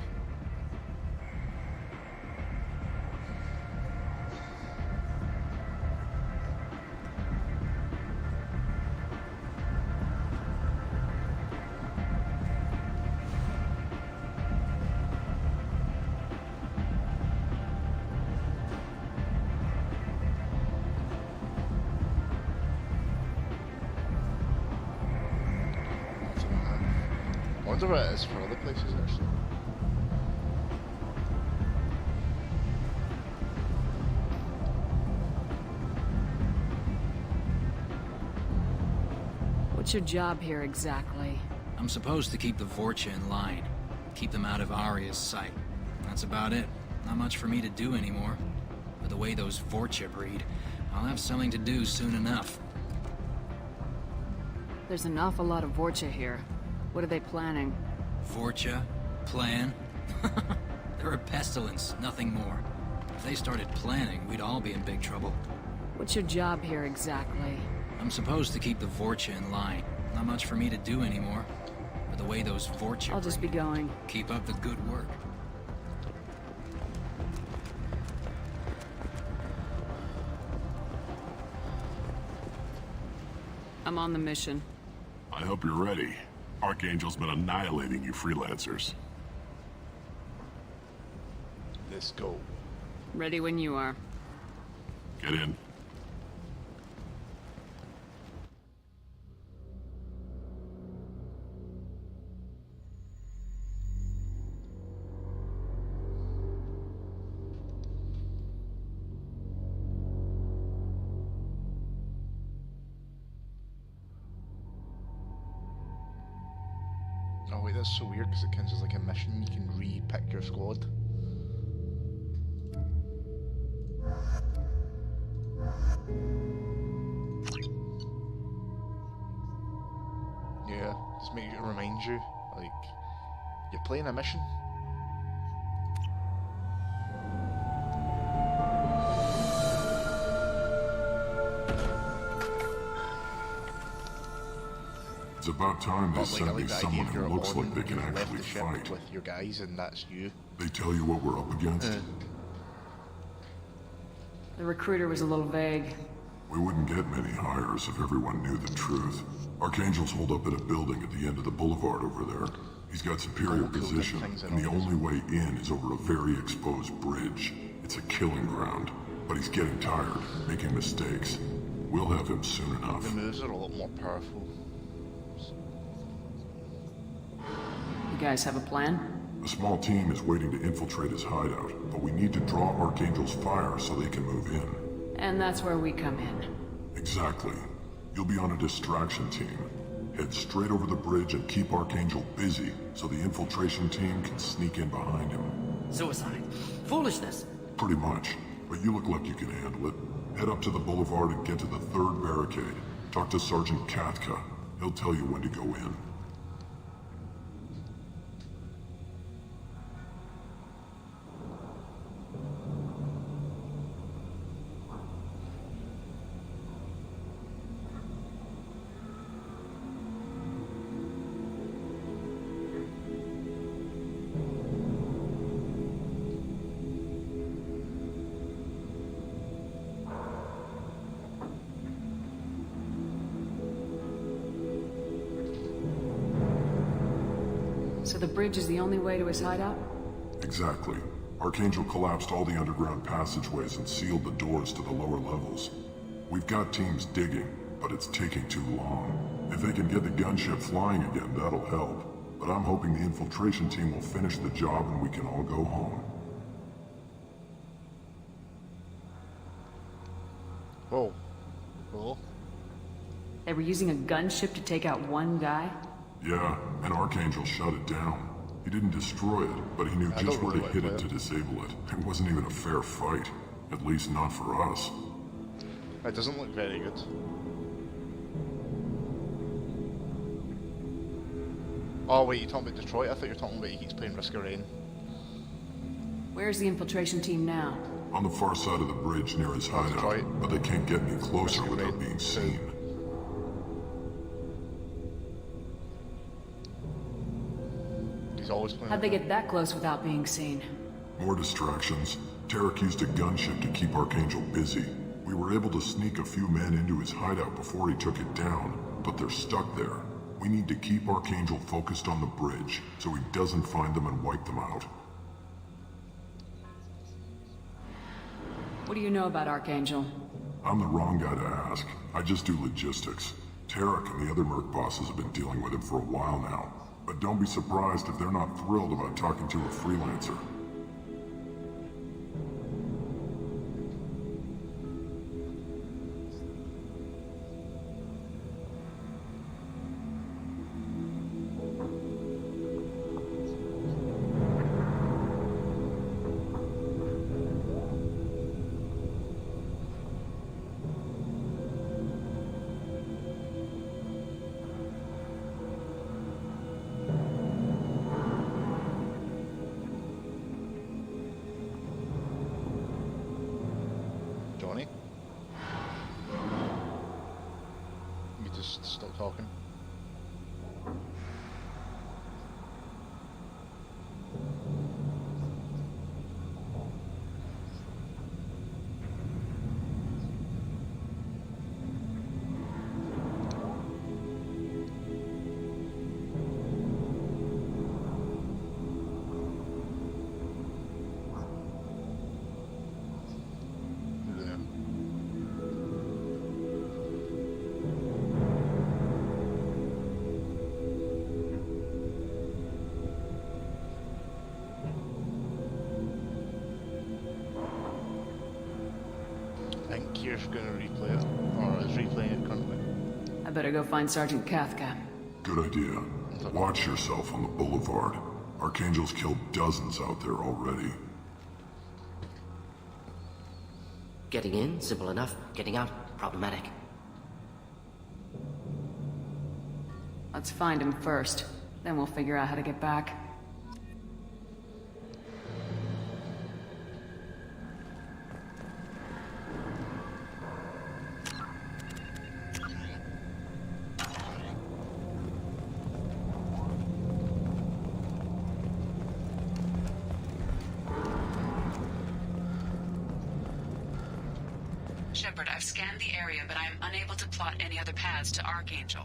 I wonder what it is for other places actually.
What's your job here exactly?
I'm supposed to keep the Vorcha in line. Keep them out of Arya's sight. That's about it. Not much for me to do anymore. But the way those Vorcha breed, I'll have something to do soon enough.
There's an awful lot of Vorcha here. What are they planning?
Vorcha? Plan? They're a pestilence, nothing more. If they started planning, we'd all be in big trouble.
What's your job here exactly?
I'm supposed to keep the Vorcha in line. Not much for me to do anymore. But the way those Vorcha
I'll just be going.
Keep up the good work.
I'm on the mission.
I hope you're ready. Archangel's been annihilating you freelancers.
Let's go.
Ready when you are.
Get in.
Oh wait, that's so weird because it counts as like a mission. You can re-pick your squad. Yeah, just make it remind you, like, you're playing a mission.
It's about time they
Like, I
send
like
me
the idea
someone
if you're
who looks
alone,
like they can
you've left
actually
the ship
fight.
with your guys, and that's you.
They tell you what we're up against?
The recruiter was a little vague.
We wouldn't get many hires if everyone knew the truth. Archangel's holed up in a building at the end of the boulevard over there. He's got superior position, and the only way in is over a very exposed bridge. It's a killing ground, but he's getting tired, making mistakes. We'll have him soon enough.
The moves are a lot more powerful.
You guys have a plan?
A small team is waiting to infiltrate his hideout, but we need to draw Archangel's fire so they can move in.
And that's where we come in.
Exactly. You'll be on a distraction team. Head straight over the bridge and keep Archangel busy so the infiltration team can sneak in behind him.
Suicide. Foolishness.
Pretty much. But you look like you can handle it. Head up to the boulevard and get to the third barricade. Talk to Sergeant Katka. He'll tell you when to go in.
So the bridge is the only way to his hideout?
Exactly. Archangel collapsed all the underground passageways and sealed the doors to the lower levels. We've got teams digging, but it's taking too long. If they can get the gunship flying again, that'll help. But I'm hoping the infiltration team will finish the job and we can all go home.
Whoa. Cool.
They were using a gunship to take out one guy?
Yeah, and Archangel shut it down. He didn't destroy it, but he knew just where to hit it to disable it. It wasn't even a fair fight. At least not for us.
It doesn't look very good. Oh wait, you're talking about Detroit? I thought you were talking about he's playing Risk of Rain.
Where's the infiltration team now?
On the far side of the bridge near his hideout, but they can't get any closer without being seen.
He's always playing.
How'd they get that close without being seen?
More distractions. Tarek used a gunship to keep Archangel busy. We were able to sneak a few men into his hideout before he took it down, but they're stuck there. We need to keep Archangel focused on the bridge, so he doesn't find them and wipe them out.
What do you know about Archangel?
I'm the wrong guy to ask. I just do logistics. Tarek and the other Merc bosses have been dealing with him for a while now. But don't be surprised if they're not thrilled about talking to a freelancer.
talking. I think Kier's gonna replay it, or is replaying it currently.
I better go find Sergeant Kafka.
Good idea. Watch yourself on the boulevard. Archangel's killed dozens out there already.
Getting in, simple enough. Getting out, problematic.
Let's find him first. Then we'll figure out how to get back.
Shepard, I've scanned the area, but I am unable to plot any other paths to Archangel.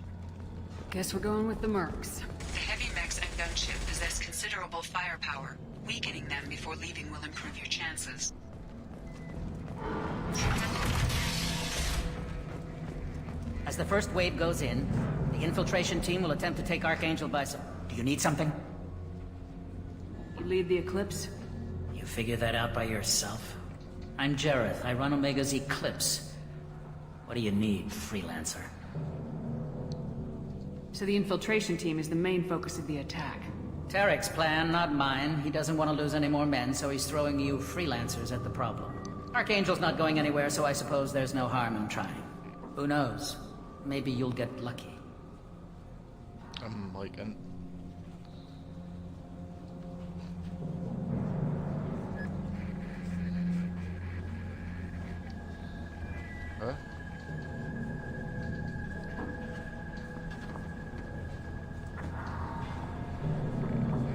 Guess we're going with the Mercs.
The heavy mechs and gunship possess considerable firepower. Weakening them before leaving will improve your chances.
As the first wave goes in, the infiltration team will attempt to take Archangel by some... Do you need something?
You lead the Eclipse?
You figure that out by yourself? I'm Jareth. I run Omega's Eclipse. What do you need, freelancer?
So the infiltration team is the main focus of the attack.
Tarek's plan, not mine. He doesn't want to lose any more men, so he's throwing you freelancers at the problem. Archangel's not going anywhere, so I suppose there's no harm in trying. Who knows? Maybe you'll get lucky.
I'm like an... Huh?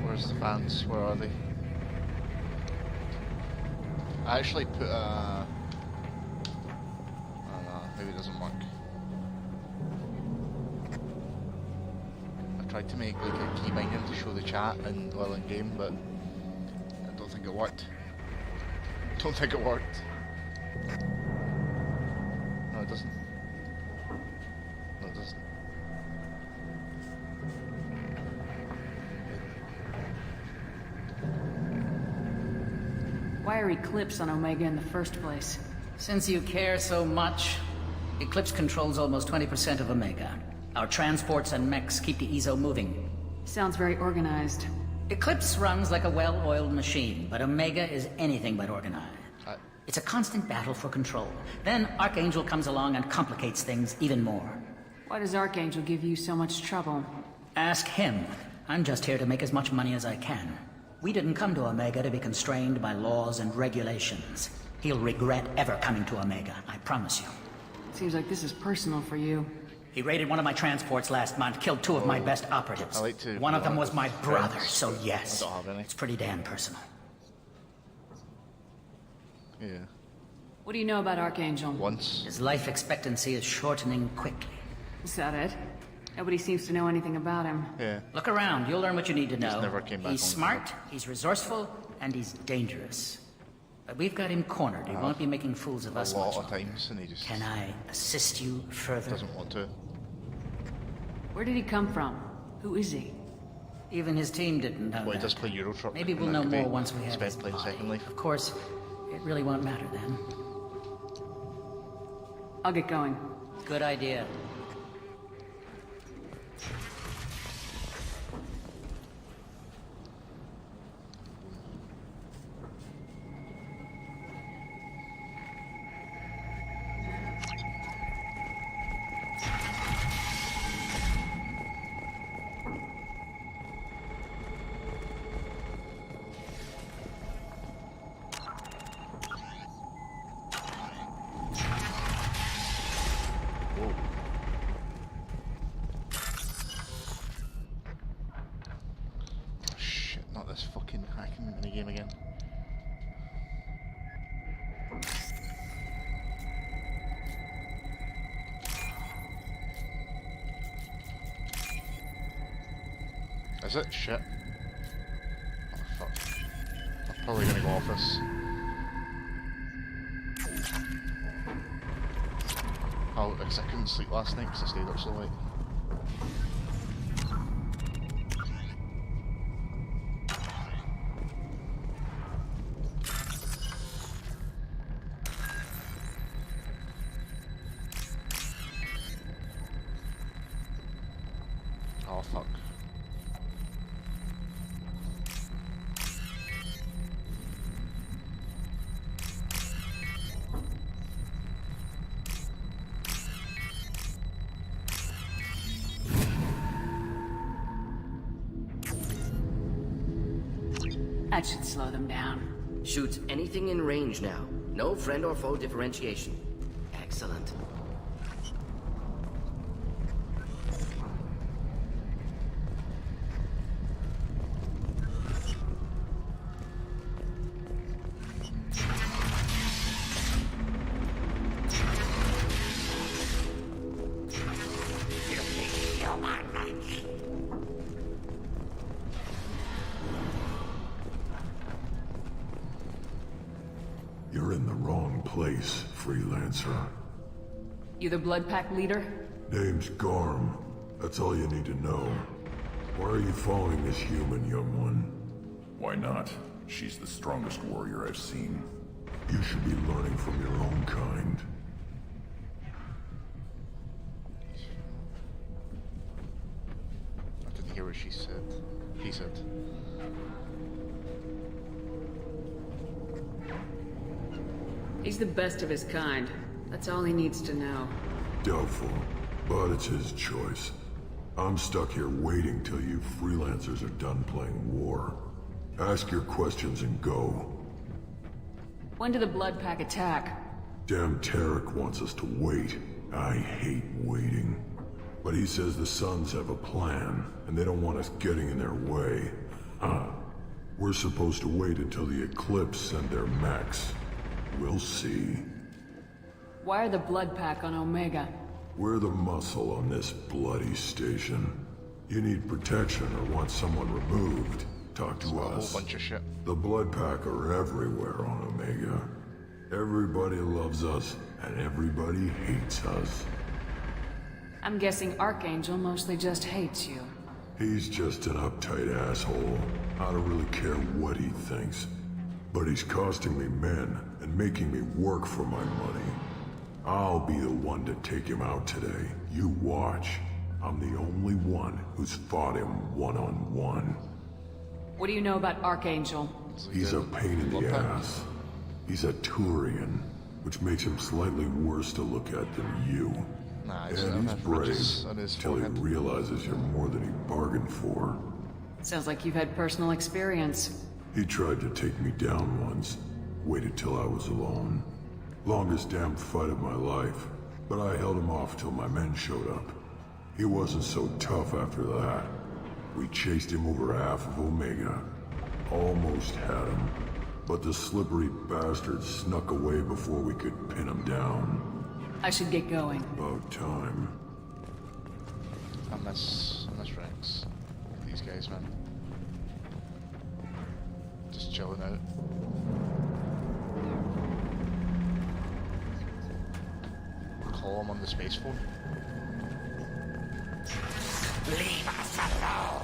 Where's the fans? Where are they? I actually put I don't know, maybe it doesn't work. I tried to make like a key binding to show the chat and while in game, but I don't think it worked. Don't think it worked. No, it doesn't. No, it doesn't.
Why are Eclipse on Omega in the first place?
Since you care so much, Eclipse controls almost 20% of Omega. Our transports and mechs keep the EZO moving.
Sounds very organized.
Eclipse runs like a well-oiled machine, but Omega is anything but organized. It's a constant battle for control. Then Archangel comes along and complicates things even more.
Why does Archangel give you so much trouble?
Ask him. I'm just here to make as much money as I can. We didn't come to Omega to be constrained by laws and regulations. He'll regret ever coming to Omega, I promise you.
Seems like this is personal for you.
He raided one of my transports last month, killed 2 of my best operatives. One of them was my brother, so yes, it's pretty damn personal.
Yeah.
What do you know about Archangel?
Once.
His life expectancy is shortening quickly.
Is that it? Nobody seems to know anything about him.
Yeah.
Look around, you'll learn what you need to know.
He's never came back
He's
home.
smart, he's resourceful, and he's dangerous. But we've got him cornered. He won't be making fools of us
a lot
much
of
longer.
times, and he just
Can I assist you further?
doesn't want to.
Where did he come from? Who is he?
Even his team didn't know
Well, he
that.
does play Euro Truck.
Maybe we'll
and
know
that could
more
be
once we have
spent
his
playing
body.
Second Life.
Of course, it really won't matter then.
I'll get going.
Good idea.
this fucking hacking minigame again. Is it? Shit. Oh fuck. I'm probably gonna go off this. Oh, because I couldn't sleep last night because I stayed up so late. Oh fuck.
That should slow them down.
Shoots anything in range now. No friend or foe differentiation. Excellent.
You're in the wrong place, freelancer.
You the Blood Pack leader?
Name's Garm. That's all you need to know. Why are you following this human, young one?
Why not? She's the strongest warrior I've seen.
You should be learning from your own kind.
I didn't hear what she said. He said.
He's the best of his kind. That's all he needs to know.
Doubtful, but it's his choice. I'm stuck here waiting till you freelancers are done playing war. Ask your questions and go.
When did the Blood Pack attack?
Damn Tarek wants us to wait. I hate waiting. But he says the Suns have a plan, and they don't want us getting in their way. We're supposed to wait until the Eclipse send their mechs. We'll see.
Why are the Blood Pack on Omega?
We're the muscle on this bloody station. You need protection or want someone removed, talk to us.
A whole bunch of shit.
The Blood Pack are everywhere on Omega. Everybody loves us, and everybody hates us.
I'm guessing Archangel mostly just hates you.
He's just an uptight asshole. I don't really care what he thinks. But he's costing me men and making me work for my money. I'll be the one to take him out today. You watch. I'm the only one who's fought him one-on-one.
What do you know about Archangel?
He's a pain in the ass. He's a Turian, which makes him slightly worse to look at than you.
Nah,
and he's brave till he realizes you're more than he bargained for.
Sounds like you've had personal experience.
He tried to take me down once. Waited till I was alone. Longest damn fight of my life. But I held him off till my men showed up. He wasn't so tough after that. We chased him over half of Omega. Almost had him. But the slippery bastard snuck away before we could pin him down.
I should get going.
About time.
I miss Rex. These guys, man. Just chilling out. Call him on the space phone.
Leave us alone!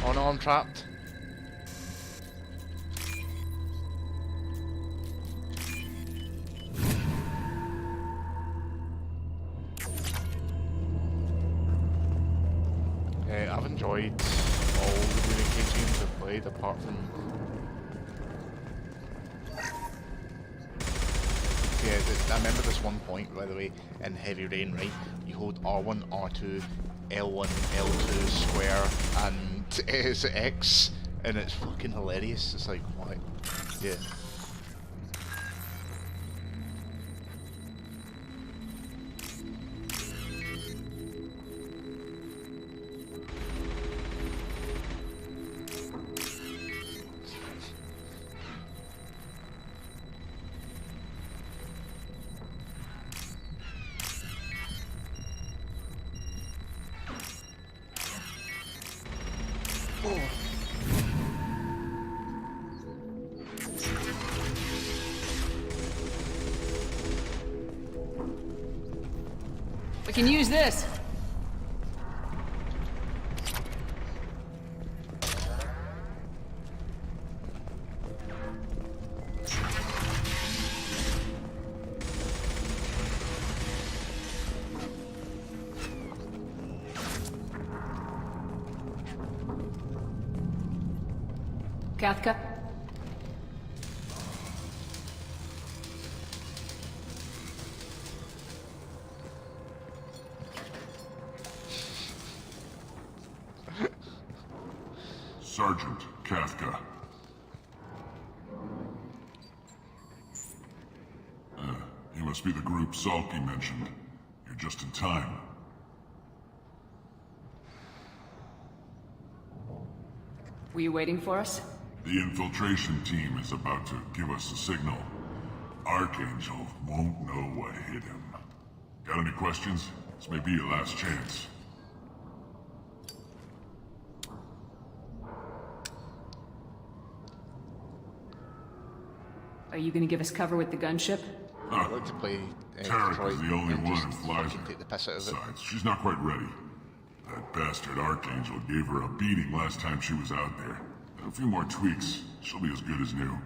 Oh no, I'm trapped. enjoyed all the David Cage games I've played, apart from... Yeah, I remember this one point, by the way, in Heavy Rain, right? You hold R1, R2, L1, L2, square, and X, and it's fucking hilarious. It's like, what? Yeah.
We can use this. Kathka?
Sergeant Kathka. You must be the group Salky mentioned. You're just in time.
Were you waiting for us?
The infiltration team is about to give us a signal. Archangel won't know what hit him. Got any questions? This may be your last chance.
Are you gonna give us cover with the gunship?
I'd like to play
Tarek is the only one who flies her.
Take the piss out of it.
Besides, she's not quite ready. That bastard Archangel gave her a beating last time she was out there. A few more tweaks, she'll be as good as new.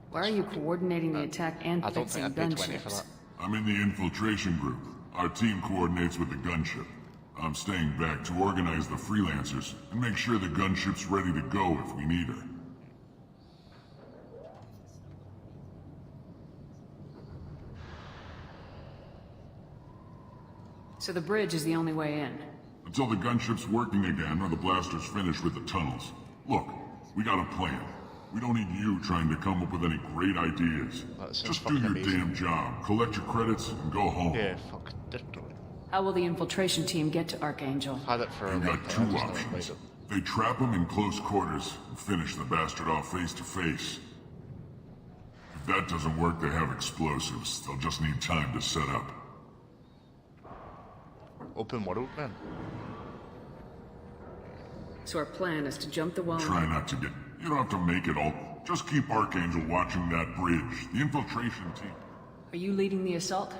Why are you coordinating the attack and
I don't
fixing
think I'd pay 20 for
gunships?
that.
I'm in the infiltration group. Our team coordinates with the gunship. I'm staying back to organize the freelancers and make sure the gunship's ready to go if we need her.
So the bridge is the only way in.
Until the gunship's working again or the blasters finish with the tunnels. Look, we got a plan. We don't need you trying to come up with any great ideas. Just do your damn job, collect your credits, and go home.
Yeah, fuck. Didn't do it.
How will the infiltration team get to Archangel?
Had it for
They've got two options. They trap him in close quarters and finish the bastard off face to face. If that doesn't work, they have explosives. They'll just need time to set up.
Open world, man.
So our plan is to jump the wall.
Try not to get... You don't have to make it all. Just keep Archangel watching that bridge. The infiltration team...
Are you leading the assault?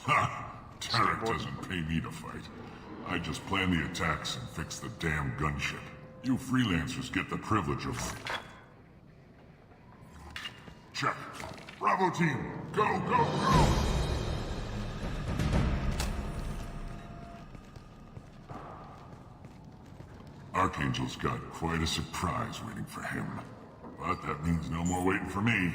Ha! Tarek doesn't pay me to fight. I just plan the attacks and fix the damn gunship. You freelancers get the privilege of... Check. Bravo team! Go, go, go! Archangel's got quite a surprise waiting for him. But that means no more waiting for me.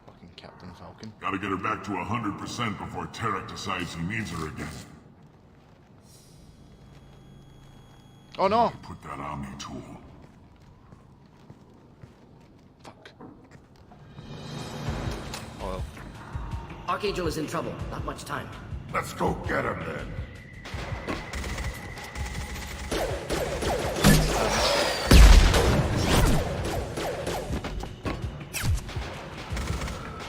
Fucking Captain Falcon.
Gotta get her back to 100% before Tarek decides he needs her again.
Oh no!
Put that Omni tool.
Fuck. Oil.
Archangel is in trouble. Not much time.
Let's go get him then.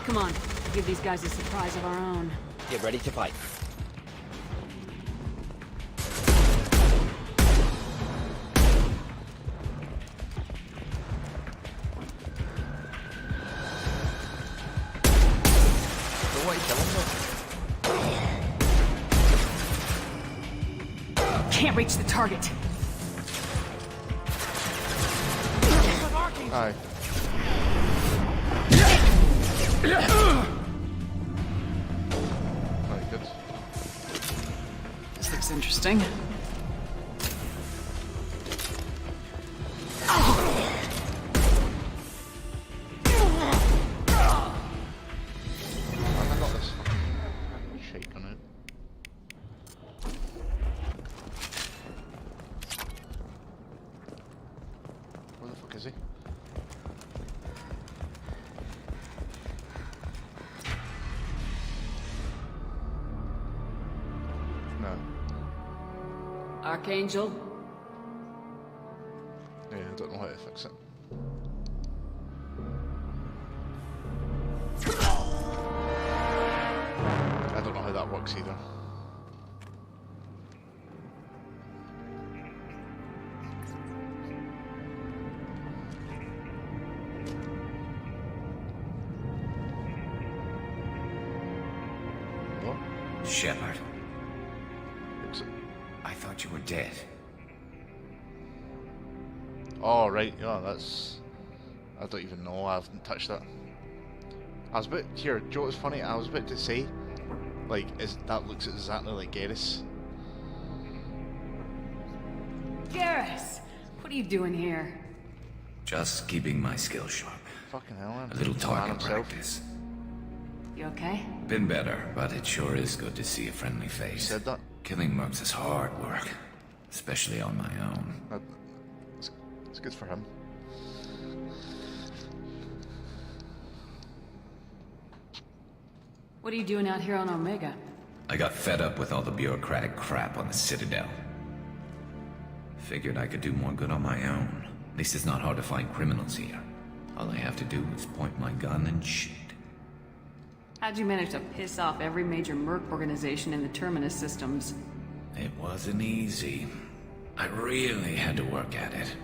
Come on, give these guys a surprise of our own.
Get ready to fight.
Can't reach the target.
Aye. Very good.
This looks
Interesting.
I got this fucking shake on it. Where the fuck is he? No.
Archangel?
Yeah, I don't know how to fix it. I don't know how that works either. What?
Shepard.
Fix it.
I thought you were dead.
Oh, right, yeah, that's... I don't even know, I haven't touched that. I was about... Here, do you know what's funny? I was about to say, like, that looks exactly like Garrus.
Garrus! What are you doing here?
Just keeping my skills sharp.
Fucking hell, man.
A little
Man
target
himself.
practice.
You okay?
Been better, but it sure is good to see a friendly face.
Said that?
Killing mercs is hard work, especially on my own.
It's good for him.
What are you doing out here on Omega?
I got fed up with all the bureaucratic crap on the Citadel. Figured I could do more good on my own. At least it's not hard to find criminals here. All I have to do is point my gun and shoot.
How'd you manage to piss off every major merc organization in the Terminus systems?
It wasn't easy. I really had to work at it.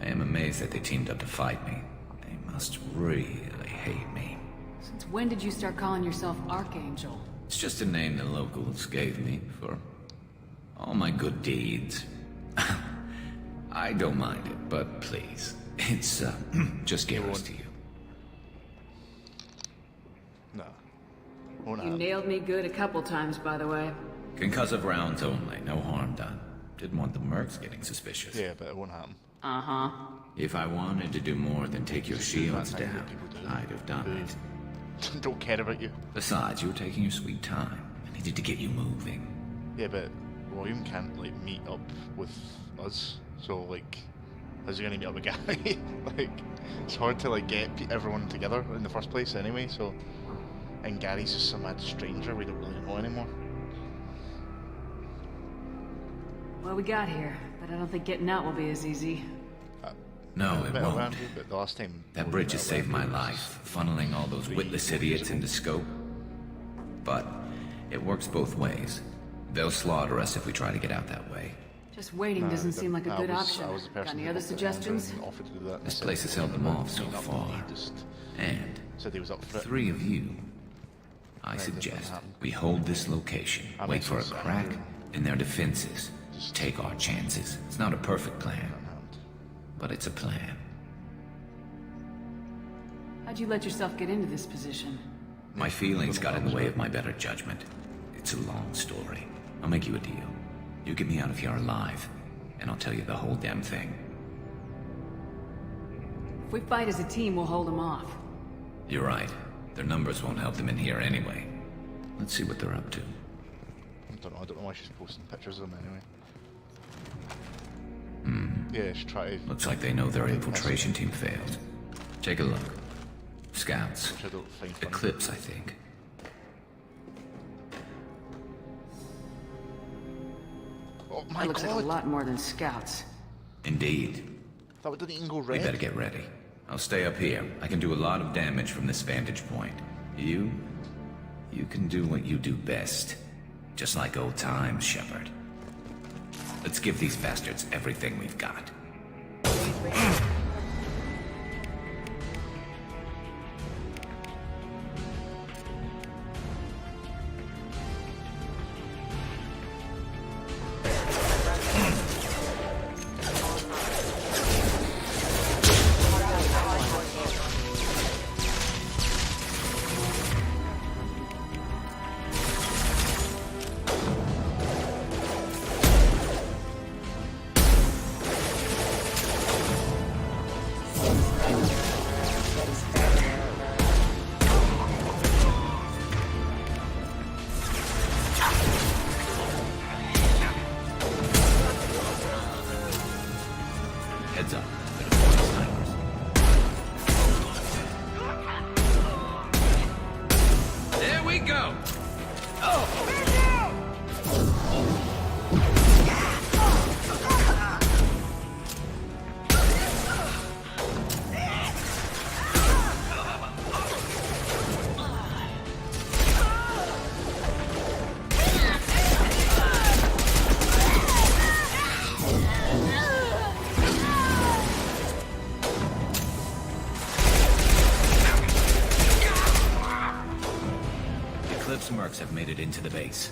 I am amazed that they teamed up to fight me. They must really hate me.
Since when did you start calling yourself Archangel?
It's just a name the locals gave me for all my good deeds. I don't mind it, but please, it's just Garrus to you.
No.
You nailed me good a couple times, by the way.
Concussive rounds only, no harm done. Didn't want the mercs getting suspicious.
Yeah, but it won't happen.
Uh-huh.
If I wanted to do more than take your shields down, I'd have done it.
Don't care about you.
Besides, you were taking your sweet time. I needed to get you moving.
Yeah, but William can't, like, meet up with us. So, like, how's he gonna meet up a guy? Like, it's hard to, like, get everyone together in the first place anyway, so... And Gary's just some mad stranger we don't really know anymore.
Well, we got here, but I don't think getting out will be as easy.
No, it won't.
But the last time
that bridge has saved my life, funneling all those witless idiots into scope. But it works both ways. They'll slaughter us if we try to get out that way.
Just waiting doesn't seem like a good option. Got any other suggestions?
This place has held them off so far. And
said he was up for it.
3 of you. I suggest we hold this location, wait for a crack in their defenses, take our chances. It's not a perfect plan, but it's a plan.
How'd you let yourself get into this position?
My feelings got in the way of my better judgment. It's a long story. I'll make you a deal. You get me out of here alive, and I'll tell you the whole damn thing.
If we fight as a team, we'll hold them off.
You're right. Their numbers won't help them in here anyway. Let's see what they're up to.
I don't know why she's posting pictures of them anyway.
Hmm.
Yeah, she tried to...
Looks like they know their infiltration team failed. Take a look. Scouts.
Which I don't find funny.
Eclipse, I think.
Oh my
That looks like
God.
a lot more than scouts.
Indeed.
That didn't even go
We
red.
better get ready. I'll stay up here. I can do a lot of damage from this vantage point. You can do what you do best. Just like old times, Shepard. Let's give these bastards everything we've got. Philip's mercs have made it into the base.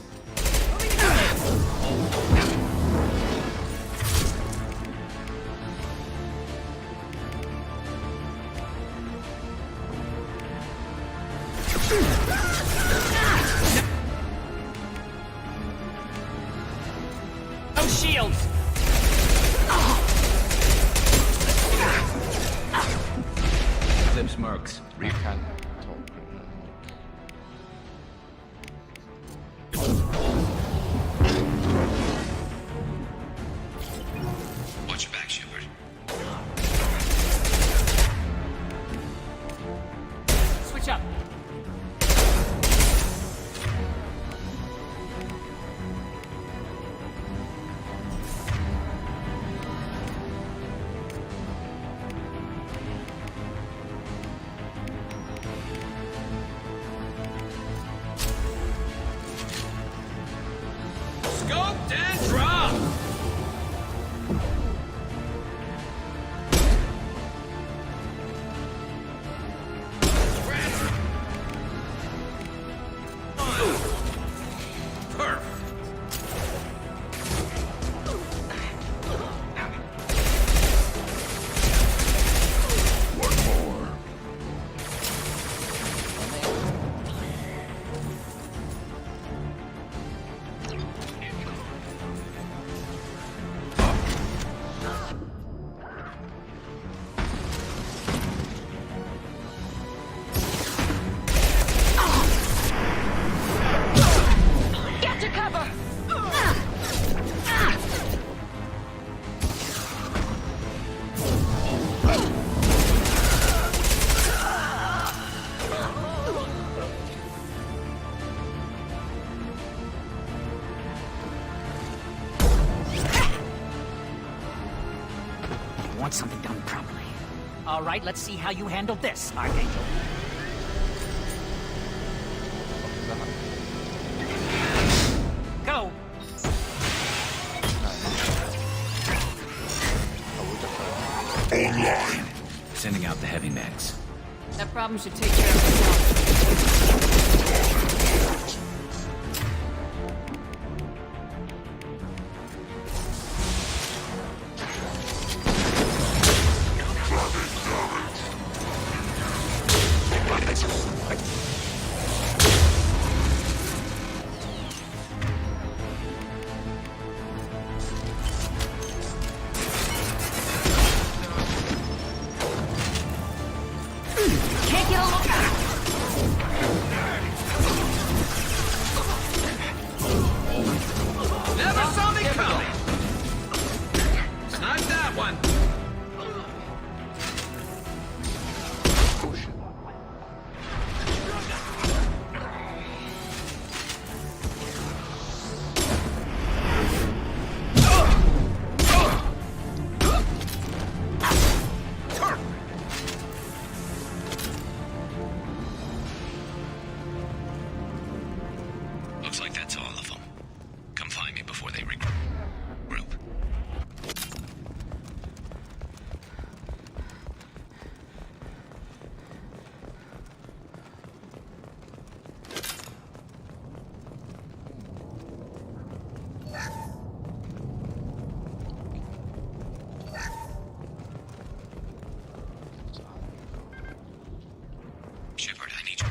No shields!
Philip's mercs.
Recon.
Watch your back, Shepard.
Switch up.
Scoped and drop!
Get to cover!
You want something done properly. All right, let's see how you handle this, Archangel. Go!
Online. Sending out the heavy mechs.
That problem should take care of itself.
Can't get along.
Never saw me coming! Snipe that one! Looks like that's all of them. Come find me before they regroup. Shepard, I need you.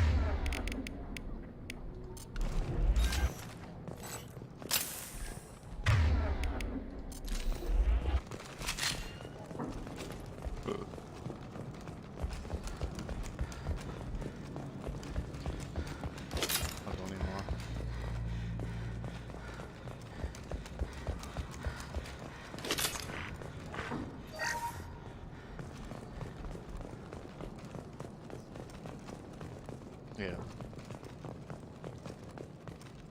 I don't anymore. Yeah.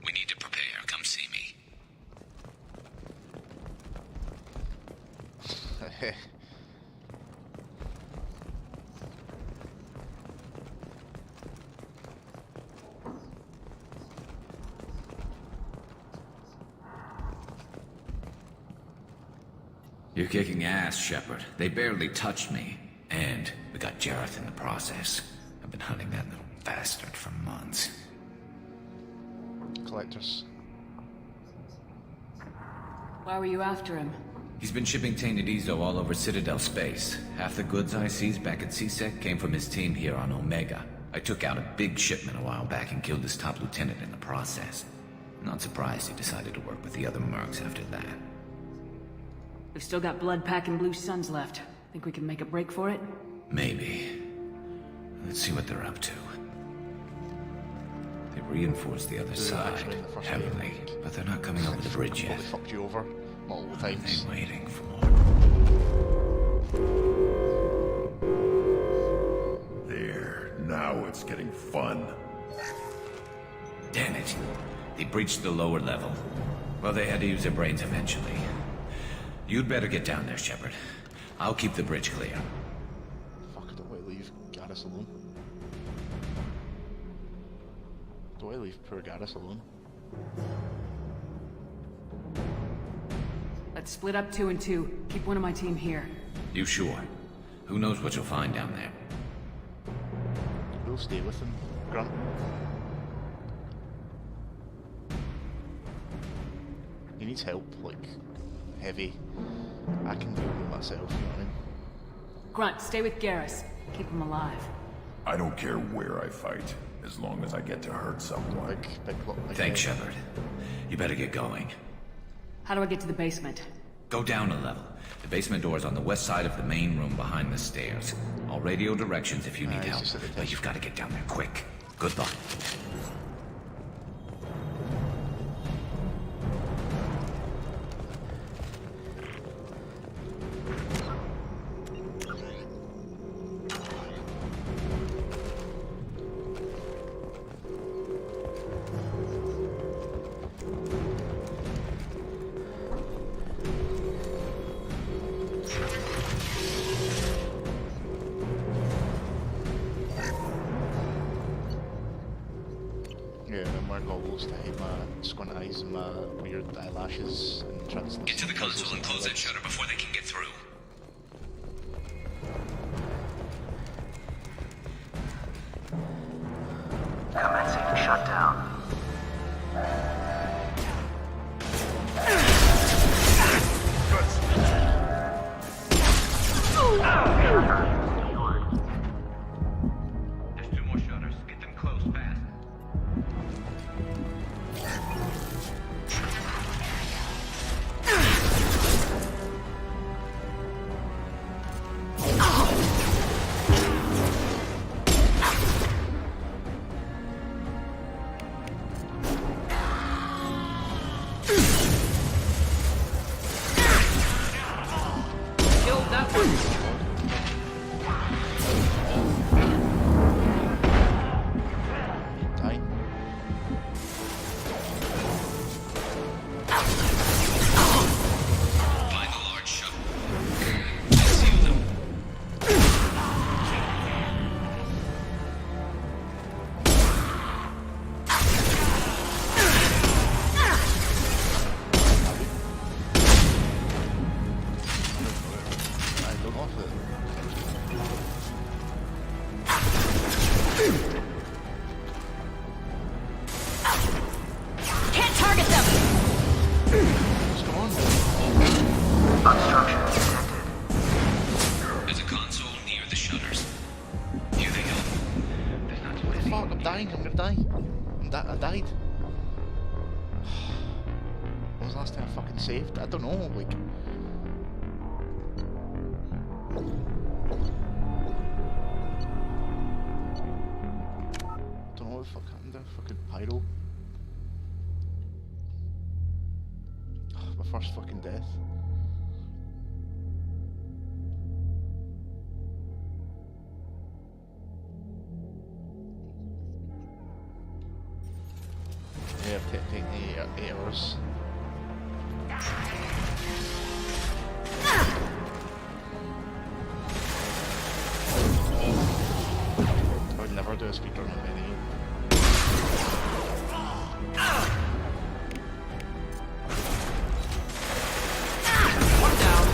We need to prepare. Come see me. You're kicking ass, Shepard. They barely touched me. And we got Jareth in the process. I've been hunting that little bastard for months.
collectors.
Why were you after him?
He's been shipping tainted Ezo all over Citadel space. Half the goods I seized back at CSEC came from his team here on Omega. I took out a big shipment a while back and killed his top lieutenant in the process. Not surprised he decided to work with the other mercs after that.
We've still got Blood Pack and Blue Suns left. Think we can make a break for it?
Maybe. Let's see what they're up to. They reinforced the other side heavily, but they're not coming over the bridge yet.
They fucked you over multiple times.
They're waiting for more.
There, now it's getting fun.
Damn it. They breached the lower level. Well, they had to use their brains eventually. You'd better get down there, Shepard. I'll keep the bridge clear.
Fuck, I don't want to leave Garrus alone. Don't want to leave poor Garrus alone.
Let's split up 2 and 2. Keep one of my team here.
You sure? Who knows what you'll find down there?
We'll stay with him, Grunt. He needs help, like, heavy. I can do it myself, you know what I mean?
Grunt, stay with Garrus. Keep him alive.
I don't care where I fight, as long as I get to hurt someone.
Thanks, Shepard. You better get going.
How do I get to the basement?
Go down a level. The basement door is on the west side of the main room behind the stairs. I'll radio directions if you need help, but you've got to get down there quick. Good luck.
To hide my squint eyes and my weird eyelashes and translucent.
Get to the console and close that shutter before they can get through.
Commencing shutdown.
There's 2 more shutters. Get them closed fast.
I died. When was the last time I fucking saved? I don't know, like... Don't know what the fuck happened there, fucking pyro. My first fucking death. Yeah, taking 8 hours. I would never do a speedrun of any.
One down.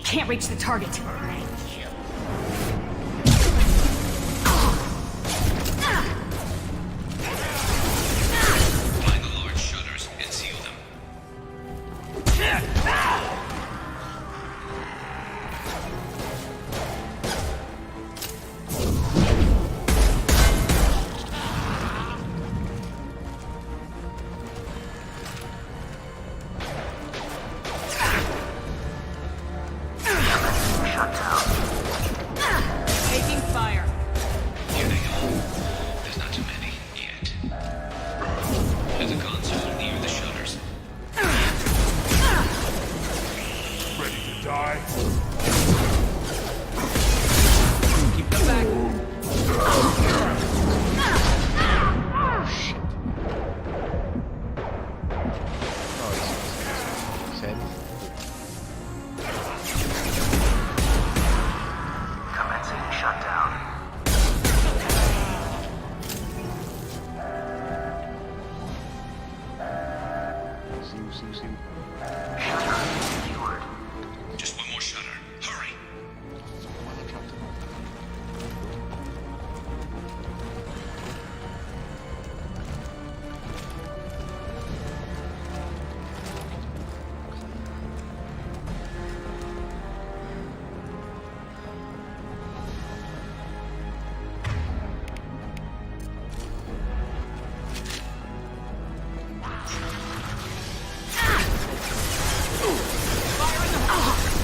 Can't reach the target.
die?
Keep them back.
Commencing shutdown. Shutter secured.
Just one more shutter. Hurry!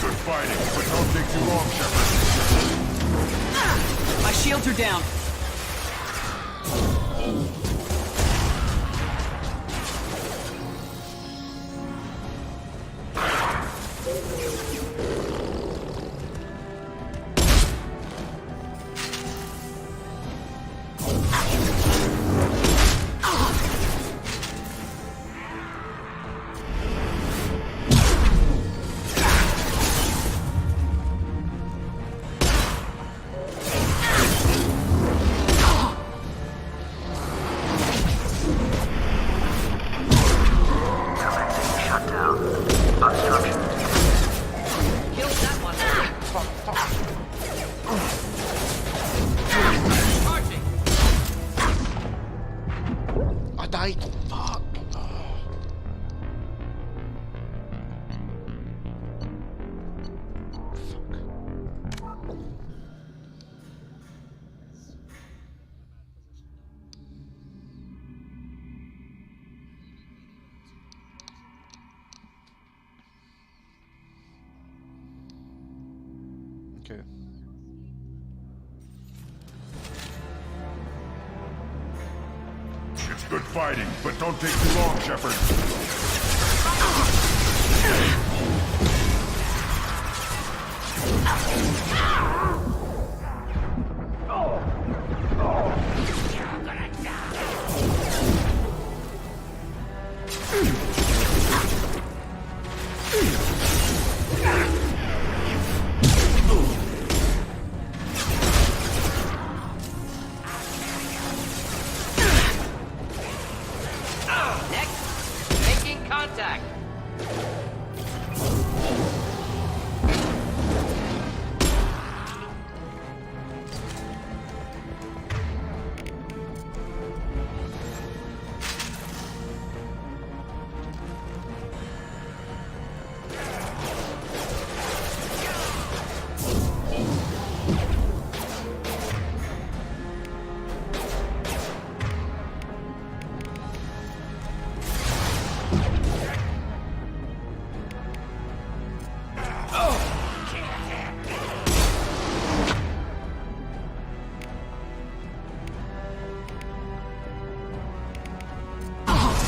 Good fighting, but don't take too long, Shepard.
My shields are down.
Shutdown. Obstruction.
Killed that one.
I died. Fuck. Okay.
It's good fighting, but don't take too long, Shepard.
Making contact.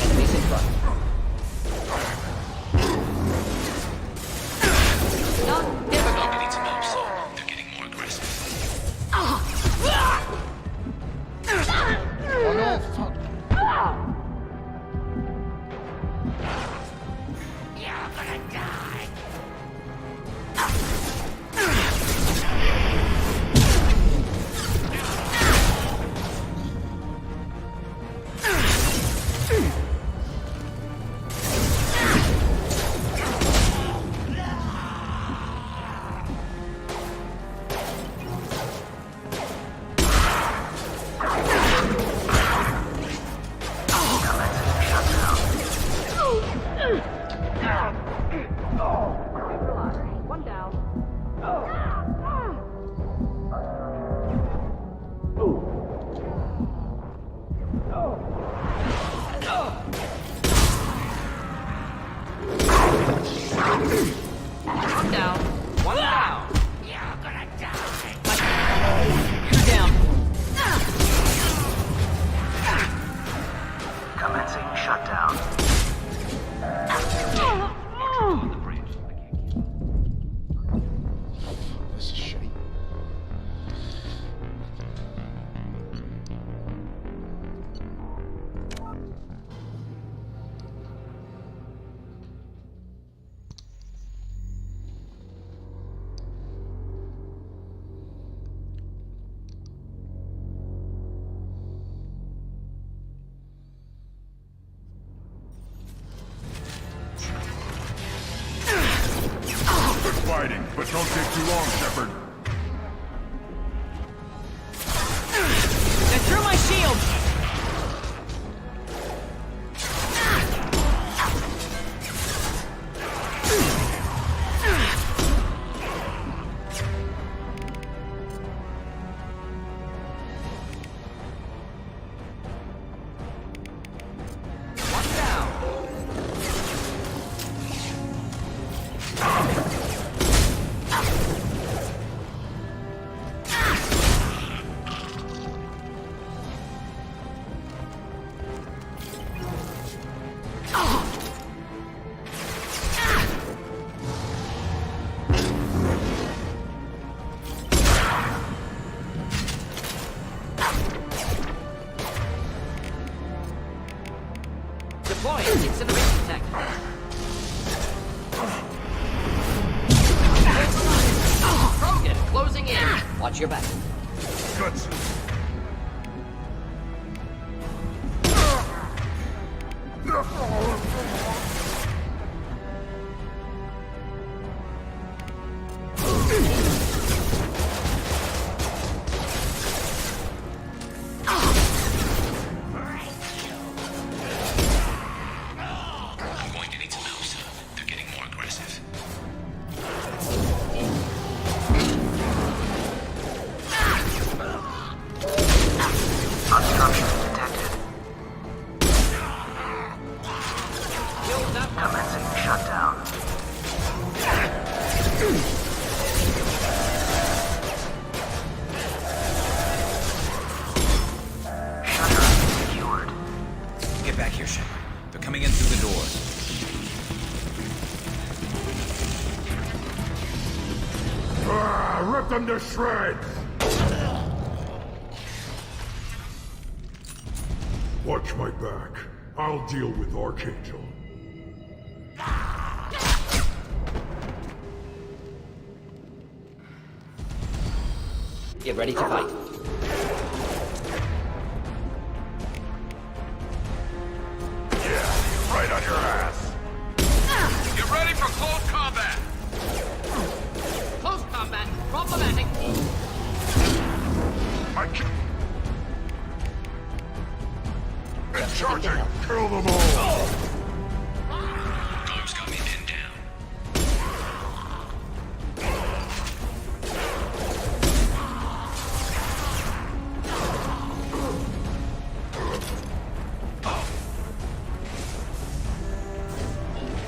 Enemies in front. Not difficult.
Beginning to move, so they're getting more aggressive.
Oh no, fuck.
You're gonna die.
One down.
One down. One down.
You're gonna die.
You're down.
Commencing shutdown.
won't take too long, Shepard.
They threw my shield! Deploy incineration tech. Krogan, closing in. Watch your back.
Guts.
I'm going to need some help, sir. They're getting more aggressive.
Obstruction detected. Commencing shutdown. Shutter secured.
Get back here, Shepard. They're coming in through the doors.
Rip them to shreds! Watch my back. I'll deal with Archangel.
Get ready to fight.
Yeah, right on your ass.
Get ready for close combat!
Close combat, problematic.
And charging! Kill them all!
Garm's got me pinned down.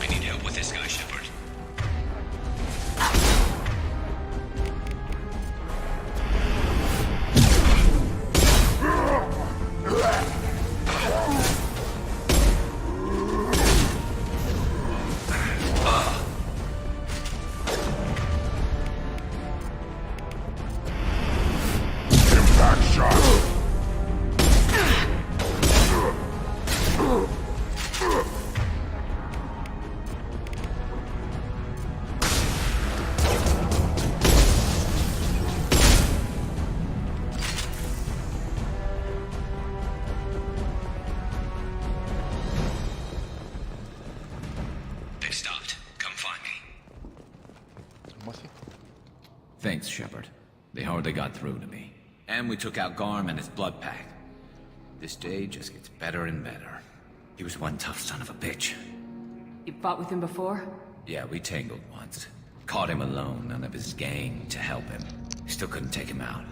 I need help with this guy, Shepard.
Impact shot!
They've stopped. Come find me.
I'm with you.
Thanks, Shepard. They hardly got through to me. And we took out Garm and his blood pack. This day just gets better and better. He was one tough son of a bitch.
You fought with him before?
Yeah, we tangled once. Caught him alone, none of his gang to help him. Still couldn't take him out.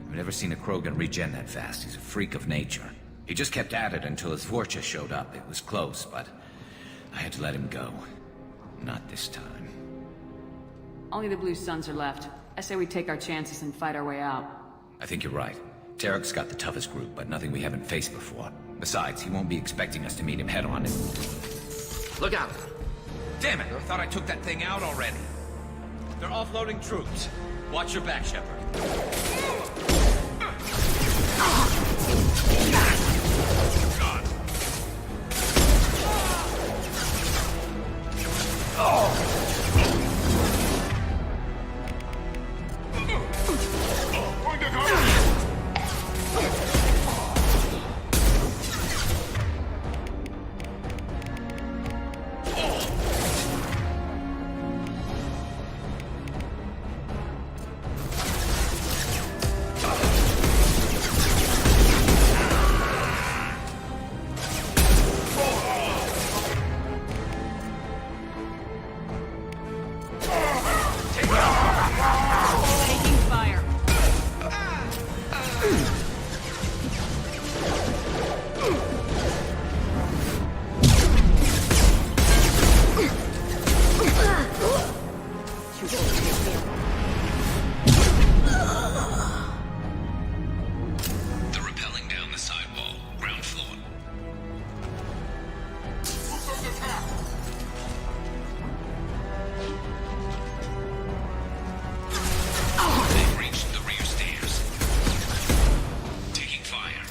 I've never seen a Krogan regen that fast. He's a freak of nature. He just kept at it until his Vorcha showed up. It was close, but I had to let him go. Not this time.
Only the Blue Suns are left. I say we take our chances and fight our way out.
I think you're right. Tarek's got the toughest group, but nothing we haven't faced before. Besides, he won't be expecting us to meet him head-on.
Look out!
Damn it! I thought I took that thing out already. They're offloading troops. Watch your back, Shepard. God. They're rappelling down the sidewall, ground floor. They've reached the rear stairs. Taking fire.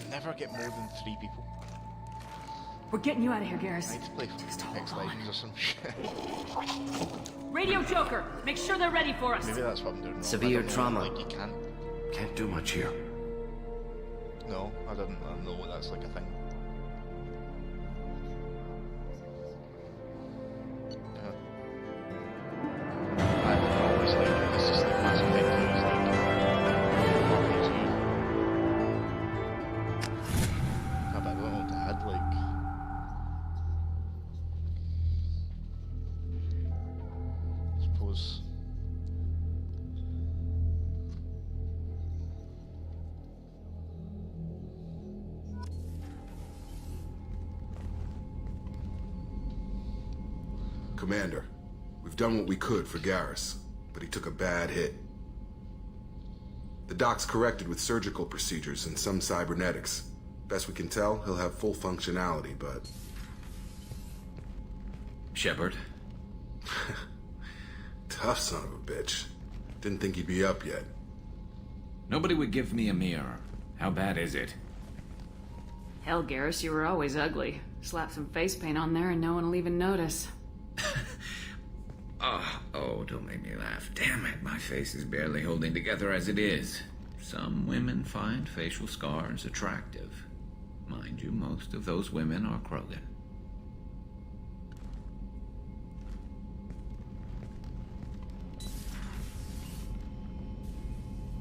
Never get more than 3 people.
We're getting you out of here, Garrus.
I need to play X Legends or some shit.
Radio Joker, make sure they're ready for us.
Maybe that's what I'm doing wrong.
Severe
I don't know,
trauma.
Like you can't.
Can't do much here.
No, I didn't know that's like a thing. I would always like this is the classic thing to use like RPG. I don't know, Dad, like I suppose.
Commander, we've done what we could for Garrus, but he took a bad hit. The doc's corrected with surgical procedures and some cybernetics. Best we can tell, he'll have full functionality, but...
Shepard?
Tough son of a bitch. Didn't think he'd be up yet.
Nobody would give me a mirror. How bad is it?
Hell, Garrus, you were always ugly. Slap some face paint on there and no one will even notice.
Oh, don't make me laugh. Damn it, my face is barely holding together as it is. Some women find facial scars attractive. Mind you, most of those women are Krogan.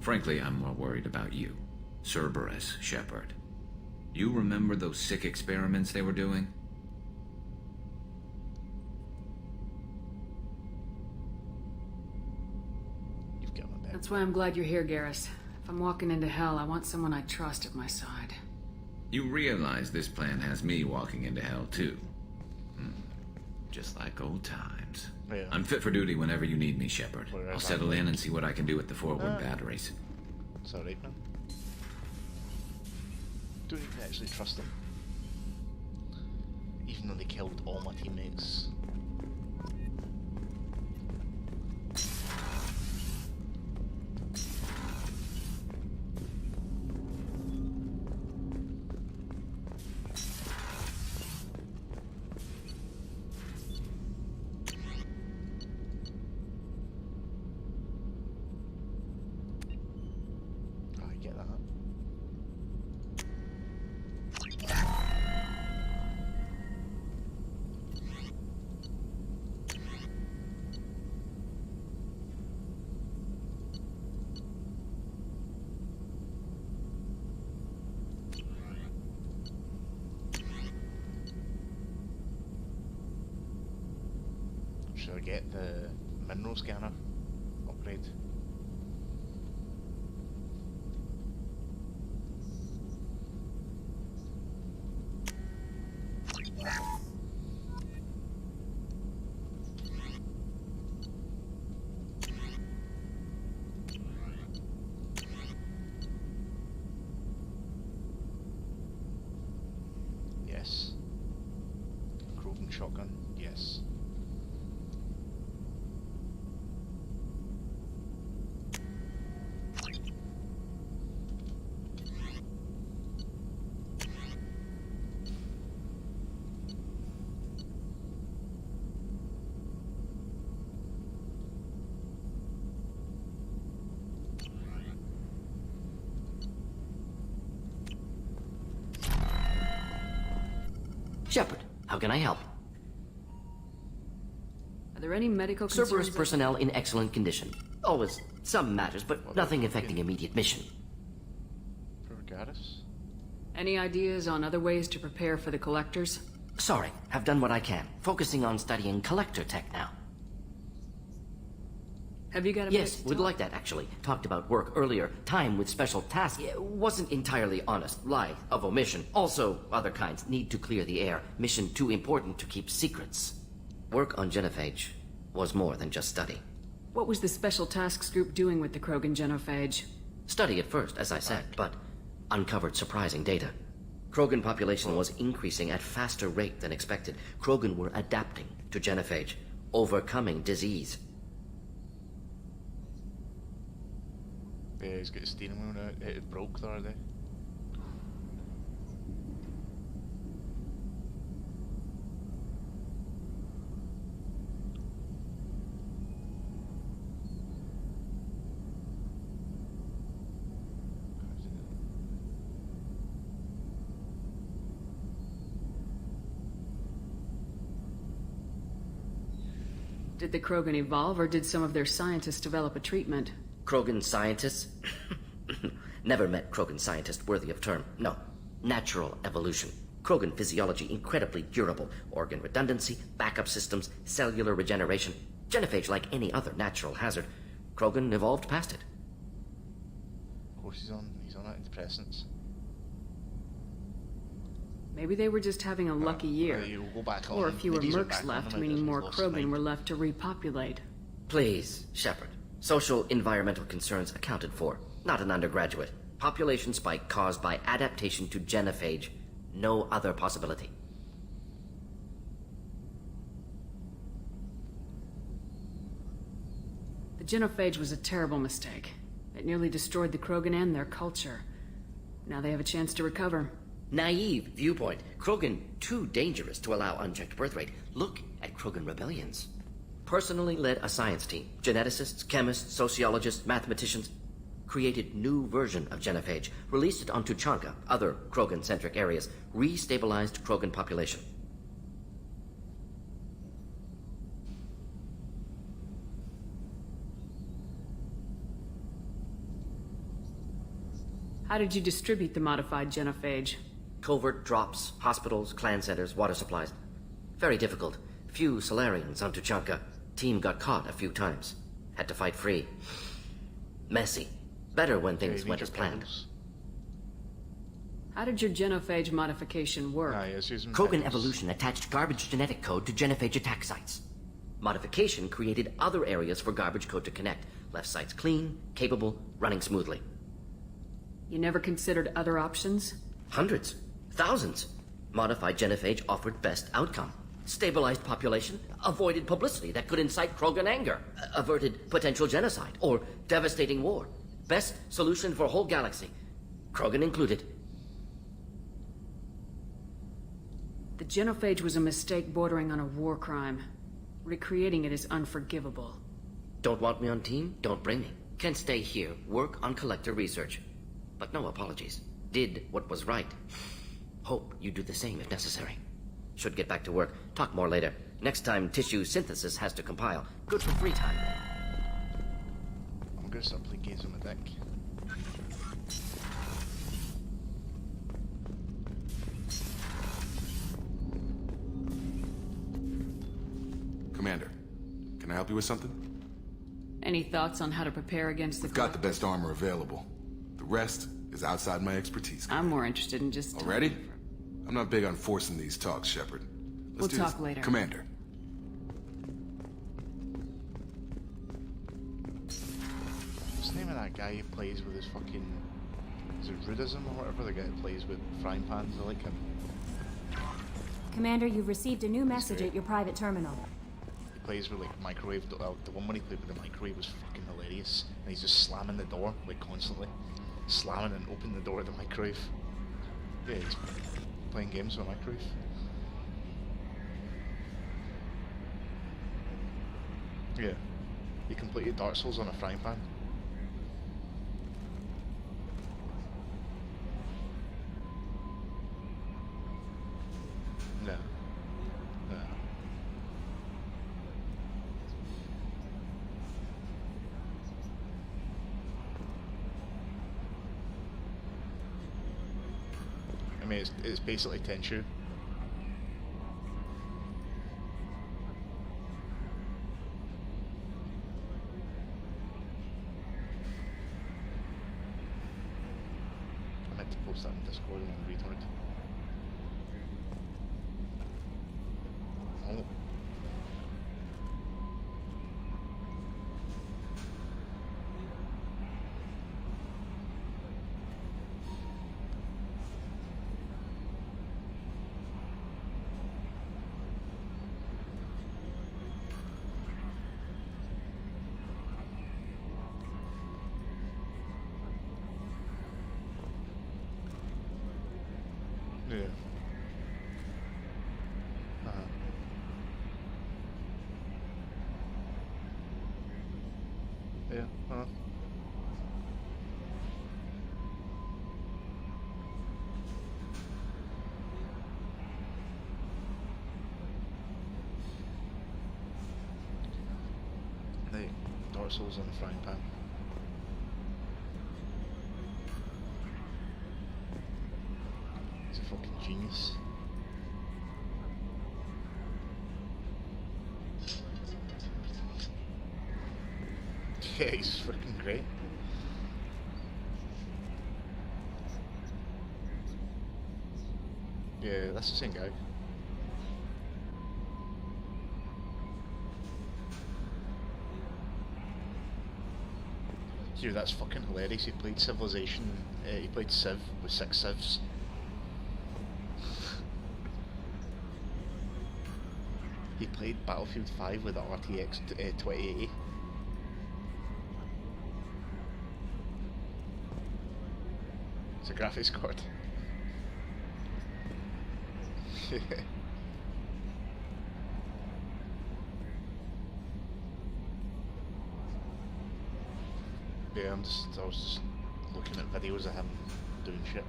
Frankly, I'm more worried about you. Cerberus, Shepard. You remember those sick experiments they were doing?
That's why I'm glad you're here, Garrus. If I'm walking into hell, I want someone I trust at my side.
You realize this plan has me walking into hell, too. Just like old times.
Yeah.
I'm fit for duty whenever you need me, Shepard. I'll settle in and see what I can do with the forward batteries.
It's alright, man. Don't even actually trust them. Even though they killed all my teammates. Should I get the mineral scanner upgrade? Yes. Krogan shotgun, yes.
Shepard, how can I help?
Are there any medical
Cerberus
concerns?
personnel in excellent condition. Always some matters, but nothing affecting immediate mission.
For Garrus?
Any ideas on other ways to prepare for the Collectors?
Sorry, have done what I can. Focusing on studying collector tech now.
Have you got a
Yes, would like that actually. Talked about work earlier. Time with special tasks. Wasn't entirely honest. Lie of omission. Also, other kinds. Need to clear the air. Mission too important to keep secrets. Work on genophage was more than just study.
What was the Special Tasks Group doing with the Krogan genophage?
Study at first, as I said, but uncovered surprising data. Krogan population was increasing at faster rate than expected. Krogan were adapting to genophage, overcoming disease.
Yeah, he's got his steering wheel now. It broke the other day.
Did the Krogan evolve, or did some of their scientists develop a treatment?
Krogan scientists? Never met Krogan scientist worthy of term. No. Natural evolution. Krogan physiology incredibly durable. Organ redundancy, backup systems, cellular regeneration. Genophage like any other natural hazard. Krogan evolved past it.
Of course he's on antidepressants.
Maybe they were just having a lucky year.
Go back on
Or
him.
fewer
Maybe he's
mercs
back on
left,
him,
meaning
he's
more
lost his
Krogan
mind.
were left to repopulate.
Please, Shepard. Social environmental concerns accounted for. Not an undergraduate. Population spike caused by adaptation to genophage. No other possibility.
The genophage was a terrible mistake. It nearly destroyed the Krogan and their culture. Now they have a chance to recover.
Naive viewpoint. Krogan too dangerous to allow unchecked birth rate. Look at Krogan rebellions. Personally led a science team. Geneticists, chemists, sociologists, mathematicians. Created new version of genophage. Released it on Tuchanka, other Krogan-centric areas. Restabilized Krogan population.
How did you distribute the modified genophage?
Covert drops, hospitals, clan centers, water supplies. Very difficult. Few Solarians on Tuchanka. Team got caught a few times. Had to fight free. Messy. Better when things went as planned.
How did your genophage modification work?
Krogan evolution attached garbage genetic code to genophage attack sites. Modification created other areas for garbage code to connect. Left sites clean, capable, running smoothly.
You never considered other options?
Hundreds. Thousands. Modified genophage offered best outcome. Stabilized population, avoided publicity that could incite Krogan anger, averted potential genocide, or devastating war. Best solution for whole galaxy. Krogan included.
The genophage was a mistake bordering on a war crime. Recreating it is unforgivable.
Don't want me on team? Don't bring me. Can stay here, work on collector research. But no apologies. Did what was right. Hope you do the same if necessary. Should get back to work. Talk more later. Next time tissue synthesis has to compile. Good for free time.
I'm gonna start playing games on my deck.
Commander, can I help you with something?
Any thoughts on how to prepare against the...
I've got the best armor available. The rest is outside my expertise.
I'm more interested in just...
Already? I'm not big on forcing these talks, Shepard.
We'll talk later.
Commander.
What's the name of that guy who plays with his fucking... Is it Rudism or whatever? The guy who plays with frying pans? I like him.
Commander, you've received a new message at your private terminal.
He plays with like microwave. The one when he played with the microwave was fucking hilarious. And he's just slamming the door like constantly, slamming and opening the door of the microwave. Yeah, he's playing games with a microwave. Yeah, he completed Dark Souls on a frying pan. No. No. I mean, it's basically Tenchu. I meant to post that in Discord and then retard. Oh. Yeah. Yeah, Hey, Dark Souls on the frying pan. He's a fucking genius. Yeah, he's freaking great. Yeah, that's the same guy. Dude, that's fucking hilarious. He played Civilization, he played Civ with 6 civs. He played Battlefield 5 with the RTX 2080. It's a graphics card. Yeah, I was just looking at videos of him doing shit.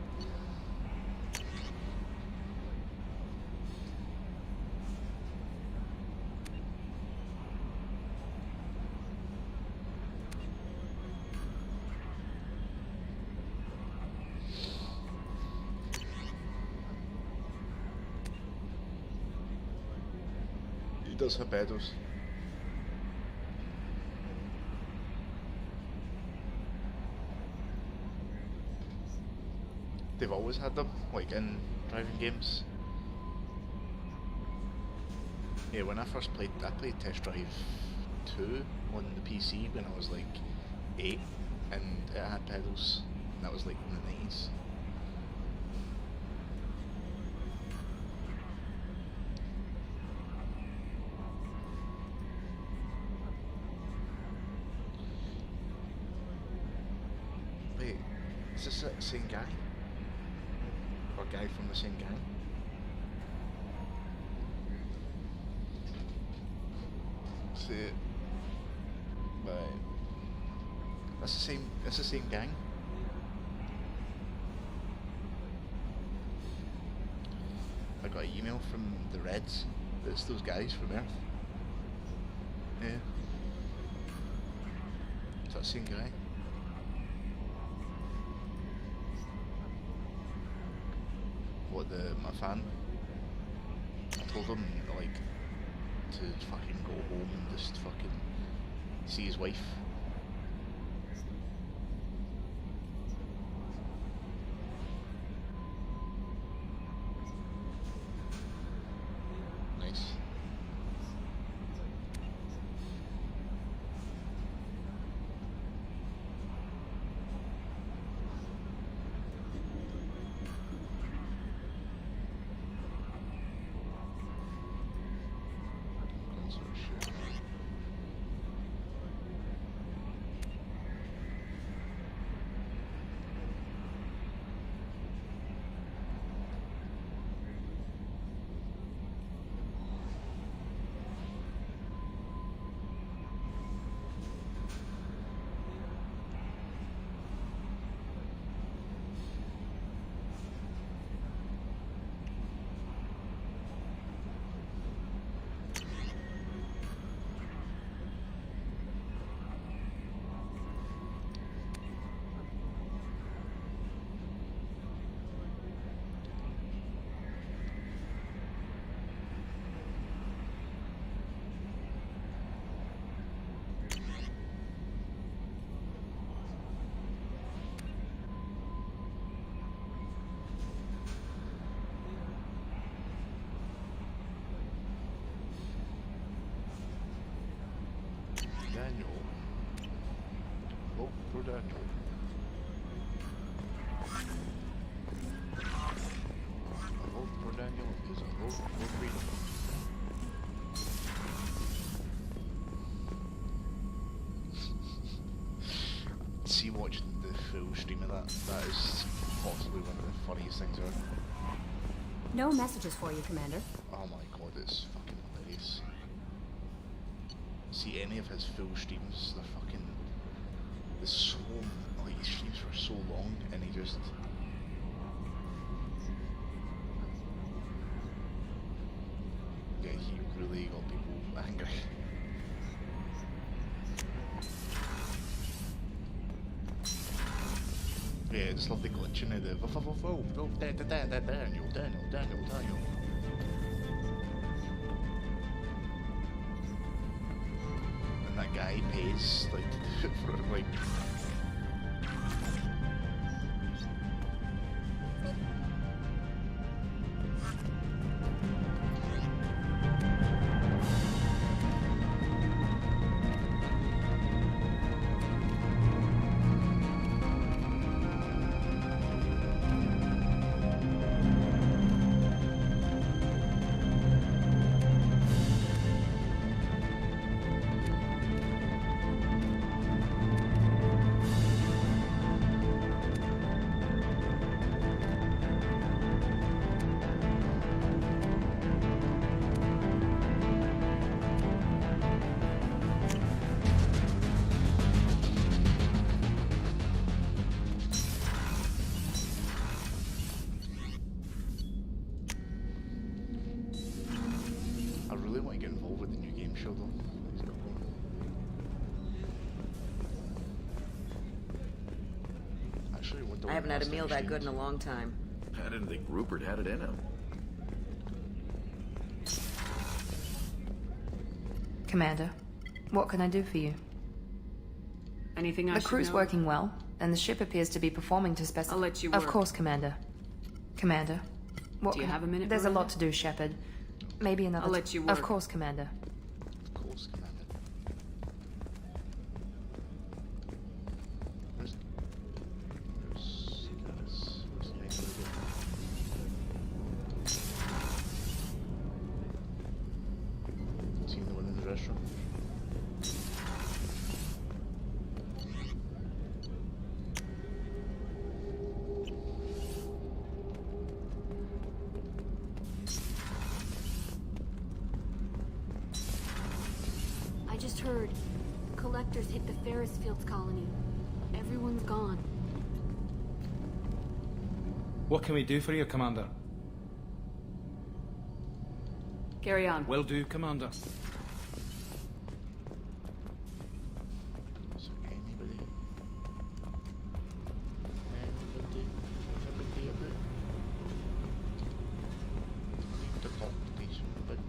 He does have bedos. they've always had them, like in driving games. Yeah, when I first played, I played Test Drive 2 on the PC when I was like 8, and it had pedals, and that was like in the 90s. Wait, is this the same guy? Or guy from the same gang? See it. Right. That's the same gang. I got an email from the Reds. It's those guys from Earth. Yeah. Is that the same guy? What, my fan? I told him, like, to fucking go home and just fucking see his wife. Nice. Daniel. Oh, poor Daniel. A vote for Daniel is a vote for freedom. See, watching the full stream of that is possibly one of the funniest things ever.
No messages for you, Commander.
Oh my god, it's fucking hilarious. See any of his full streams, they're fucking, there's so, like, his streams were so long, and he just, yeah, he really got people angry. Yeah, I just love the glitching of the Daniel. And that guy pays, like, to do it for, like, I really want to get involved with the new game show though. Actually, what
I haven't had a meal that good in a long time.
I didn't think Rupert had it in him.
Commander, what can I do for you?
Anything I
The
should
crew's
know?
working well, and the ship appears to be performing to
I'll
specifications.
let you
Of
work.
course, Commander. Commander. What
Do you have a minute,
There's a
Miranda?
lot to do, Shepard. Maybe another.
I'll let you
Of
work.
course, Commander.
Of course, Commander. Where's Seeing the one in the restaurant.
I just heard. Collectors hit the Ferris Fields colony. Everyone's gone.
What can we do for you, Commander?
Carry on.
Will do, Commander.
So anybody about? The competition about.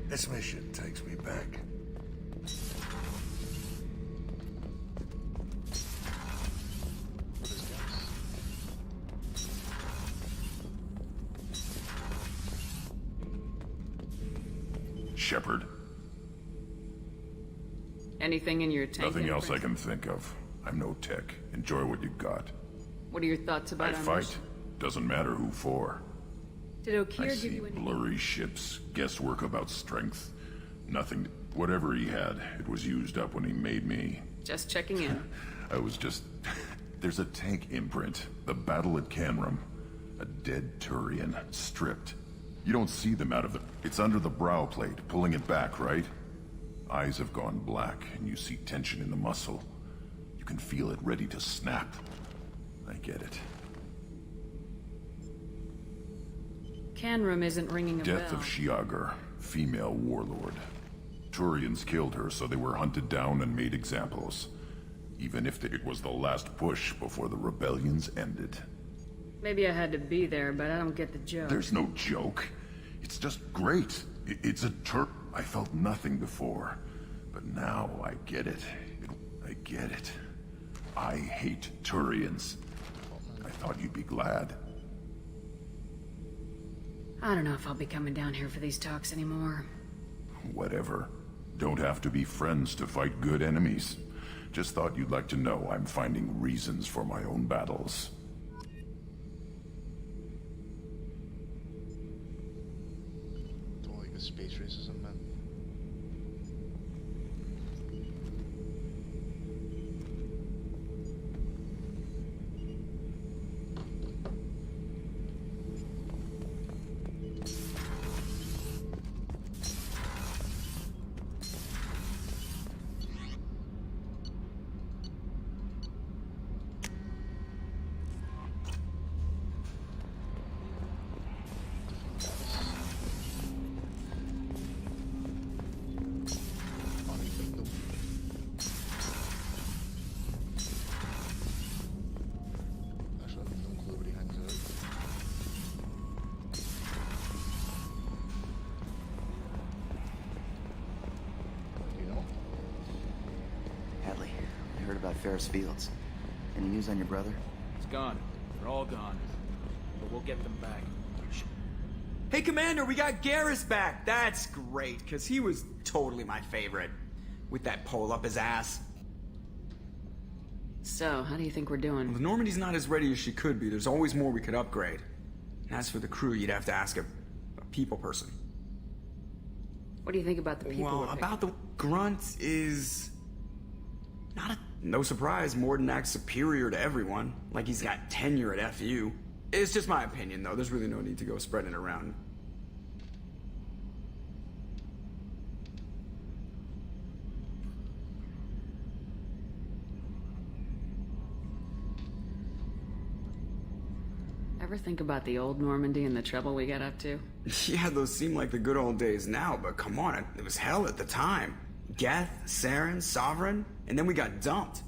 This mission takes me back.
Shepard.
Anything in your tank?
Nothing else I
imprint?
can think of. I'm no tech. Enjoy what you got.
What are your thoughts about
I
our
fight.
mission?
Doesn't matter who for.
Did
I
Okeer give
see
you any?
blurry ships, guesswork about strength. Nothing. Whatever he had, it was used up when he made me.
Just checking in.
I was just... There's a tank imprint. The battle at Canrum. A dead Turian, stripped. You don't see them out of the... It's under the brow plate, pulling it back, right? Eyes have gone black, and you see tension in the muscle. You can feel it ready to snap. I get it.
Canrum isn't ringing a
Death
bell.
of Shiagar, female warlord. Turians killed her, so they were hunted down and made examples. Even if it was the last push before the rebellions ended.
Maybe I had to be there, but I don't get the joke.
There's no joke. It's just great. It's a I felt nothing before. But now I get it. I get it. I hate Turians. I thought you'd be glad.
I don't know if I'll be coming down here for these talks anymore.
Whatever. Don't have to be friends to fight good enemies. Just thought you'd like to know I'm finding reasons for my own battles.
Don't like the space racism, man. Actually, I have no clue where he hangs out. Do you know?
Hadley, I heard about Ferris Fields. Any news on your brother?
It's gone. They're all gone. But we'll get them back.
Hey, Commander, we got Garrus back. That's great, because he was totally my favorite. With that pole up his ass.
So, how do you think we're doing?
Well, the Normandy's not as ready as she could be. There's always more we could upgrade. And as for the crew, you'd have to ask a people person.
What do you think about the people?
Well,
we're picking?
about the Grunt is... No surprise, Morden acts superior to everyone. Like he's got tenure at FU. It's just my opinion, though. There's really no need to go spreading it around.
Ever think about the old Normandy and the trouble we got up to?
Yeah, those seem like the good old days now, but come on, it was hell at the time. Geth, Saren, Sovereign, and then we got dumped.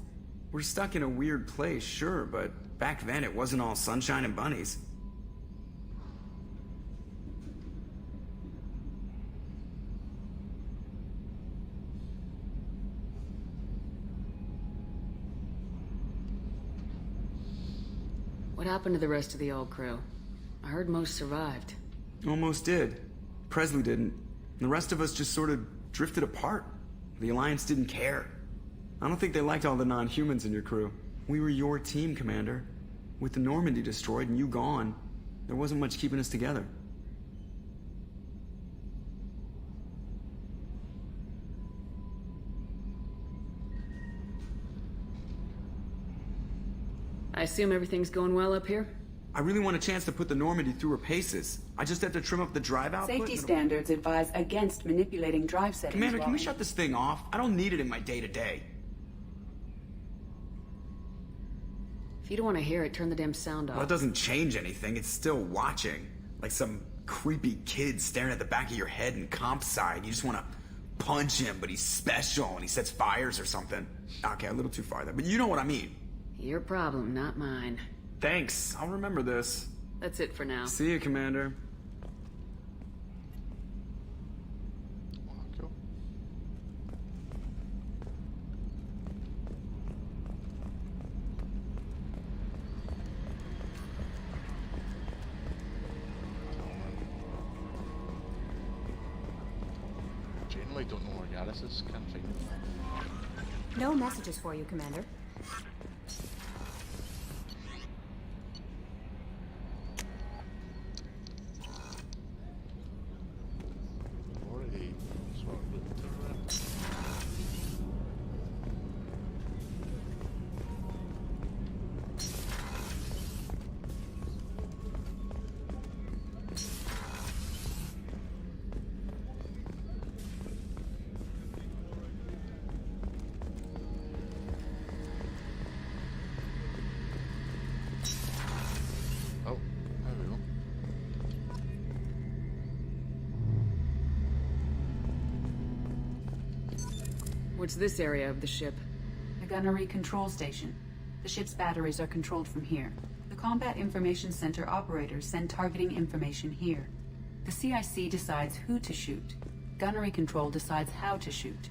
We're stuck in a weird place, sure, but back then it wasn't all sunshine and bunnies.
What happened to the rest of the old crew? I heard most survived.
Almost did. Presley didn't. The rest of us just sort of drifted apart. The Alliance didn't care. I don't think they liked all the non-humans in your crew. We were your team, Commander. With the Normandy destroyed and you gone, there wasn't much keeping us together.
I assume everything's going well up here?
I really want a chance to put the Normandy through her paces. I just have to trim up the drive output.
Safety standards advise against manipulating drive settings.
Commander, can we shut this thing off? I don't need it in my day-to-day.
If you don't want to hear it, turn the damn sound off.
Well, it doesn't change anything. It's still watching. Like some creepy kid staring at the back of your head in comp side. You just want to punch him, but he's special and he sets fires or something. Okay, a little too far there, but you know what I mean.
Your problem, not mine.
Thanks. I'll remember this.
That's it for now.
See you, Commander.
Cool. Generally don't know where Garrus is. Can't find him.
No messages for you, Commander.
Already sort of looked around. Oh, there we go.
What's this area of the ship?
The gunnery control station. The ship's batteries are controlled from here. The Combat Information Center operators send targeting information here. The CIC decides who to shoot. Gunnery control decides how to shoot.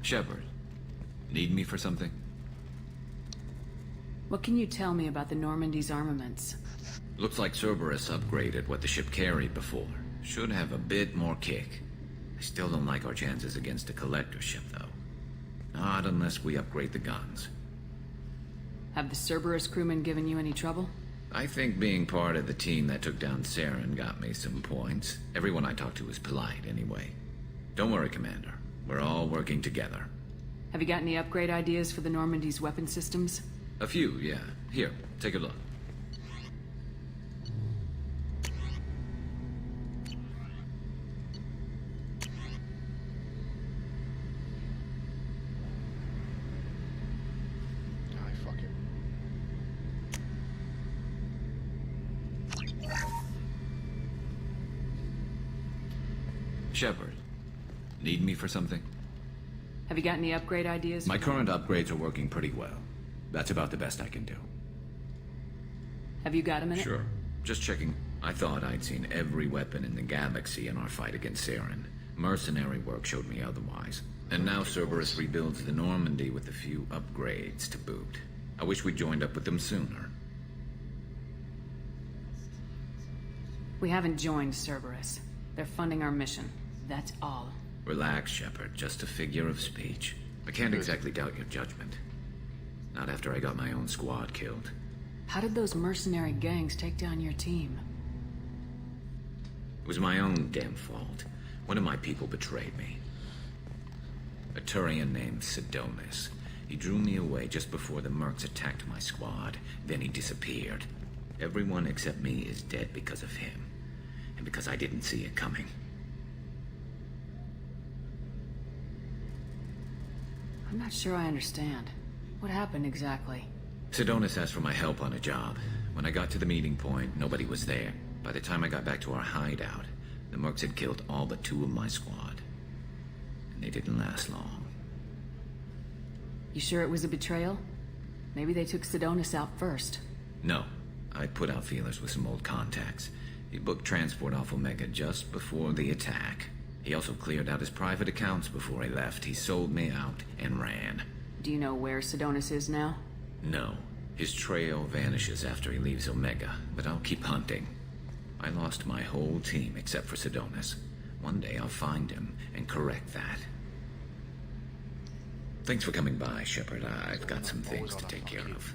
Shepard, need me for something?
What can you tell me about the Normandy's armaments?
Looks like Cerberus upgraded what the ship carried before. Should have a bit more kick. I still don't like our chances against a Collector ship, though. Not unless we upgrade the guns.
Have the Cerberus crewmen given you any trouble?
I think being part of the team that took down Saren got me some points. Everyone I talked to was polite, anyway. Don't worry, Commander. We're all working together.
Have you got any upgrade ideas for the Normandy's weapon systems?
A few, yeah. Here, take a look.
Aye, fuck it.
Shepard, need me for something?
Have you got any upgrade ideas?
My current upgrades are working pretty well. That's about the best I can do.
Have you got a minute?
Sure. Just checking. I thought I'd seen every weapon in the galaxy in our fight against Saren. Mercenary work showed me otherwise. And now Cerberus rebuilds the Normandy with a few upgrades to boot. I wish we'd joined up with them sooner.
We haven't joined Cerberus. They're funding our mission. That's all.
Relax, Shepard. Just a figure of speech. I can't exactly doubt your judgment. Not after I got my own squad killed.
How did those mercenary gangs take down your team?
It was my own damn fault. One of my people betrayed me. A Turian named Sidonis. He drew me away just before the Mercs attacked my squad. Then he disappeared. Everyone except me is dead because of him. And because I didn't see it coming.
I'm not sure I understand. What happened exactly?
Sidonis asked for my help on a job. When I got to the meeting point, nobody was there. By the time I got back to our hideout, the Mercs had killed all but 2 of my squad. And they didn't last long.
You sure it was a betrayal? Maybe they took Sidonis out first.
No. I put out feelers with some old contacts. He booked transport off Omega just before the attack. He also cleared out his private accounts before he left. He sold me out and ran.
Do you know where Sidonis is now?
No. His trail vanishes after he leaves Omega, but I'll keep hunting. I lost my whole team except for Sidonis. One day I'll find him and correct that. Thanks for coming by, Shepard. I've got some things to take care of.